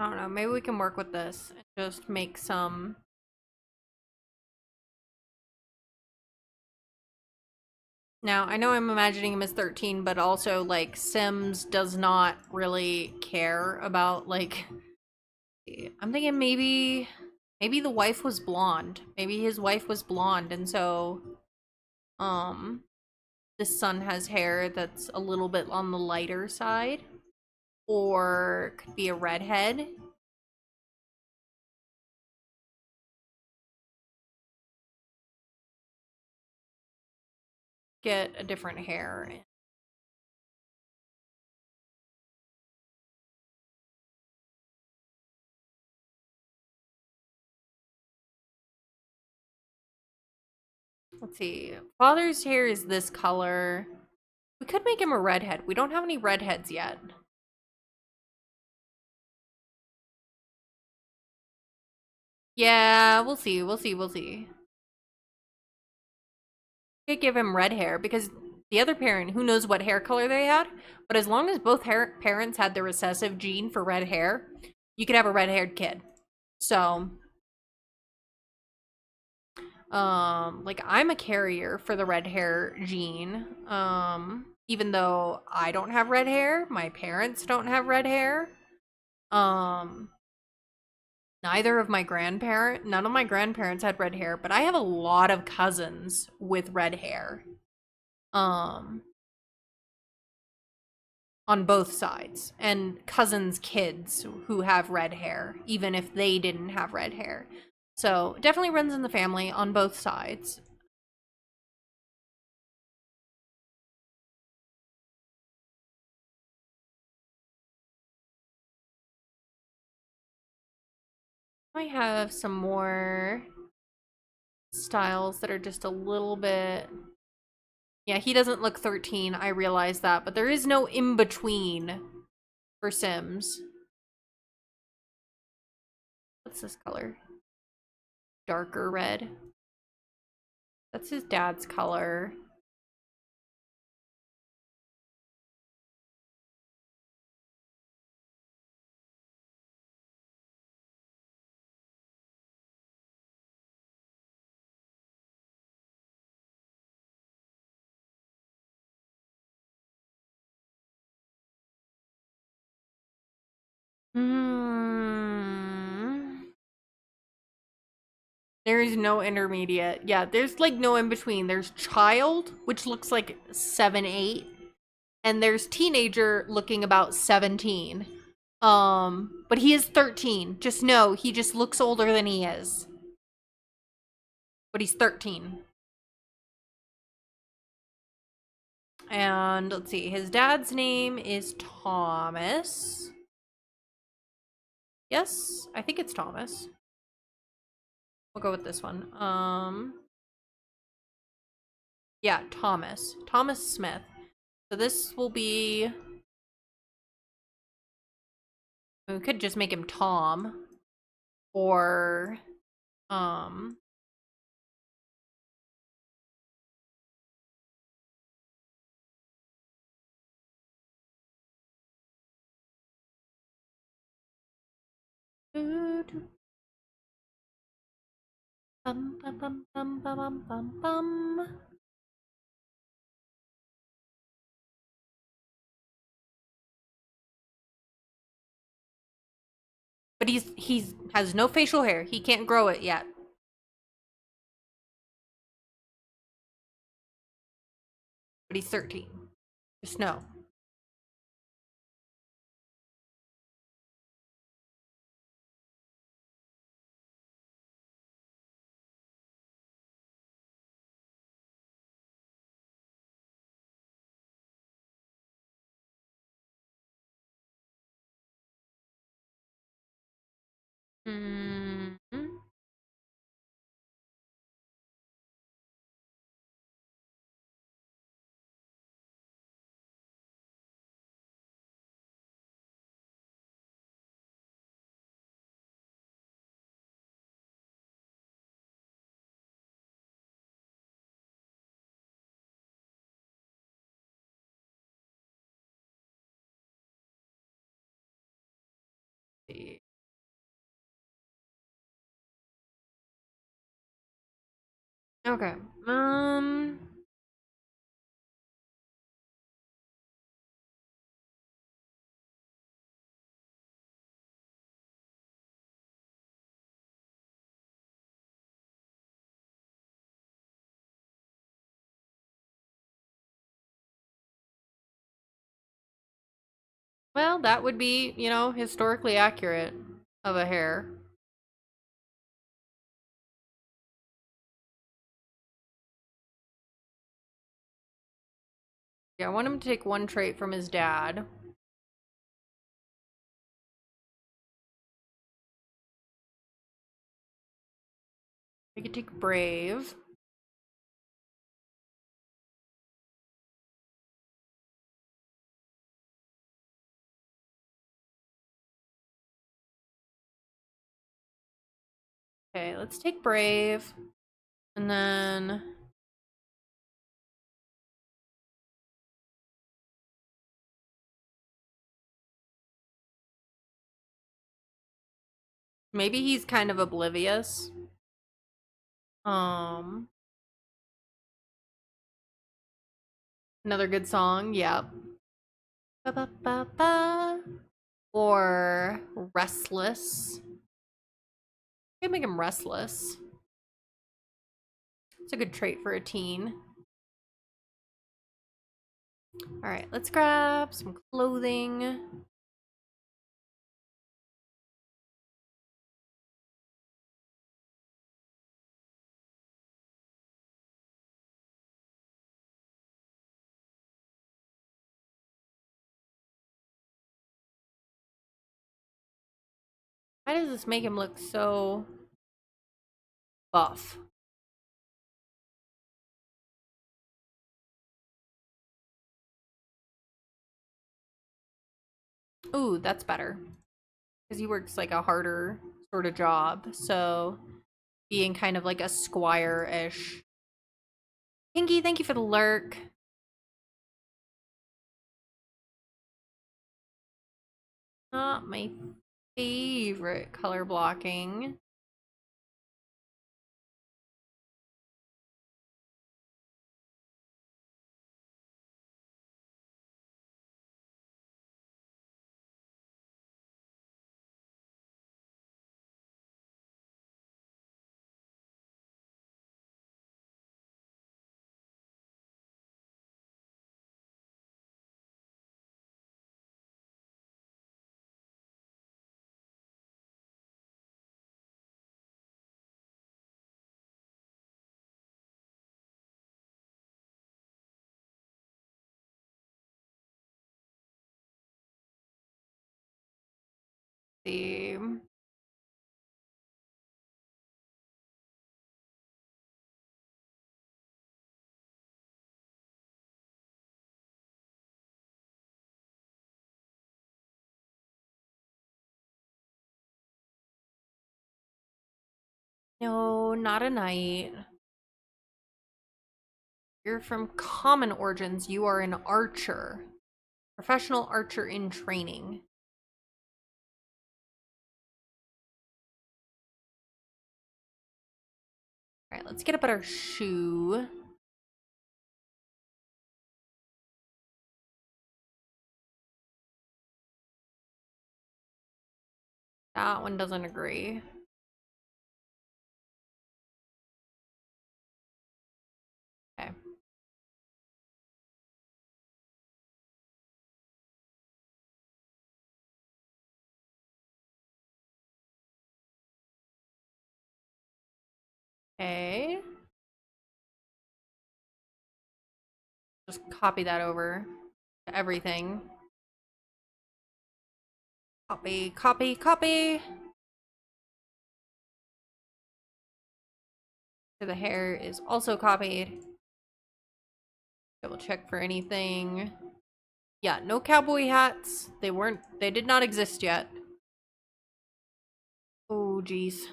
I don't know, maybe we can work with this and just make some. Now, I know I'm imagining him as 13, but also, like, Sims does not really care about, like, I'm thinking maybe the wife was blonde. Maybe his wife was blonde, and so, this son has hair that's a little bit on the lighter side. Or could be a redhead. Get a different hair. Let's see. Father's hair is this color. We could make him a redhead. We don't have any redheads yet. Yeah, we'll see. We'll see. We'll see. Could give him red hair because the other parent, who knows what hair color they had, but as long as both parents had the recessive gene for red hair, you could have a red-haired kid. So, like I'm a carrier for the red hair gene. Even though I don't have red hair, my parents don't have red hair. None of my grandparents had red hair, but I have a lot of cousins with red hair. On both sides, and cousins' kids who have red hair, even if they didn't have red hair. So definitely runs in the family on both sides. I have some more styles that are just a little bit. Yeah, he doesn't look 13, I realize that, but there is no in-between for Sims. What's this color? Darker red. That's his dad's color. Hmm. There is no intermediate. Yeah, there's like no in between. There's child, which looks like 7, 8, and there's teenager looking about 17. But he is 13. Just know he just looks older than he is. But he's 13. And let's see, his dad's name is Thomas. Yes, I think it's Thomas. We'll go with this one. Yeah, Thomas. Thomas Smith. So this will be. We could just make him Tom. Or um bum bum bum bum bum bum bum. But he's has no facial hair. He can't grow it yet. But he's 13. Just know. Mm-hmm. Okay. Well, that would be, historically accurate of a hair. Yeah, I want him to take one trait from his dad. We could take brave. Okay, let's take brave. And then maybe he's kind of oblivious. Another good song, yep. Ba ba ba ba. Or restless. I can make him restless. It's a good trait for a teen. Alright, let's grab some clothing. Why does this make him look so buff? Ooh, that's better. Because he works like a harder sort of job. So being kind of like a squire-ish. Pinky, thank you for the lurk. Not my favorite color blocking. See. No, not a knight. You're from common origins. You are an archer. Professional archer in training. Alright, let's get a better shoe. That one doesn't agree. Okay. Okay. Just copy that over to everything. Copy, copy, copy. So the hair is also copied. Double check for anything. Yeah, no cowboy hats. They did not exist yet. Oh, geez.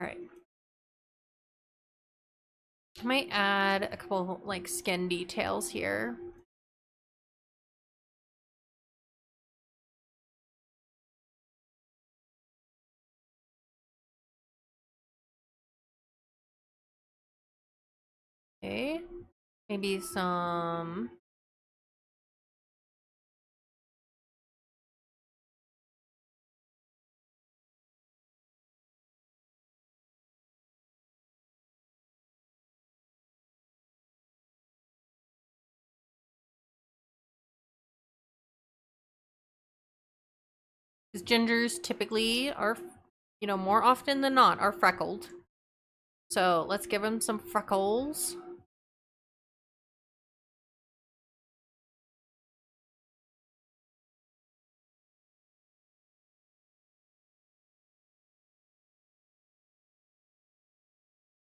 Alright. I might add a couple, like, skin details here. Okay. Maybe some... Because gingers typically are, you know, more often than not, are freckled. So let's give him some freckles.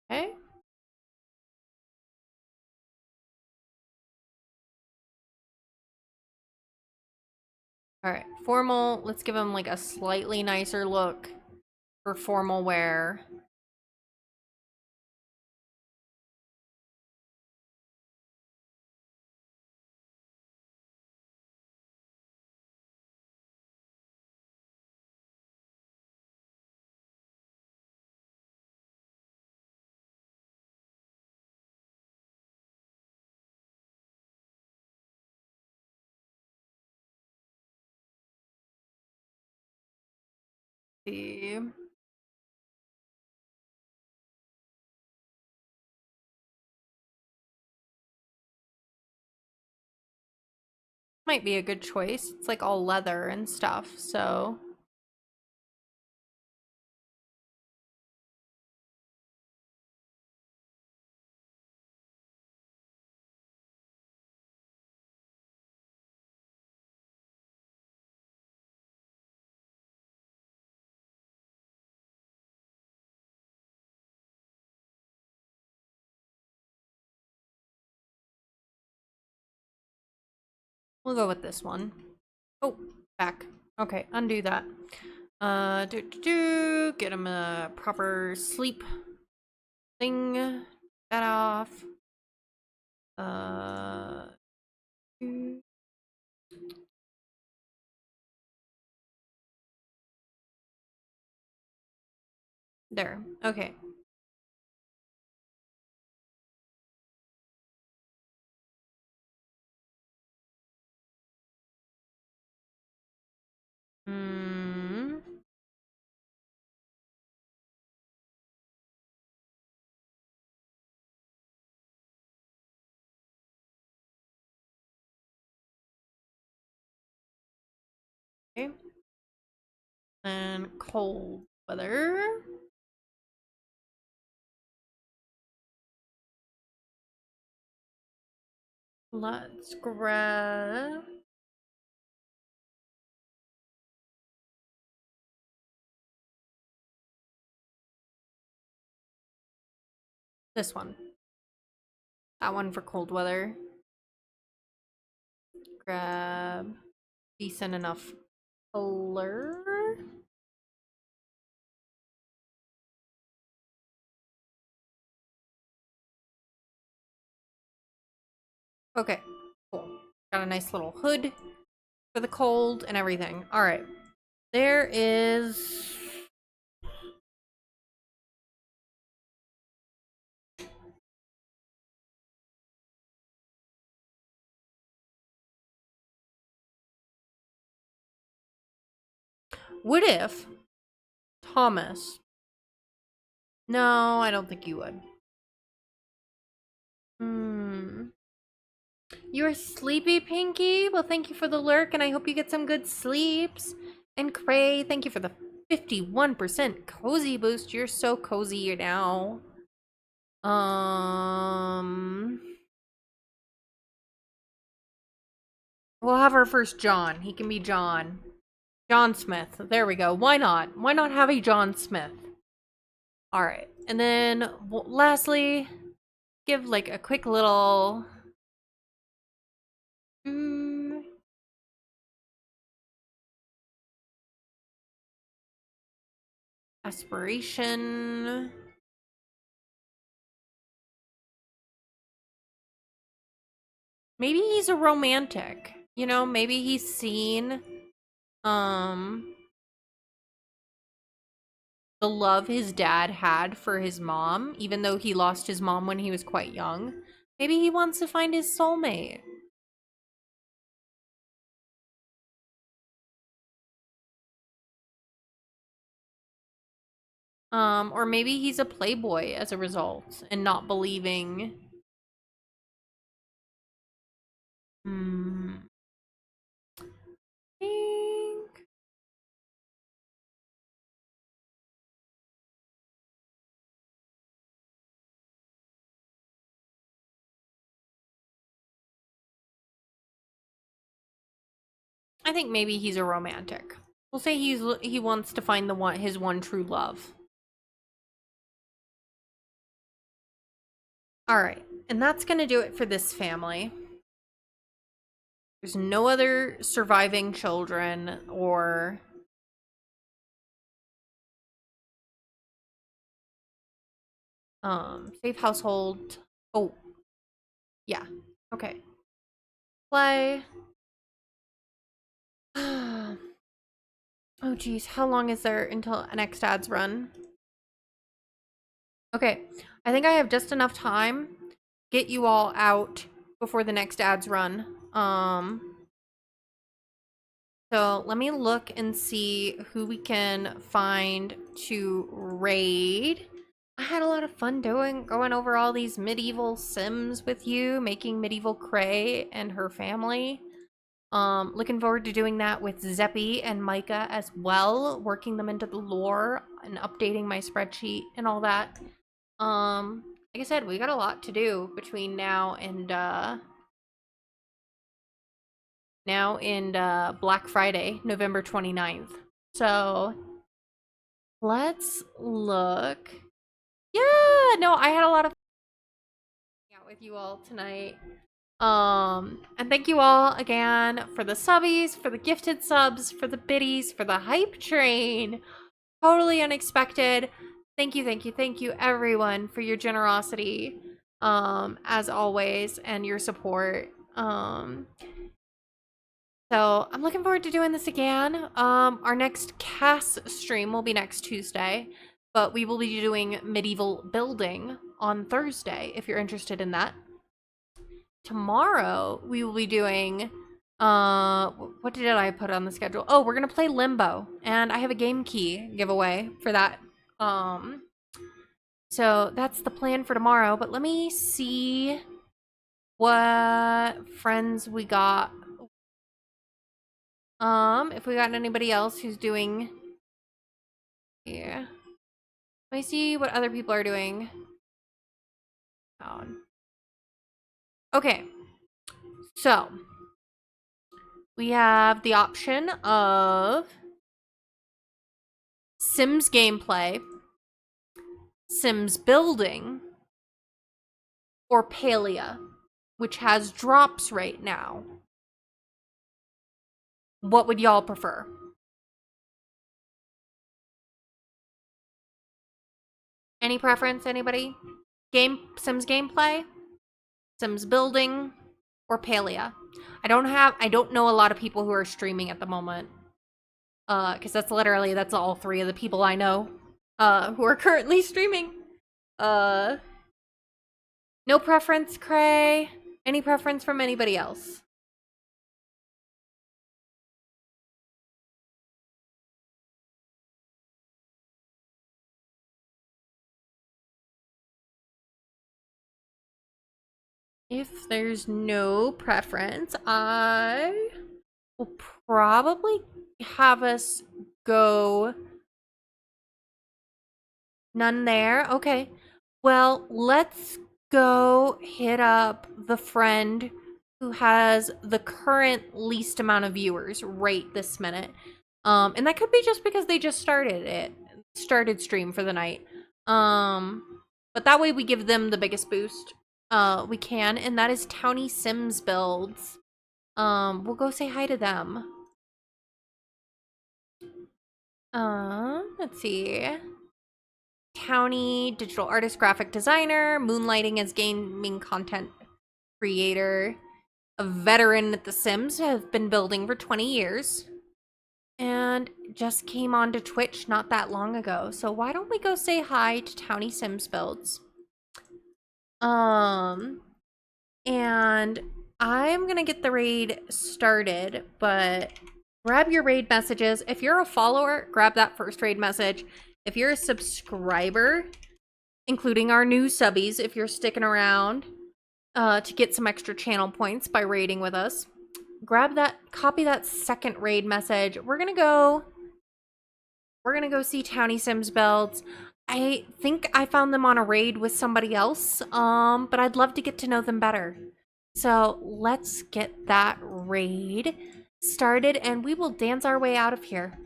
Okay. Alright, formal. Let's give him like a slightly nicer look for formal wear. See. Might be a good choice. It's like all leather and stuff, so We'll go with this one. Oh, back. Okay, undo that. Get him a proper sleep thing. That off. There. Okay. Hmm. Okay. And cold weather. Let's grab this one. That one for cold weather. Grab decent enough color. Okay, cool. Got a nice little hood for the cold and everything. All right. There is what if Thomas? No, I don't think you would. You're sleepy, Pinky? Well, thank you for the lurk, and I hope you get some good sleeps. And Cray, thank you for the 51% cozy boost. You're so cozy now. We'll have our first John. He can be John. John Smith. There we go. Why not? Why not have a John Smith? All right. And then lastly, give like a quick little aspiration. Maybe he's a romantic. You know, maybe he's seen the love his dad had for his mom, even though he lost his mom when he was quite young. Maybe he wants to find his soulmate. Or maybe he's a playboy as a result and not believing. I think maybe he's a romantic. We'll say he wants to find his one true love. All right, and that's gonna do it for this family. There's no other surviving children or safe household. Oh, yeah. Okay. Play. Oh geez, how long is there until next ads run? Okay, I think I have just enough time to get you all out before the next ads run. So let me look and see who we can find to raid. I had a lot of fun going over all these medieval sims with you, making medieval Cray and her family. Looking forward to doing that with Zeppy and Micah as well, working them into the lore and updating my spreadsheet and all that. Like I said, we got a lot to do between now and Black Friday, November 29th. So let's look. Yeah, no, I had a lot of fun out with you all tonight. And thank you all again for the subbies, for the gifted subs, for the biddies, for the hype train. Totally unexpected. Thank you, everyone, for your generosity, as always, and your support. So I'm looking forward to doing this again. Our next cast stream will be next Tuesday, but we will be doing medieval building on Thursday, if you're interested in that. Tomorrow, we will be doing, what did I put on the schedule? Oh, we're gonna play Limbo, and I have a game key giveaway for that. So that's the plan for tomorrow, but let me see what friends we got. If we got anybody else who's doing, yeah. Let me see what other people are doing. Okay, so we have the option of Sims gameplay, Sims building, or Palia, which has drops right now. What would y'all prefer? Any preference, anybody? Sims gameplay, Sims building, or Palia? I don't know a lot of people who are streaming at the moment. Because that's all three of the people I know who are currently streaming. No preference, Cray? Any preference from anybody else? If there's no preference, I will probably have us go. None there? Okay. Well, let's go hit up the friend who has the current least amount of viewers right this minute. And that could be just because they just started stream for the night. But that way we give them the biggest boost we can, and that is Townie Sims Builds. We'll go say hi to them. Let's see. Townie, digital artist, graphic designer, moonlighting as gaming content creator, a veteran at The Sims, have been building for 20 years, and just came onto Twitch not that long ago. So why don't we go say hi to Townie Sims Builds? And I'm gonna get the raid started, but grab your raid messages. If you're a follower, grab that first raid message. If you're a subscriber, including our new subbies, if you're sticking around to get some extra channel points by raiding with us, grab that, copy that second raid message. We're gonna go see Townie Sims Builds. I think I found them on a raid with somebody else, but I'd love to get to know them better. So let's get that raid started, and we will dance our way out of here.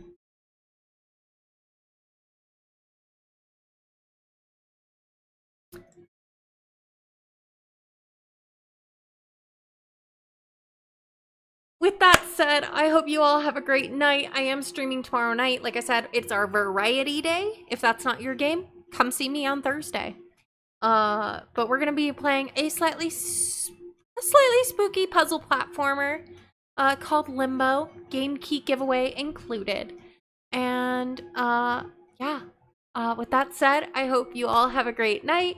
With that said, I hope you all have a great night. I am streaming tomorrow night. Like I said, it's our variety day. If that's not your game, come see me on Thursday. But we're gonna be playing a slightly spooky puzzle platformer called Limbo. Game key giveaway included. And yeah. With that said, I hope you all have a great night,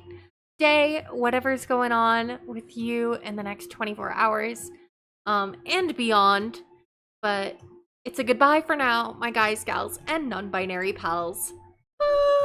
day, whatever's going on with you in the next 24 hours. And beyond, but it's a goodbye for now, my guys, gals, and non-binary pals. Bye!